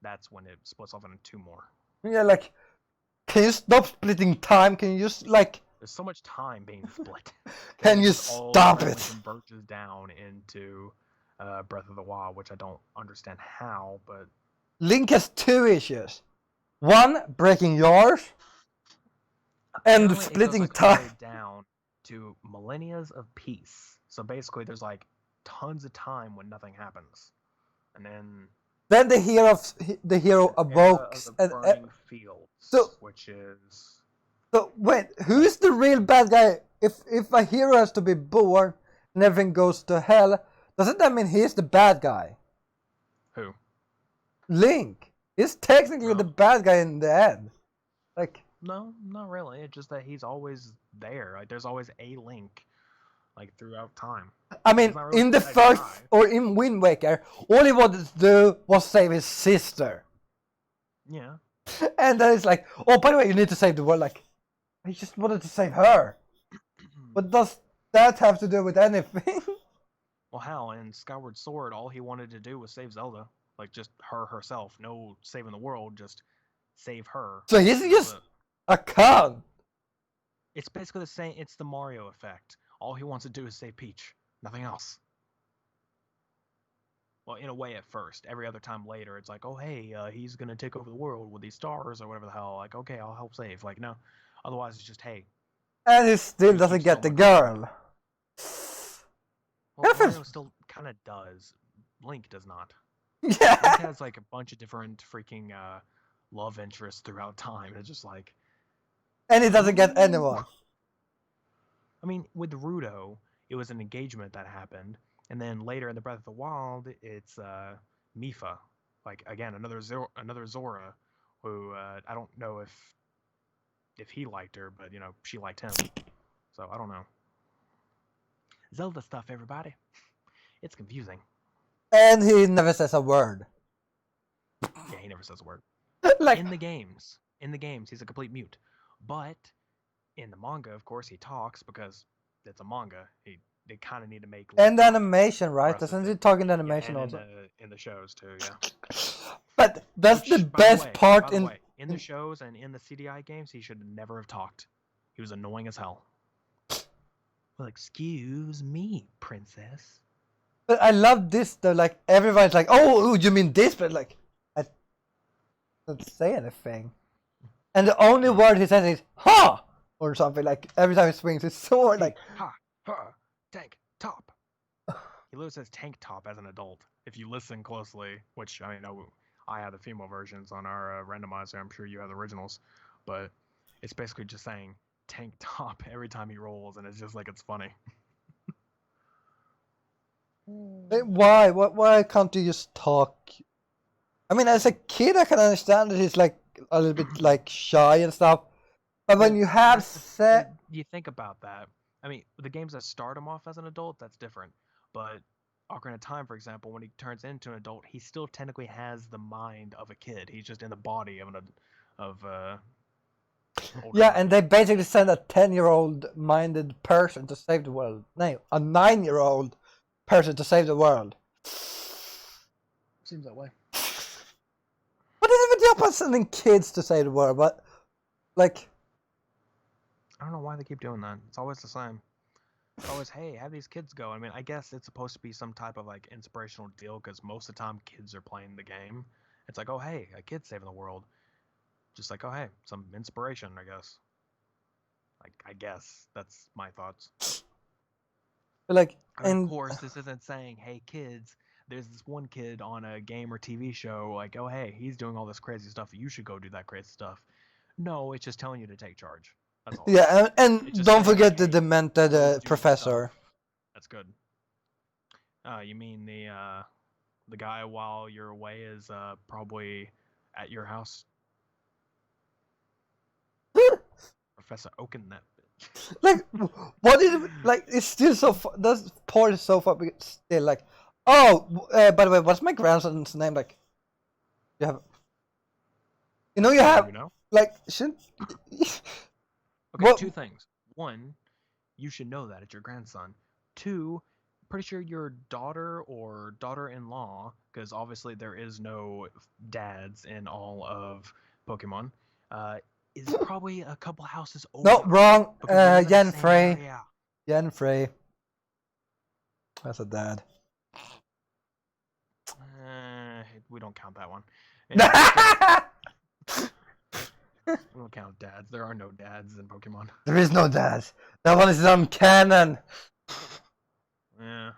S1: that's when it splits off into two more.
S2: Yeah, like, can you stop splitting time? Can you just like?
S1: There's so much time being split.
S2: Can you stop it?
S1: Converges down into Breath of the Wild, which I don't understand how, but
S2: Link has two issues. One, breaking yours, and splitting time
S1: down to millennias of peace. So basically, there's like tons of time when nothing happens, and then
S2: the hero evokes
S1: the burning fields, which is.
S2: So wait, who's the real bad guy? If a hero has to be born and everything goes to hell, doesn't that mean he's the bad guy?
S1: Who?
S2: Link. He's technically the bad guy in the end. Like.
S1: No, not really. It's just that he's always there. Like there's always a Link, like throughout time.
S2: I mean, really in the first or in Wind Waker, all he wanted to do was save his sister.
S1: Yeah.
S2: And then it's like, oh, by the way, you need to save the world. Like, he just wanted to save her. What does that have to do with anything?
S1: Well, hell, in Skyward Sword, all he wanted to do was save Zelda. Like, just her herself. No saving the world, just save her.
S2: So he's just a con.
S1: It's basically the same. It's the Mario effect. All he wants to do is save Peach. Nothing else. Well, in a way at first. Every other time later, it's like, oh, hey, he's going to take over the world with these stars or whatever the hell. Like, okay, I'll help save. Like, no. Otherwise, it's just, hey.
S2: And he still doesn't get the girl.
S1: Well, Mario still kind of does. Link does not. Yeah. Link has, like, a bunch of different freaking love interests throughout time. It's just like...
S2: And he doesn't get anyone.
S1: I mean, with Rudo, it was an engagement that happened. And then later in the Breath of the Wild, it's Mipha. Like, again, another Zora, who I don't know if he liked her, but, she liked him. So, I don't know. Zelda stuff, everybody. It's confusing.
S2: And he never says a word.
S1: Yeah, he never says a word.
S2: Like...
S1: In the games, he's a complete mute. But in the manga, of course, he talks because it's a manga. They kind of need to make...
S2: And the animation, right? Doesn't he talk in the animation also?
S1: In the shows, too, yeah.
S2: But that's the best part in...
S1: In the shows and in the CDI games, he should never have talked. He was annoying as hell. Well, excuse me, princess.
S2: But I love this, though. Like, everyone's like, oh, you mean this? But, like, I don't say anything. And the only word he says is, ha! Or something, like, every time he swings his sword, like...
S1: Ha! Ha! Tank top! He literally says tank top as an adult. If you listen closely, which, I mean, I have the female versions on our randomizer. I'm sure you have the originals. But it's basically just saying tank top every time he rolls, and it's just like, it's funny.
S2: Why? Why can't you just talk? I mean, as a kid, I can understand that he's, like, a little bit, like, shy and stuff. But when you have
S1: you think about that. I mean, the games that start him off as an adult, that's different. But Ocarina of Time, for example, when he turns into an adult, he still technically has the mind of a kid. He's just in the body of
S2: Yeah, and they basically send a 10-year-old minded person to save the world. No, a 9-year-old person to save the world.
S1: Seems that way.
S2: What is it with the opposite sending kids to save the world? But like,
S1: I don't know why they keep doing that. It's always the same. It's always, hey, have these kids go. I mean, I guess it's supposed to be some type of like inspirational deal because most of the time kids are playing the game. It's like, oh, hey, a kid's saving the world. Just like, oh, hey, some inspiration, I guess. Like, I guess that's my thoughts.
S2: like,
S1: And of course, this isn't saying, hey, kids, there's this one kid on a game or TV show, like, oh, hey, he's doing all this crazy stuff. You should go do that crazy stuff. No, it's just telling you to take charge. That's all.
S2: Yeah, and don't forget the demented professor.
S1: That's good. You mean the guy while you're away is probably at your house? Professor Oaken, that bitch.
S2: Like, what is it, like? It's still so. This part is so far. Still, like, oh, by the way, what's my grandson's name? Like, you have, you have, like, shouldn't.
S1: Okay, two things. One, you should know that it's your grandson. Two, pretty sure your daughter or daughter-in-law, because obviously there is no dads in all of Pokemon, is probably a couple houses over.
S2: No, wrong. Yen Frey. Yen Frey. That's a dad.
S1: We don't count that one. We don't count dads. There are no dads in Pokemon.
S2: There is no dads. That one is canon.
S1: Yeah.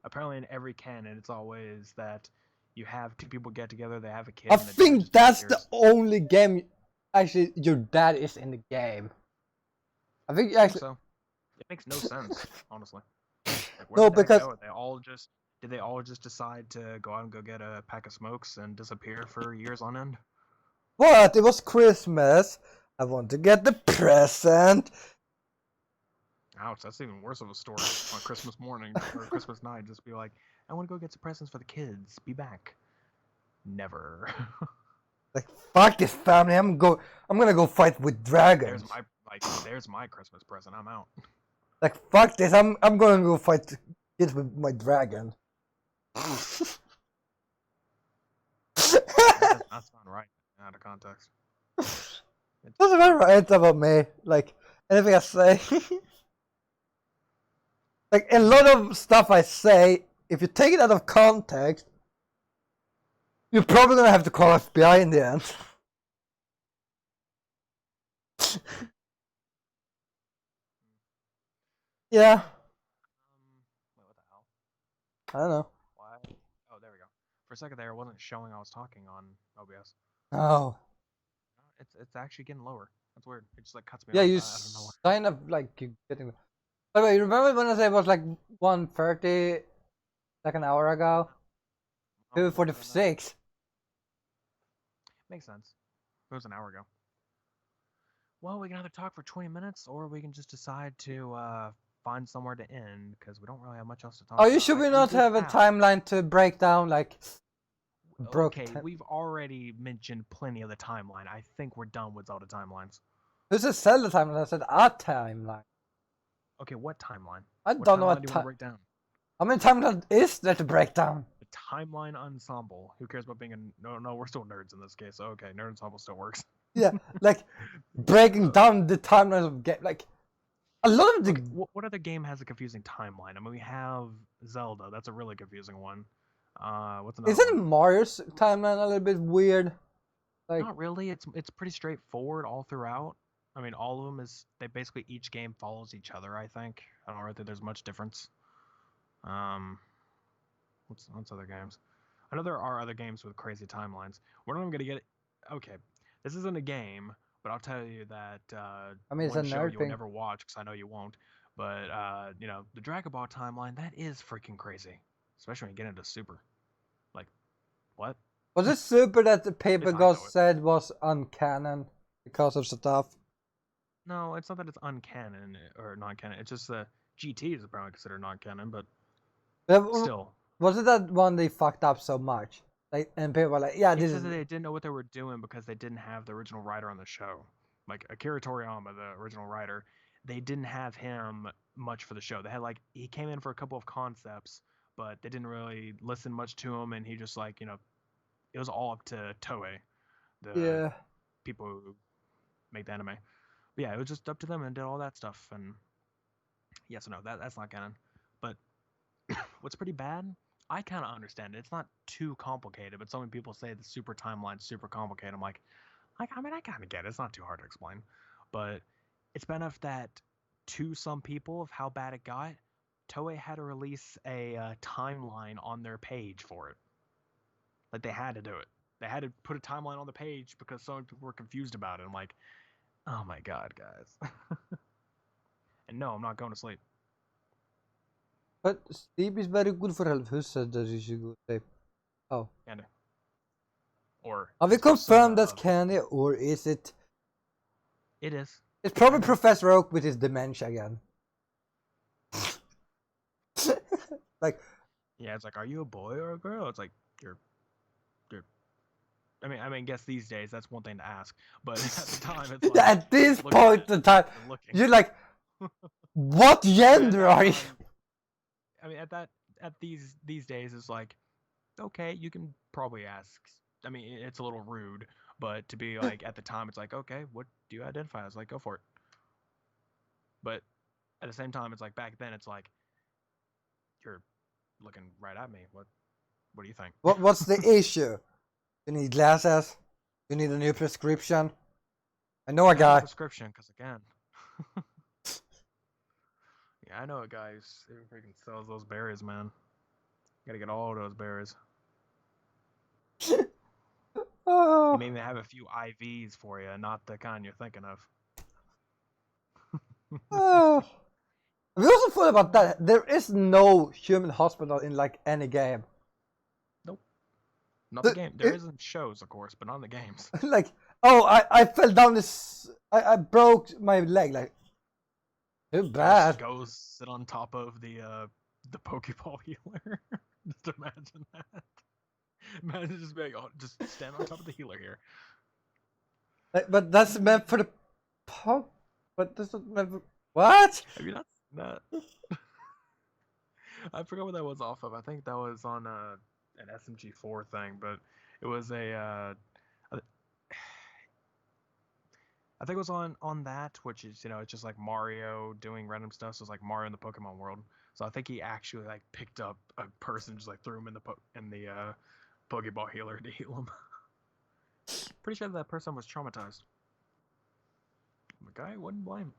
S1: Apparently in every canon, it's always that you have two people get together, they have a kid.
S2: I think that's the only game. Actually, your dad is in the game. I think actually.
S1: So. It makes no sense, honestly. Like,
S2: no, because
S1: did they all just decide to go out and go get a pack of smokes and disappear for years on end?
S2: What? It was Christmas. I want to get the present.
S1: Ouch, that's even worse of a story on Christmas morning or Christmas night. Just be like, I want to go get some presents for the kids. Be back. Never.
S2: Like, fuck this family. I'm gonna go fight with dragons.
S1: There's my Christmas present. I'm out.
S2: Like, fuck this. I'm gonna go fight kids with my dragon.
S1: That's not right. Out of context.
S2: That's not right about me. Like, anything I say. Like, a lot of stuff I say, if you take it out of context, you're probably gonna have to call FBI in the end. Yeah.
S1: Wait, what the hell?
S2: I don't know.
S1: Why? Oh, there we go. For a second there, it wasn't showing I was talking on OBS.
S2: Oh.
S1: It's actually getting lower. That's weird. It just like cuts me
S2: off.
S1: Yeah,
S2: you sign up like you're getting. By the way, you remember when I said it was like 1:30, like an hour ago? 2:46.
S1: Makes sense. It was an hour ago. Well, we can either talk for 20 minutes, or we can just decide to find somewhere to end, because we don't really have much else to talk about.
S2: Should we not have a timeline to break down, like...
S1: Okay, we've already mentioned plenty of the timeline. I think we're done with all the timelines.
S2: Who said Zelda timeline? I said our timeline.
S1: Okay, what timeline?
S2: I don't know what
S1: timeline do you want to break down.
S2: How many timelines is there to break down?
S1: The timeline ensemble. Who cares about being a... No, we're still nerds in this case. Okay, nerd ensemble still works.
S2: Yeah, like, breaking down the timelines of game, like, a lot of the...
S1: Okay, what other game has a confusing timeline? I mean, we have Zelda. That's a really confusing one. What's another
S2: Isn't Mario's timeline a little bit weird?
S1: Like, not really. It's pretty straightforward all throughout. I mean, all of them is... They basically, each game follows each other, I think. I don't really think there's much difference. What's other games? I know there are other games with crazy timelines. We're not even going to get it. Okay, this isn't a game, but I'll tell you that
S2: I mean, it's a
S1: show
S2: nerd
S1: you'll
S2: thing.
S1: never watch, because I know you won't. But, the Dragon Ball timeline, that is freaking crazy. Especially when you get into Super. Like, what?
S2: Was it Super that the Paper Ghost said was uncanon because of stuff?
S1: No, it's not that it's uncanon or non-canon. It's just the GT is apparently considered non-canon, but still.
S2: Was it that one they fucked up so much? Like, and people were like, yeah, this is...
S1: They didn't know what they were doing because they didn't have the original writer on the show. like Akira Toriyama, the original writer, they didn't have him much for the show. They had like he came in for a couple of concepts, but they didn't really listen much to him, and he just like it was all up to Toei, the people who make the anime. But yeah, it was just up to them and did all that stuff. And yes, no, that's not canon. But what's pretty bad, I kind of understand it. It's not too complicated, but so many people say the super timeline's super complicated. I'm like, I mean, I kind of get it. It's not too hard to explain, but it's bad enough that to some people of how bad it got, Toei had to release a timeline on their page for it. Like they had to do it. They had to put a timeline on the page because so many people were confused about it. I'm like, oh my god, guys. And no, I'm not going to sleep.
S2: But sleep is very good for health. Who said that you should go to sleep? Oh.
S1: Candy. Or
S2: have we confirmed that's candy, or is it?
S1: It is.
S2: It's probably Professor Oak with his dementia again. Like.
S1: Yeah, it's like, are you a boy or a girl? It's like you're. I mean, guess these days that's one thing to ask, but at the time it's like.
S2: At this point in time, you're like, what gender are you?
S1: I mean, at these days it's like, okay, you can probably ask. I mean, it's a little rude, but to be like at the time, it's like, okay, what do you identify as? Like, go for it. But at the same time, it's like back then, it's like, you're looking right at me. What do you think?
S2: What's the issue? You need glasses. You need a new prescription. I know a guy.
S1: Prescription, because again. Yeah, I know a guy who freaking sells those berries, man. Gotta get all those berries.
S2: Oh.
S1: He may even have a few IVs for you, not the kind you're thinking of.
S2: We also thought about that. There is no human hospital in like any game.
S1: Nope. Not the game. There isn't shows, of course, but not in the games.
S2: Like, oh, I fell down this. I broke my leg. Like, too bad.
S1: Go sit on top of the Pokeball healer. Just imagine that. Imagine just being, oh, just stand on top of the healer here.
S2: But that's meant for the pop. But this is meant for what?
S1: I mean, that's not. I forgot what that was off of. I think that was on an SMG4 thing, but it was I think it was on that, which is it's just like Mario doing random stuff. So it's like Mario in the Pokemon world. So I think he actually like picked up a person, just like threw him in the Pokeball healer to heal him. Pretty sure that person was traumatized. The guy wouldn't blame.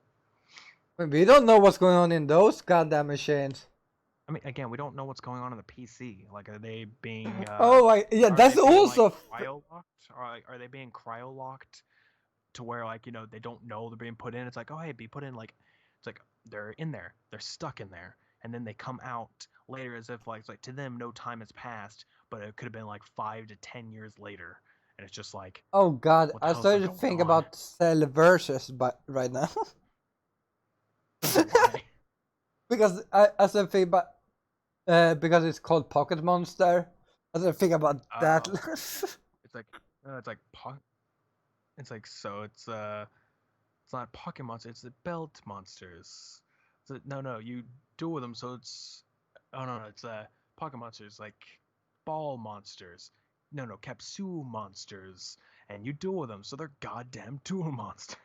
S2: We don't know what's going on in those goddamn machines.
S1: I mean, again, we don't know what's going on in the PC. Like, are they being?
S2: Yeah, that's also.
S1: Like, cryo-locked? Or are they being cryo-locked to where like they don't know they're being put in? It's like, oh hey, be put in like, it's like they're in there, they're stuck in there, and then they come out later as if like it's like to them no time has passed, but it could have been like 5 to 10 years later, and it's just like.
S2: Oh god, I started to think about Cell versus right now.
S1: Why?
S2: Because I think about because it's called Pocket Monster. I started to think about that.
S1: It's not Pocket Monster, it's the Belt Monsters. No, you duel with them, so it's it's Pocket Monsters, like Ball Monsters. No, Capsule Monsters, and you duel with them, so they're goddamn duel monsters.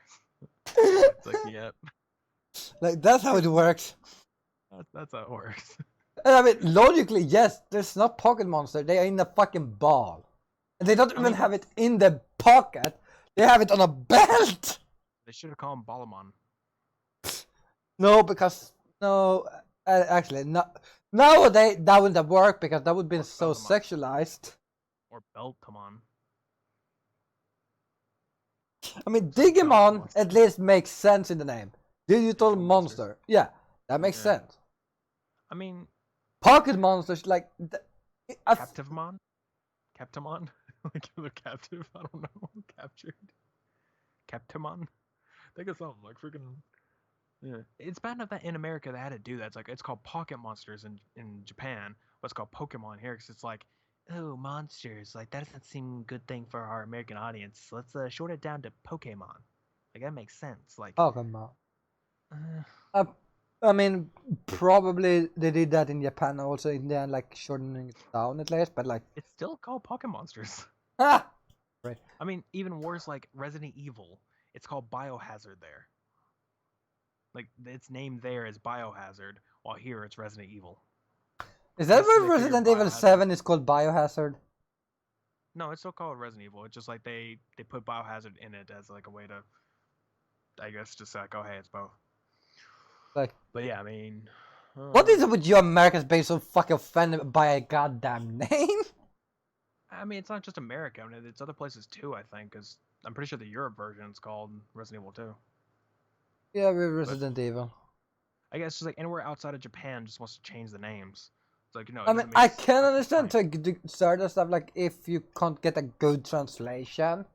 S1: It's like, yep.
S2: Like that's how it works.
S1: That's how it works.
S2: I mean, logically, yes. There's not Pocket Monster. They are in a fucking ball, and they don't even have it in the pocket. They have it on a belt.
S1: They should have called him Ballamon.
S2: No, because actually, nowadays that wouldn't have worked because that would have been so sexualized.
S1: Or Beltamon.
S2: I mean, Digimon at least makes sense in the name. Digital monster. Yeah, that makes sense.
S1: I mean,
S2: Pocket Monsters like
S1: Captivemon? Captamon? Like they're captive? I don't know. Captured? Captimon? Think of something like freaking. Yeah. It's bad enough that in America they had to do that. It's called Pocket Monsters in Japan, but it's called Pokemon here because it's like, oh, monsters. Like that doesn't seem a good thing for our American audience. Let's short it down to Pokemon. Like that makes sense. Like,
S2: Pokemon.
S1: uh,
S2: I mean, probably they did that in Japan also in the end, like shortening it down at least, but like.
S1: it's still called Pokémon Monsters.
S2: Ah! Right.
S1: I mean, even worse, like Resident Evil, it's called Biohazard there. Like its name there is Biohazard, while here it's Resident Evil.
S2: Is that why Resident Evil 7 is called Biohazard?
S1: No, it's still called Resident Evil. It's just like they put Biohazard in it as like a way to, I guess, just like, oh hey, it's both.
S2: Like,
S1: but yeah, I mean,
S2: what is it with you Americans being so fucking offended by a goddamn name?
S1: I mean, it's not just America. I mean, it's other places too. I think, because I'm pretty sure the Europe version is called Resident Evil 2.
S2: Yeah, we're Resident Evil.
S1: I guess just like anywhere outside of Japan just wants to change the names. It's like, you know.
S2: I mean, I can understand to do certain stuff like if you can't get a good translation.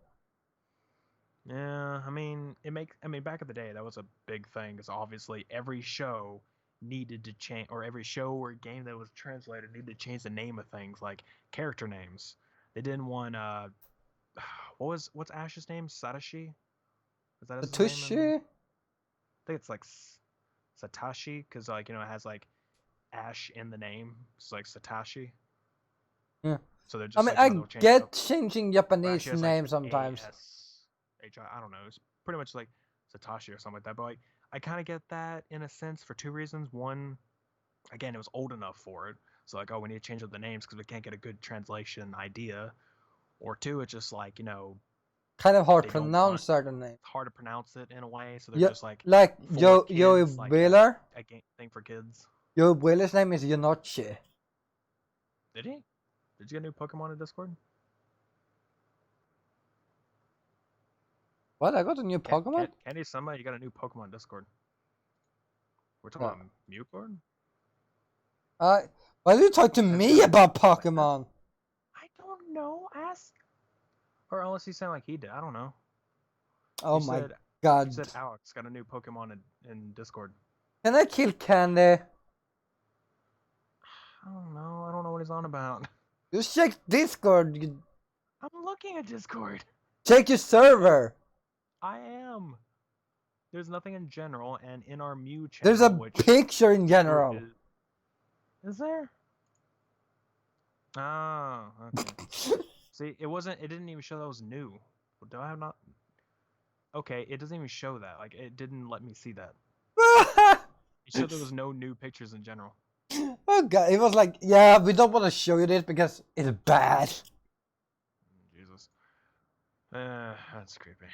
S1: Yeah, I mean, back in the day, that was a big thing because obviously every show needed to change, or every show or game that was translated needed to change the name of things, like character names. They didn't want what's Ash's name? Satoshi? Is that his name?
S2: Satoshi?
S1: I think it's like Satoshi, because like, you know, it has like Ash in the name. It's like Satoshi.
S2: Yeah.
S1: So they're just.
S2: I mean,
S1: like, you know,
S2: I get changing Japanese names
S1: like
S2: sometimes.
S1: I don't know. It's pretty much like Satoshi or something like that. But like, I kind of get that in a sense for two reasons. One, again, it was old enough for it. So like, oh, we need to change up the names because we can't get a good translation idea. Or two, it's just like, you know,
S2: kind of hard to pronounce certain names.
S1: It's hard to pronounce it in a way. So they're just like
S2: Joey Wheeler.
S1: A thing for kids.
S2: Joey Wheeler's name is Yonochi.
S1: Did he? Did you get a new Pokemon in Discord?
S2: What? I got a new Pokemon?
S1: Candy Summer, you got a new Pokemon Discord. We're talking about Mewcord?
S2: Why do you talk to me about Pokemon?
S1: I don't know. Ask. Or unless you sound like he did. I don't know.
S2: Oh my god.
S1: You said Alex got a new Pokemon in Discord.
S2: Can I kill Candy?
S1: I don't know. I don't know what he's on about.
S2: You check Discord.
S1: I'm looking at Discord.
S2: Check your server.
S1: I am. There's nothing in general, and in our Mew channel.
S2: There's a picture in general.
S1: Is there? Oh, okay. See, it didn't even show that was new. Do I have not? Okay, it doesn't even show that. Like, it didn't let me see that. It showed there was no new pictures in general.
S2: Oh god, it was like, yeah, we don't want to show you this because it's bad.
S1: Jesus. That's creepy.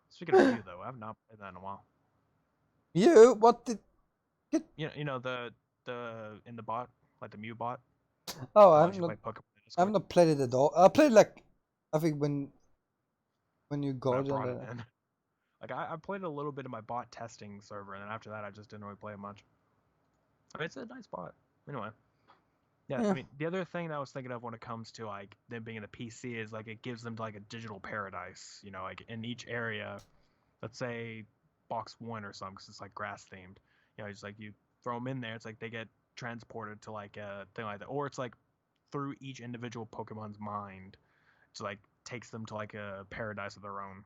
S1: Speaking of you, though, I've not played that in a while.
S2: You? What did...
S1: You know, the in the bot, like the Mew bot?
S2: Oh, I haven't played it at all. I played like, I think when you got it in.
S1: Like, I played a little bit in my bot testing server, and then after that, I just didn't really play it much. I mean, it's a nice bot. Anyway. Yeah, I mean, the other thing that I was thinking of when it comes to, like, them being in the PC is, like, it gives them, like, a digital paradise. You know, like, in each area, let's say box 1 or something, because it's, like, grass-themed. You know, it's like, you throw them in there, it's like they get transported to, like, a thing like that. Or it's, like, through each individual Pokemon's mind. It's, like, takes them to, like, a paradise of their own.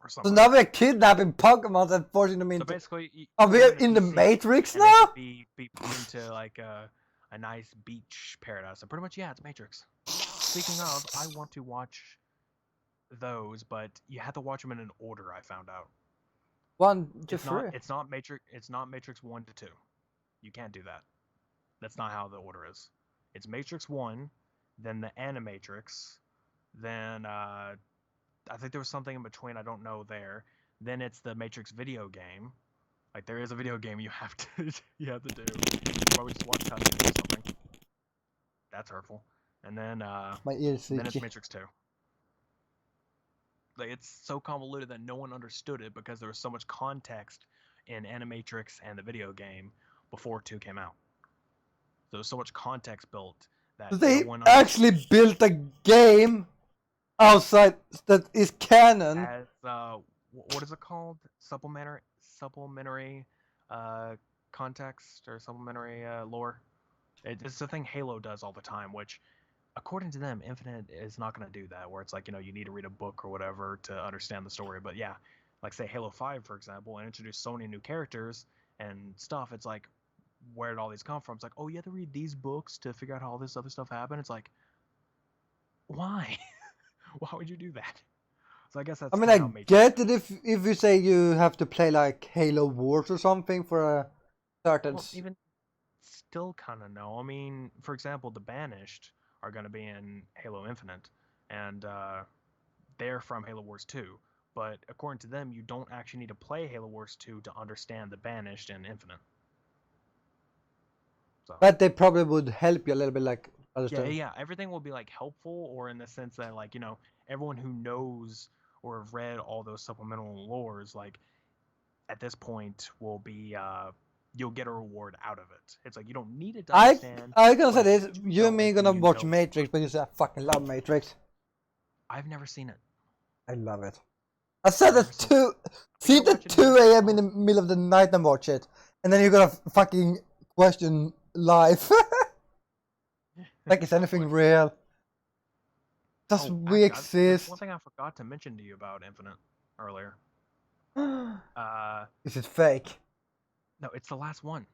S1: Or something.
S2: So now we're kidnapping Pokemon and forcing them into...
S1: So basically...
S2: Are we in the Matrix now?
S1: Be put into, like, a nice beach paradise. So pretty much, yeah, it's Matrix. Speaking of, I want to watch those, but you have to watch them in an order, I found out.
S2: 1 to 3.
S1: It's not Matrix 1 to 2. You can't do that. That's not how the order is. It's Matrix 1, then the Animatrix, then I think there was something in between, I don't know there. Then it's the Matrix video game. Like, there is a video game you have to do. Probably just watch cutscenes or something. That's hurtful. And then
S2: my ears
S1: then it's Matrix 2. Like, it's so convoluted that no one understood it because there was so much context in Animatrix and the video game before 2 came out. There was so much context built that
S2: they actually built a game outside that is canon.
S1: As what is it called? Supplementary context or supplementary lore. It's the thing Halo does all the time, which, according to them, Infinite is not going to do that. Where it's like, you know, you need to read a book or whatever to understand the story. But yeah, like say Halo 5, for example, and introduce so many new characters and stuff. It's like, where did all these come from? It's like, oh, you have to read these books to figure out how all this other stuff happened. It's like, why? Why would you do that? So I guess that's
S2: I mean,
S1: kind of how
S2: I
S1: Matrix.
S2: get it if you say you have to play like Halo Wars or something for a certain.
S1: Well, even still kind of no. I mean, for example, the Banished are going to be in Halo Infinite, and they're from Halo Wars 2. But according to them, you don't actually need to play Halo Wars 2 to understand the Banished and Infinite. So.
S2: But they probably would help you a little bit, like understand.
S1: Yeah. Everything will be like helpful, or in the sense that like everyone who knows or have read all those supplemental lores, like at this point, will be you'll get a reward out of it. It's like you don't need it to understand.
S2: I gonna say this.
S1: You
S2: You and me
S1: it,
S2: gonna
S1: you
S2: watch
S1: know
S2: Matrix, but you say I fucking love Matrix.
S1: I've never seen it.
S2: I love it. I said
S1: I've
S2: at 2,
S1: seen
S2: sit at 2 a.m. in the middle of the night and watch it, and then you're gonna fucking question life. Like, is anything real? Does we exist?
S1: One thing I forgot to mention to you about Infinite earlier.
S2: Is it fake?
S1: No, it's the last one.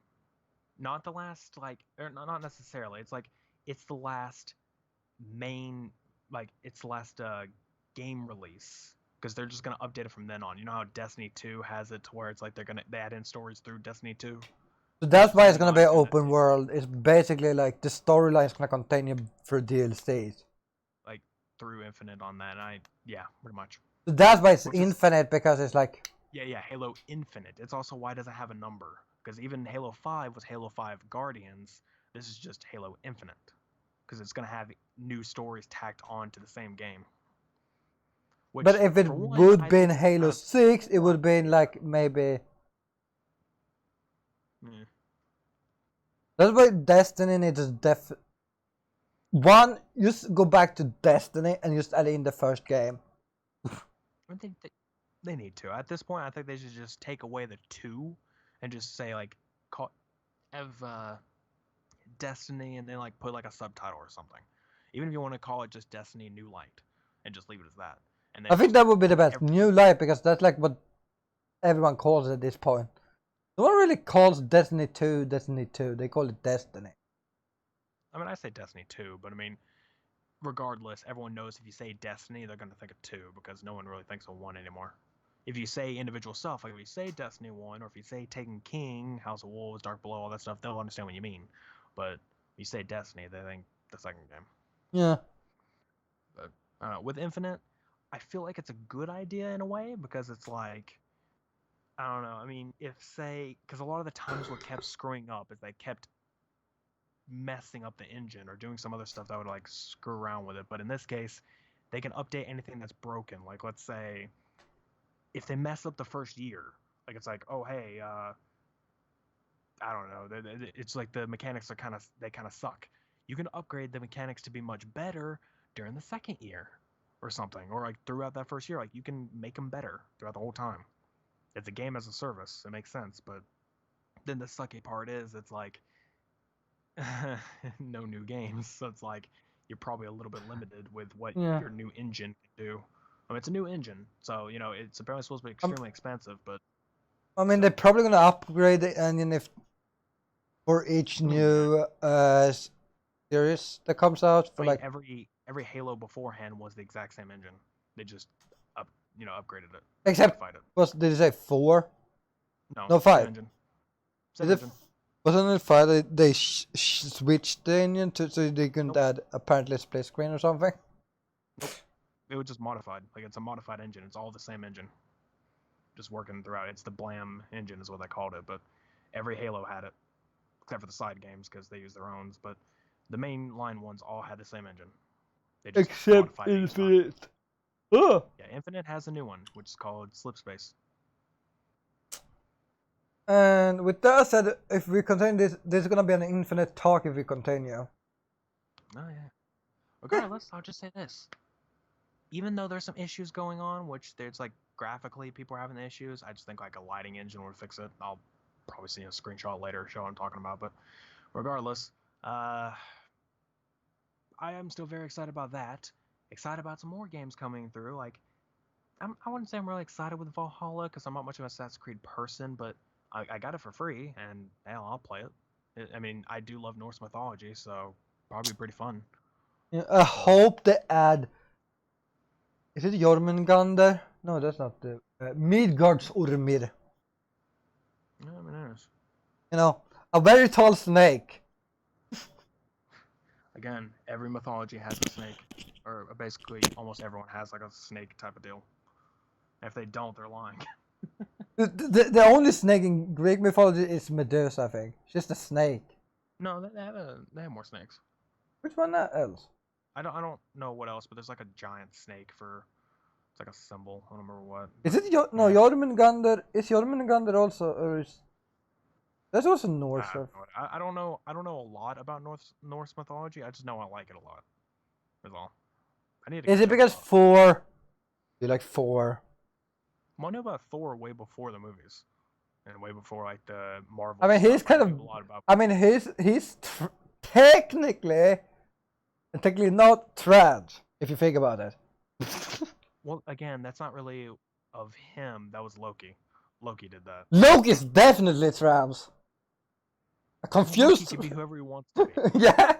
S1: Not the last, like, or not necessarily. It's like, it's the last main, like, it's the last game release. Because they're just going to update it from then on. You know how Destiny 2 has it to where it's like they add in stories through Destiny 2?
S2: So that's why it's gonna be an open world. It's basically like the storyline is gonna continue through DLCs.
S1: Like, through Infinite on that. And yeah, pretty much.
S2: So that's why it's infinite, because it's like...
S1: Yeah, Halo Infinite. It's also why does it have a number? Because even Halo 5 was Halo 5 Guardians. This is just Halo Infinite. Because it's going to have new stories tacked on to the same game. Which,
S2: but if it would be in Halo 6, it would be in like maybe...
S1: Yeah.
S2: That's why Destiny needs one, just go back to Destiny and just add in the first game.
S1: I think they need to. At this point, I think they should just take away the 2 and just say, like, have Destiny and then, like, put, like, a subtitle or something. Even if you want to call it just Destiny New Light and just leave it as that. And then
S2: I think that would be the best. New Light, because that's like what everyone calls it at this point. No one really calls Destiny 2 Destiny 2. They call it Destiny.
S1: I mean, I say Destiny 2, but I mean, regardless, everyone knows if you say Destiny, they're going to think of 2 because no one really thinks of 1 anymore. If you say individual stuff, like if you say Destiny 1, or if you say Taken King, House of Wolves, Dark Below, all that stuff, they'll understand what you mean. But if you say Destiny, they think the second game.
S2: Yeah.
S1: But with Infinite, I feel like it's a good idea in a way, because it's like, I don't know, I mean, because a lot of the times what kept screwing up is they kept messing up the engine or doing some other stuff that would like screw around with it. But in this case, they can update anything that's broken. Like, let's say if they mess up the first year, like it's like, oh hey, I don't know, it's like the mechanics are kind of suck. You can upgrade the mechanics to be much better during the second year or something, or like throughout that first year. Like, you can make them better throughout the whole time. It's a game as a service. It makes sense. But then the sucky part is, it's like no new games, so it's like you're probably a little bit limited with what your new engine can do. I mean, it's a new engine, so it's apparently supposed to be extremely expensive, but
S2: I mean, they're probably gonna upgrade the engine if for each new series that comes out. For like
S1: every Halo beforehand was the exact same engine. They just upgraded it.
S2: Except did they say 4? No, 5.
S1: Same engine. Same engine.
S2: Wasn't it 5? They switched the engine so they couldn't add apparently a split screen or something?
S1: Nope. It was just modified. Like, it's a modified engine. It's all the same engine. Just working throughout. It's the Blam engine is what they called it, but every Halo had it. Except for the side games, because they use their own. But the main line ones all had the same engine. They just
S2: except Infinite. Oh!
S1: Yeah, Infinite has a new one, which is called Slipspace.
S2: And with that said, if we continue this, there's gonna be an infinite talk if we continue.
S1: Oh yeah. Regardless, I'll just say this. Even though there's some issues going on, which there's like graphically people are having the issues, I just think like a lighting engine would fix it. I'll probably see a screenshot later, show what I'm talking about. But regardless, I am still very excited about that. Excited about some more games coming through. Like, I wouldn't say I'm really excited with Valhalla because I'm not much of an Assassin's Creed person, but I got it for free, and hell, I'll play it. I mean, I do love Norse mythology, so probably pretty fun.
S2: Yeah, I hope they add. Is it Jormungandr? No, that's not the Midgardsormir.
S1: Yeah, I mean, it is.
S2: You know, a very tall snake.
S1: Again, every mythology has a snake, or basically almost everyone has like a snake type of deal. And if they don't, they're lying.
S2: The only snake in Greek mythology is Medusa, I think. It's just a snake.
S1: No, they have more snakes.
S2: Which one else?
S1: I don't know what else, but there's like a giant snake for it's like a symbol. I don't remember what.
S2: Is it no Jormungandr? Is Jormungandr also, or is that's also Norse?
S1: I don't know. I don't know a lot about Norse mythology. I just know I like it a lot. That's all. I need to.
S2: Is it because Thor? You like Thor?
S1: Well, I know about Thor way before the movies, and way before like the Marvel.
S2: I mean, he's kind of. I mean, he's technically not trans if you think about it.
S1: Well, again, that's not really of him. That was Loki. Loki did that.
S2: Loki's definitely trans. Confused.
S1: He can be whoever he wants to be.
S2: Yeah.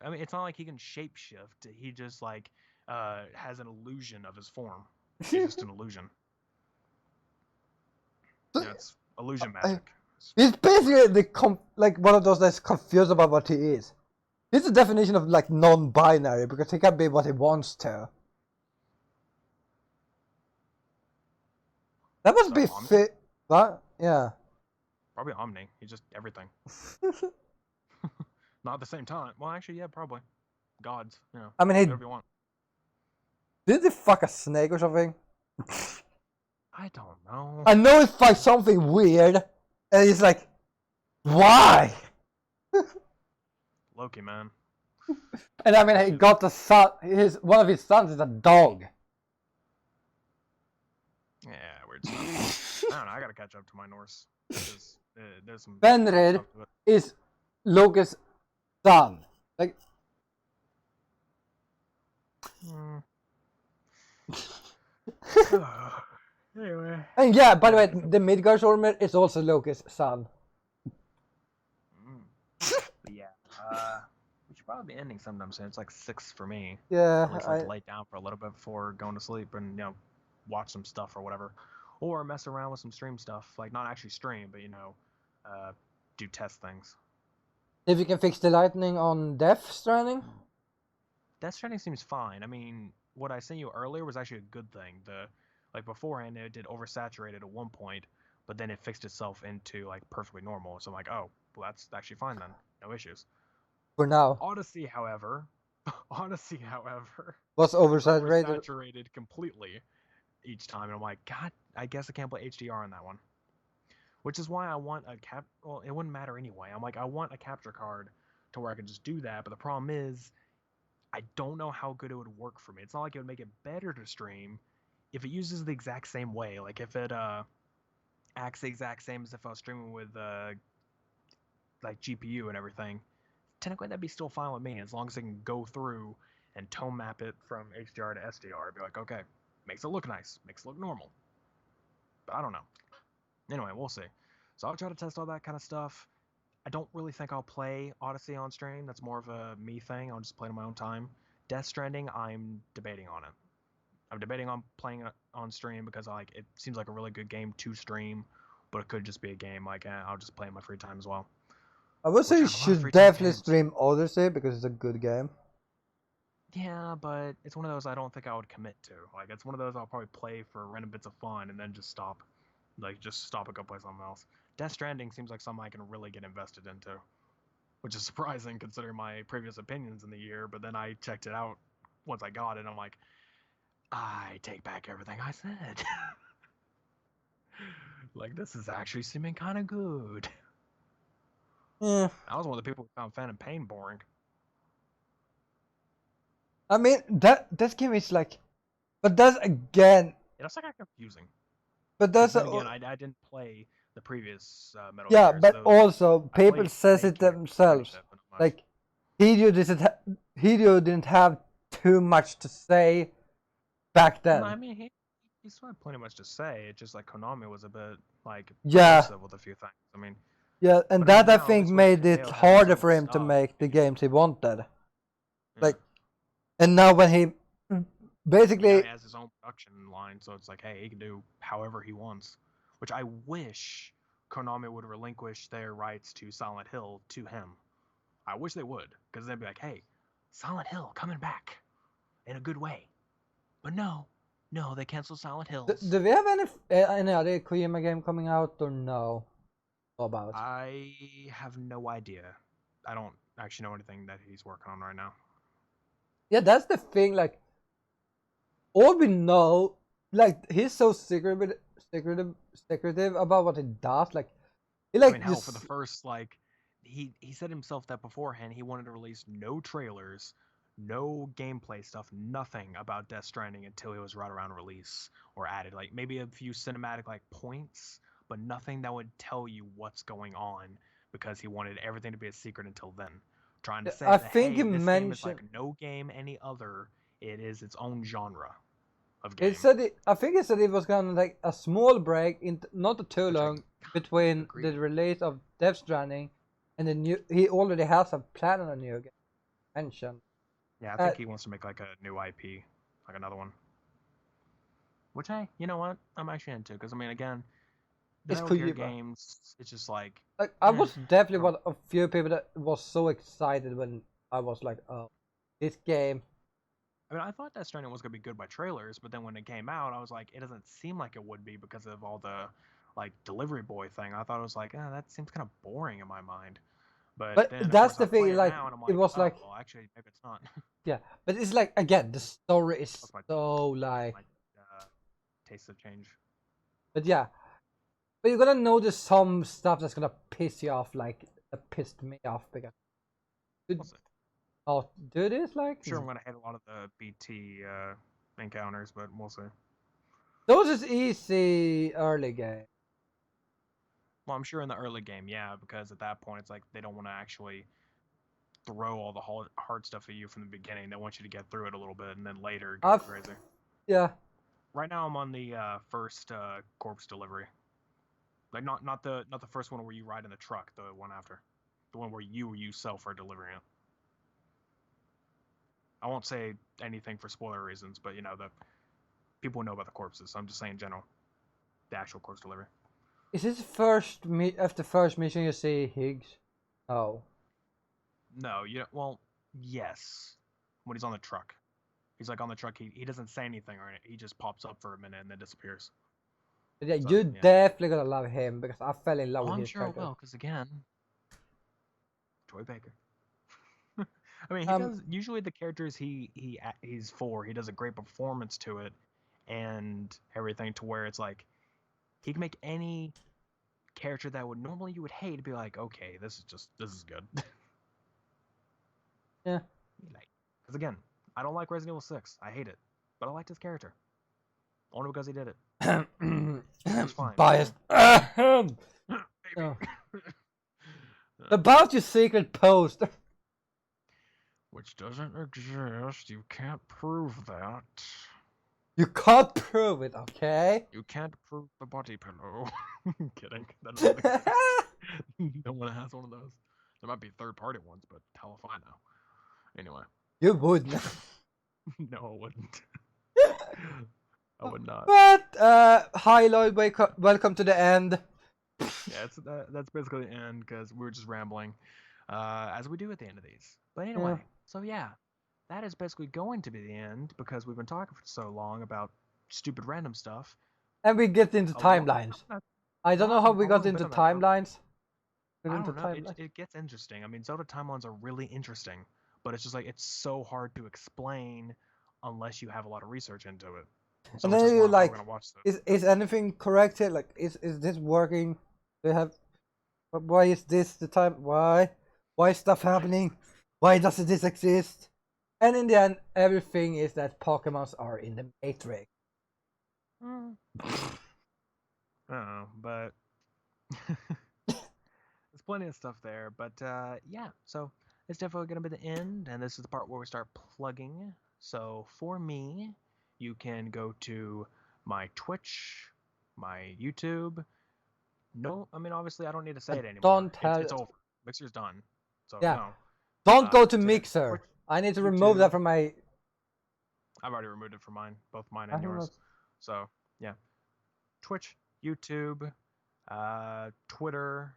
S1: I mean, it's not like he can shapeshift. He just like has an illusion of his form. It's just an illusion. Yeah, it's illusion magic.
S2: He's basically like one of those that's confused about what he is. He's the definition of like non-binary because he can be what he wants to. That must be fit. What? Yeah.
S1: Probably Omni. He's just everything. Not at the same time. Well, actually, yeah, probably. Gods. You know,
S2: I mean,
S1: whatever you want.
S2: Did he fuck a snake or something?
S1: I don't know.
S2: I know he fucked something weird, and he's like, why?
S1: Loki, man.
S2: And I mean, he got the son. One of his sons is a dog.
S1: Yeah, weird stuff. I don't know. I gotta catch up to my Norse. There's some.
S2: Fenrir is Loki's son. Like.
S1: Anyway.
S2: And yeah, by the way, the Midgardsormir is also Loki's son.
S1: But yeah, we should probably be ending sometime soon. It's like 6 for me.
S2: Yeah,
S1: at least like to lay down for a little bit before going to sleep and watch some stuff or whatever, or mess around with some stream stuff. Like not actually stream, but do test things.
S2: If you can fix the lightning on Death Stranding.
S1: Death Stranding seems fine. I mean, what I sent you earlier was actually a good thing. Like beforehand, it did oversaturated at one point, but then it fixed itself into like perfectly normal. So I'm like, oh, well, that's actually fine then. No issues.
S2: For now.
S1: Odyssey, however,
S2: was oversaturated.
S1: Oversaturated completely each time, and I'm like, God, I guess I can't play HDR on that one. Which is why I want a well, it wouldn't matter anyway. I'm like, I want a capture card to where I can just do that, but the problem is, I don't know how good it would work for me. It's not like it would make it better to stream if it uses the exact same way. Like if it acts the exact same as if I was streaming with like GPU and everything. Technically, that'd be still fine with me as long as I can go through and tone map it from HDR to SDR. I'd be like, okay, makes it look nice, makes it look normal. But I don't know. Anyway, we'll see. So I'll try to test all that kind of stuff. I don't really think I'll play Odyssey on stream. That's more of a me thing. I'll just play it on my own time. Death Stranding, I'm debating on it. I'm debating on playing it on stream because like it seems like a really good game to stream, but it could just be a game like I'll just play in my free time as well.
S2: I would say you should definitely stream Odyssey because it's a good game.
S1: Yeah, but it's one of those I don't think I would commit to. Like it's one of those I'll probably play for random bits of fun and then just stop. Like just stop and go play something else. Death Stranding seems like something I can really get invested into, which is surprising considering my previous opinions in the year. But then I checked it out once I got it, and I'm like, I take back everything I said. Like this is actually seeming kind of good.
S2: Yeah.
S1: I was one of the people who found Phantom Pain boring.
S2: I mean that game is like, but that's again.
S1: It's like confusing.
S2: But that's
S1: again, I didn't play the previous Metal
S2: yeah,
S1: Gears,
S2: but
S1: so
S2: also people says it themselves. Like Hideo didn't have too much to say back then.
S1: I mean, he still had plenty much to say. It's just like Konami was a bit like
S2: Yeah.
S1: evasive with a few things. I mean,
S2: yeah, and
S1: but I mean,
S2: that I
S1: now,
S2: think
S1: this was
S2: made it
S1: Hideo having his
S2: harder
S1: own
S2: for him to
S1: stuff.
S2: make the games he wanted.
S1: Yeah.
S2: Like, and now when he
S1: Now
S2: basically
S1: he has his own production line, so it's like, hey, he can do however he wants. Which I wish Konami would relinquish their rights to Silent Hill to him. I wish they would, because they'd be like, hey, Silent Hill coming back in a good way. But no, they canceled Silent Hills.
S2: do we have any other Kojima game coming out or no? About?
S1: I have no idea. I don't actually know anything that he's working on right now.
S2: Yeah, that's the thing. Like, all we know, like, he's so secretive about what he does. Like, he like
S1: I mean, hell, for the first he said himself that beforehand he wanted to release no trailers, no gameplay stuff, nothing about Death Stranding until he was right around release or added like maybe a few cinematic like points, but nothing that would tell you what's going on because he wanted everything to be a secret until then. Trying to say
S2: I
S1: that
S2: think
S1: hey,
S2: he
S1: this
S2: mentioned
S1: game is like no game any other. It is its own genre of game.
S2: I think he said it was gonna like a small break, not too long, between
S1: agree.
S2: the release of Death Stranding and the new. He already has a plan on a new game. Mentioned.
S1: Yeah, I think he wants to make like a new IP, like another one. Which, hey, you know what? I'm actually into because I mean, again, the
S2: It's
S1: Metal Gear
S2: Kojima.
S1: games. It's just like
S2: I was definitely one of few people that was so excited when I was like, oh, this game.
S1: I mean, I thought Death Stranding was gonna be good by trailers, but then when it came out, I was like, it doesn't seem like it would be because of all the like delivery boy thing. I thought it was like, that seems kind of boring in my mind. But then,
S2: that's
S1: of course,
S2: the
S1: I play
S2: thing.
S1: it
S2: Like,
S1: now, and I'm like,
S2: it was
S1: oh,
S2: like,
S1: well, actually, maybe it's not.
S2: yeah, but it's like again, the story is
S1: That's my
S2: so like.
S1: taste of change.
S2: But yeah, but you're gonna notice some stuff that's gonna piss you off, like that pissed me off because.
S1: We'll see.
S2: Oh, do this like?
S1: Sure, I'm gonna hate a lot of the BT encounters, but we'll see.
S2: Those is easy early game.
S1: Well, I'm sure in the early game, yeah, because at that point it's like they don't want to actually throw all the hard stuff at you from the beginning. They want you to get through it a little bit, and then later it goes crazy.
S2: Yeah.
S1: Right now I'm on the first corpse delivery. Like not the first one where you ride in the truck, the one after, the one where you yourself are delivering it. I won't say anything for spoiler reasons, but you know the people know about the corpses. So I'm just saying in general, the actual corpse delivery.
S2: Is this after first mission you see Higgs? Oh.
S1: No, well, yes. When he's on the truck. He's like on the truck, he doesn't say anything or anything. He just pops up for a minute and then disappears.
S2: But yeah, so, you're definitely gonna love him because I fell in love with his character.
S1: I'm sure I will, because again, Troy Baker. I mean, he does, usually the characters he's for, he does a great performance to it and everything to where it's like, he can make any character that would normally you would hate to be like, okay, this is good.
S2: Yeah.
S1: Because again, I don't like Resident Evil 6. I hate it. But I liked his character. Only because he did it. It's fine.
S2: Biased. About your secret post.
S1: Which doesn't exist. You can't prove that.
S2: You can't prove it, okay?
S1: You can't prove the body pillow. Kidding. No one has one of those. There might be third-party ones, but hell if I know. Anyway.
S2: You wouldn't.
S1: No, I wouldn't. I would not.
S2: But, hi Lloyd, welcome to the end.
S1: Yeah, that's basically the end, because we were just rambling, as we do at the end of these. But anyway, so yeah, that is basically going to be the end, because we've been talking for so long about stupid random stuff.
S2: And we get into timelines. I don't know how we got into timelines.
S1: I don't know, it gets interesting. I mean, Zelda timelines are really interesting, but it's just like, it's so hard to explain unless you have a lot of research into it. So
S2: and then you're like, is anything correct here? Like, is this working? Do you have? Why is this the time? Why is stuff happening? Why doesn't this exist? And in the end, everything is that Pokemons are in the Matrix.
S1: I don't know, but there's plenty of stuff there. But yeah, so it's definitely gonna be the end, and this is the part where we start plugging. So for me, you can go to my Twitch, my YouTube. No, I mean, obviously, I don't need to say it anymore. It's over. Mixer's done. So,
S2: yeah.
S1: no.
S2: Don't go to
S1: so
S2: Mixer.
S1: Twitch,
S2: I need to
S1: YouTube.
S2: remove that from my...
S1: I've already removed it from mine. Both mine and yours. So, yeah. Twitch, YouTube, Twitter,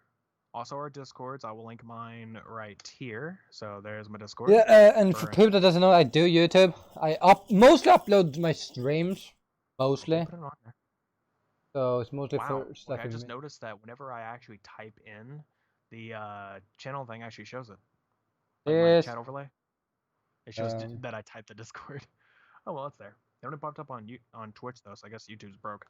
S1: also our Discords. I will link mine right here. So there's my Discord.
S2: Yeah, and for people that doesn't know, I do YouTube. I mostly upload my streams, mostly.
S1: Put it on there.
S2: So it's mostly for stuff.
S1: I just noticed that whenever I actually type in the channel thing, actually shows it. Like my chat overlay. It shows that I typed the Discord. Oh well, it's there. It only popped up on Twitch though, so I guess YouTube's broke.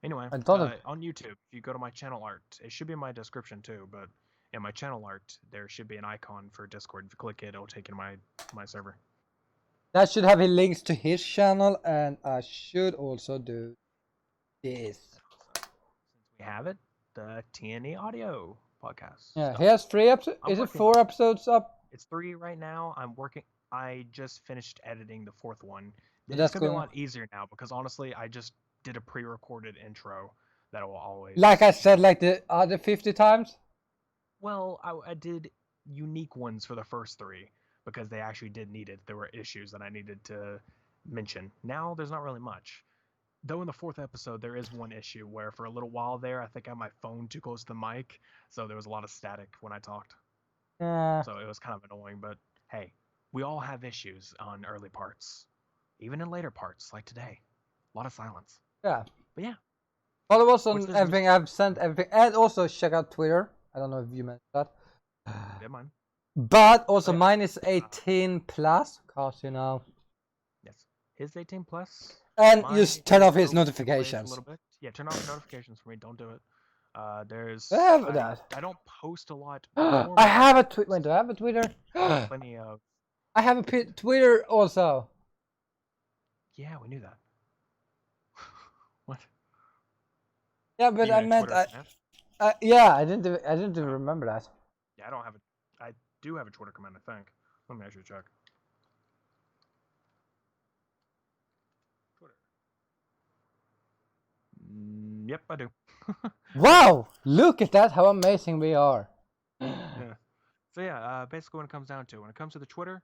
S1: Anyway, on YouTube, if you go to my channel art, it should be in my description too, but in my channel art, there should be an icon for Discord. If you click it, it'll take you to my server.
S2: That should have links to his channel, and I should also do this.
S1: Since we have it, the TNE Audio podcast.
S2: Yeah, he has 3 episodes. Is it 4 episodes up?
S1: It's 3 right now. I just finished editing the 4th one. It's gonna be a lot easier now because honestly, I just did a pre-recorded intro that will always.
S2: Like I said, like the other 50 times.
S1: Well, I did unique ones for the first 3 because they actually did need it. There were issues that I needed to mention. Now there's not really much. Though in the 4th episode, there is one issue where for a little while there, I think I had my phone too close to the mic, so there was a lot of static when I talked.
S2: Yeah.
S1: So it was kind of annoying, but hey, we all have issues on early parts. Even in later parts, like today. A lot of silence.
S2: Yeah.
S1: But yeah.
S2: Follow us on everything. I've sent everything. And also check out Twitter. I don't know if you mentioned that.
S1: Yeah, mine.
S2: But also mine is 18 plus, cause you know.
S1: Yes. His 18 plus.
S2: And just turn off his notifications.
S1: A little bit. Yeah, turn off notifications for me. Don't do it. There's.
S2: I
S1: don't post a lot.
S2: I have a Twitter. Wait, do I have a Twitter?
S1: Plenty of.
S2: I have a Twitter also.
S1: Yeah, we knew that. What?
S2: Yeah, but I meant yeah, I didn't even remember that.
S1: Yeah, I do have a Twitter command, I think. Let me actually check. Twitter. Yep, I do.
S2: Wow! Look at that! How amazing we are.
S1: Yeah. So yeah, basically, when it comes to the Twitter,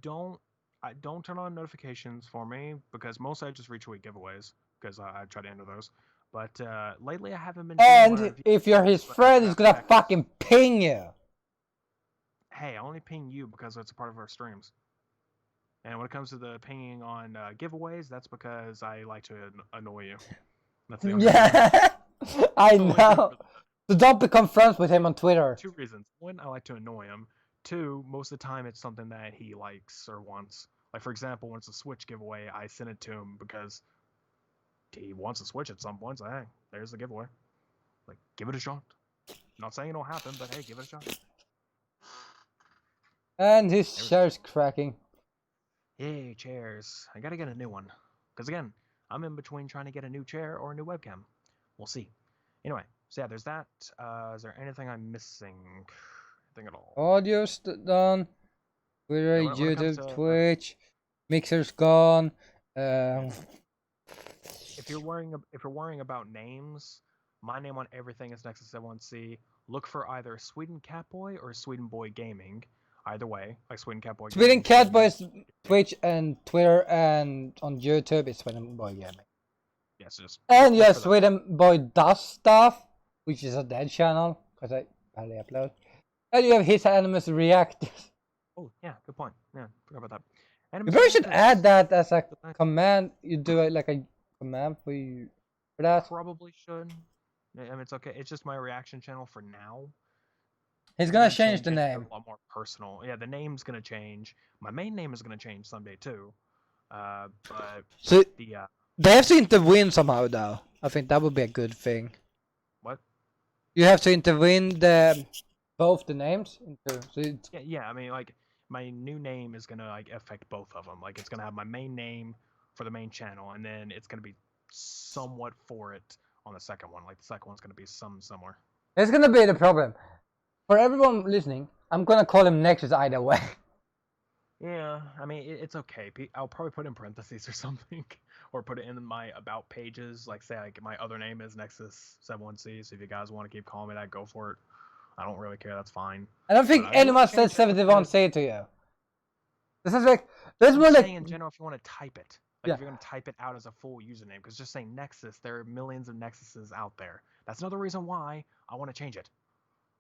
S1: don't turn on notifications for me because mostly I just retweet giveaways because I try to enter those. But lately I haven't been.
S2: And if you're his friend, he's gonna fucking ping you.
S1: Hey, I only ping you because it's a part of our streams. And when it comes to the pinging on giveaways, that's because I like to annoy you. That's the only reason.
S2: I know. So don't become friends with him on Twitter.
S1: 2 reasons. 1, I like to annoy him. 2, most of the time it's something that he likes or wants. Like, for example, when it's a Switch giveaway, I send it to him because he wants a Switch at some point. So, hey, there's the giveaway. Like, give it a shot. Not saying it'll happen, but hey, give it a shot.
S2: And his chair's cracking.
S1: Yay, chairs. I gotta get a new one. Because, again, I'm in between trying to get a new chair or a new webcam. We'll see. Anyway, so yeah, there's that. Is there anything I'm missing? Anything at all?
S2: Audio's done. Twitter, YouTube, Twitch. Mixer's gone.
S1: If you're worrying about names, my name on everything is Nexus 71C. Look for either Sweden Catboy or Sweden Boy Gaming. Either way, like Sweden Catboy.
S2: Sweden Catboy is Twitch and Twitter, and on YouTube it's Sweden Boy Gaming.
S1: Yes, just.
S2: And yes, Sweden Boy Does Stuff, which is a dead channel because I barely upload. And you have his Animus React.
S1: Oh yeah, good point. Yeah, forgot about that.
S2: You probably should add that as a command. You do it like a command for that.
S1: Probably should. I mean, it's okay. It's just my reaction channel for now.
S2: He's gonna change the name.
S1: A lot more personal. Yeah, the name's gonna change. My main name is gonna change someday too. But
S2: so they have to intervene somehow, though. I think that would be a good thing.
S1: What?
S2: You have to intervene both the names into. So
S1: yeah. I mean, like my new name is gonna like affect both of them. Like it's gonna have my main name for the main channel, and then it's gonna be somewhat for it on the second one. Like the second one's gonna be somewhere.
S2: It's gonna be the problem. For everyone listening, I'm gonna call him Nexus either way.
S1: Yeah, I mean, it's okay. I'll probably put in parentheses or something, or put it in my about pages. Like, say, like my other name is Nexus71C. So if you guys want to keep calling me that, go for it. I don't really care. That's fine.
S2: I don't think
S1: But I mean,
S2: anyone said
S1: change it
S2: 71
S1: because
S2: say to you. This is like, this
S1: I'm
S2: was like,
S1: saying in general, if you want to type it, like
S2: yeah,
S1: if you're going to type it out as a full username, because just saying Nexus, there are millions of Nexuses out there. That's another reason why I want to change it.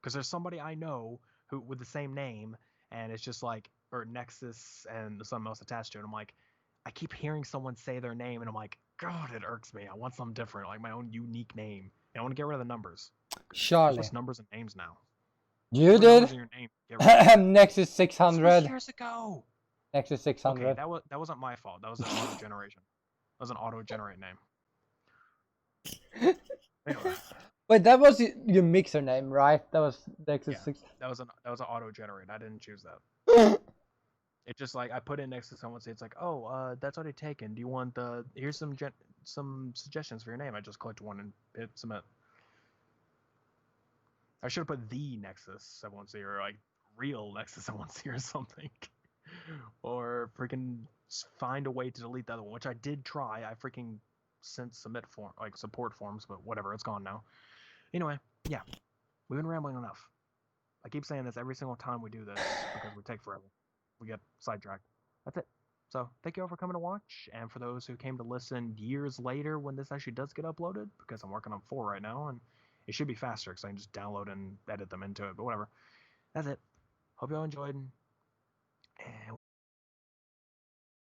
S1: Because there's somebody I know who with the same name, and it's just like, or Nexus and something else attached to it. I'm like, I keep hearing someone say their name, and I'm like, God, it irks me. I want something different, like my own unique name. And I want to get rid of the numbers. There's
S2: Charlie.
S1: just numbers and names now.
S2: You
S1: Put numbers
S2: did?
S1: in your name. Get rid of it.
S2: Nexus
S1: This was
S2: 600.
S1: years ago.
S2: Nexus
S1: Okay,
S2: 600.
S1: that wasn't my fault. That was an auto generation. That was an auto generate name. Anyway.
S2: Wait, that was your mixer name, right? That was Nexus
S1: Yeah,
S2: 6.
S1: that was an auto generate. I didn't choose that. It's just like I put in next to someone, say it's like, oh, that's already taken. Do you want the? Here's some suggestions for your name. I just clicked one and hit submit. I should have put the Nexus 710 or like real Nexus 710 or something, or freaking find a way to delete the other one, which I did try. I freaking sent submit form like support forms, but whatever, it's gone now. Anyway, yeah, we've been rambling enough. I keep saying this every single time we do this because we take forever. We get sidetracked. That's it. So thank you all for coming to watch, and for those who came to listen years later when this actually does get uploaded, because I'm working on 4 right now, and it should be faster because I can just download and edit them into it, but whatever. That's it. Hope you all enjoyed, and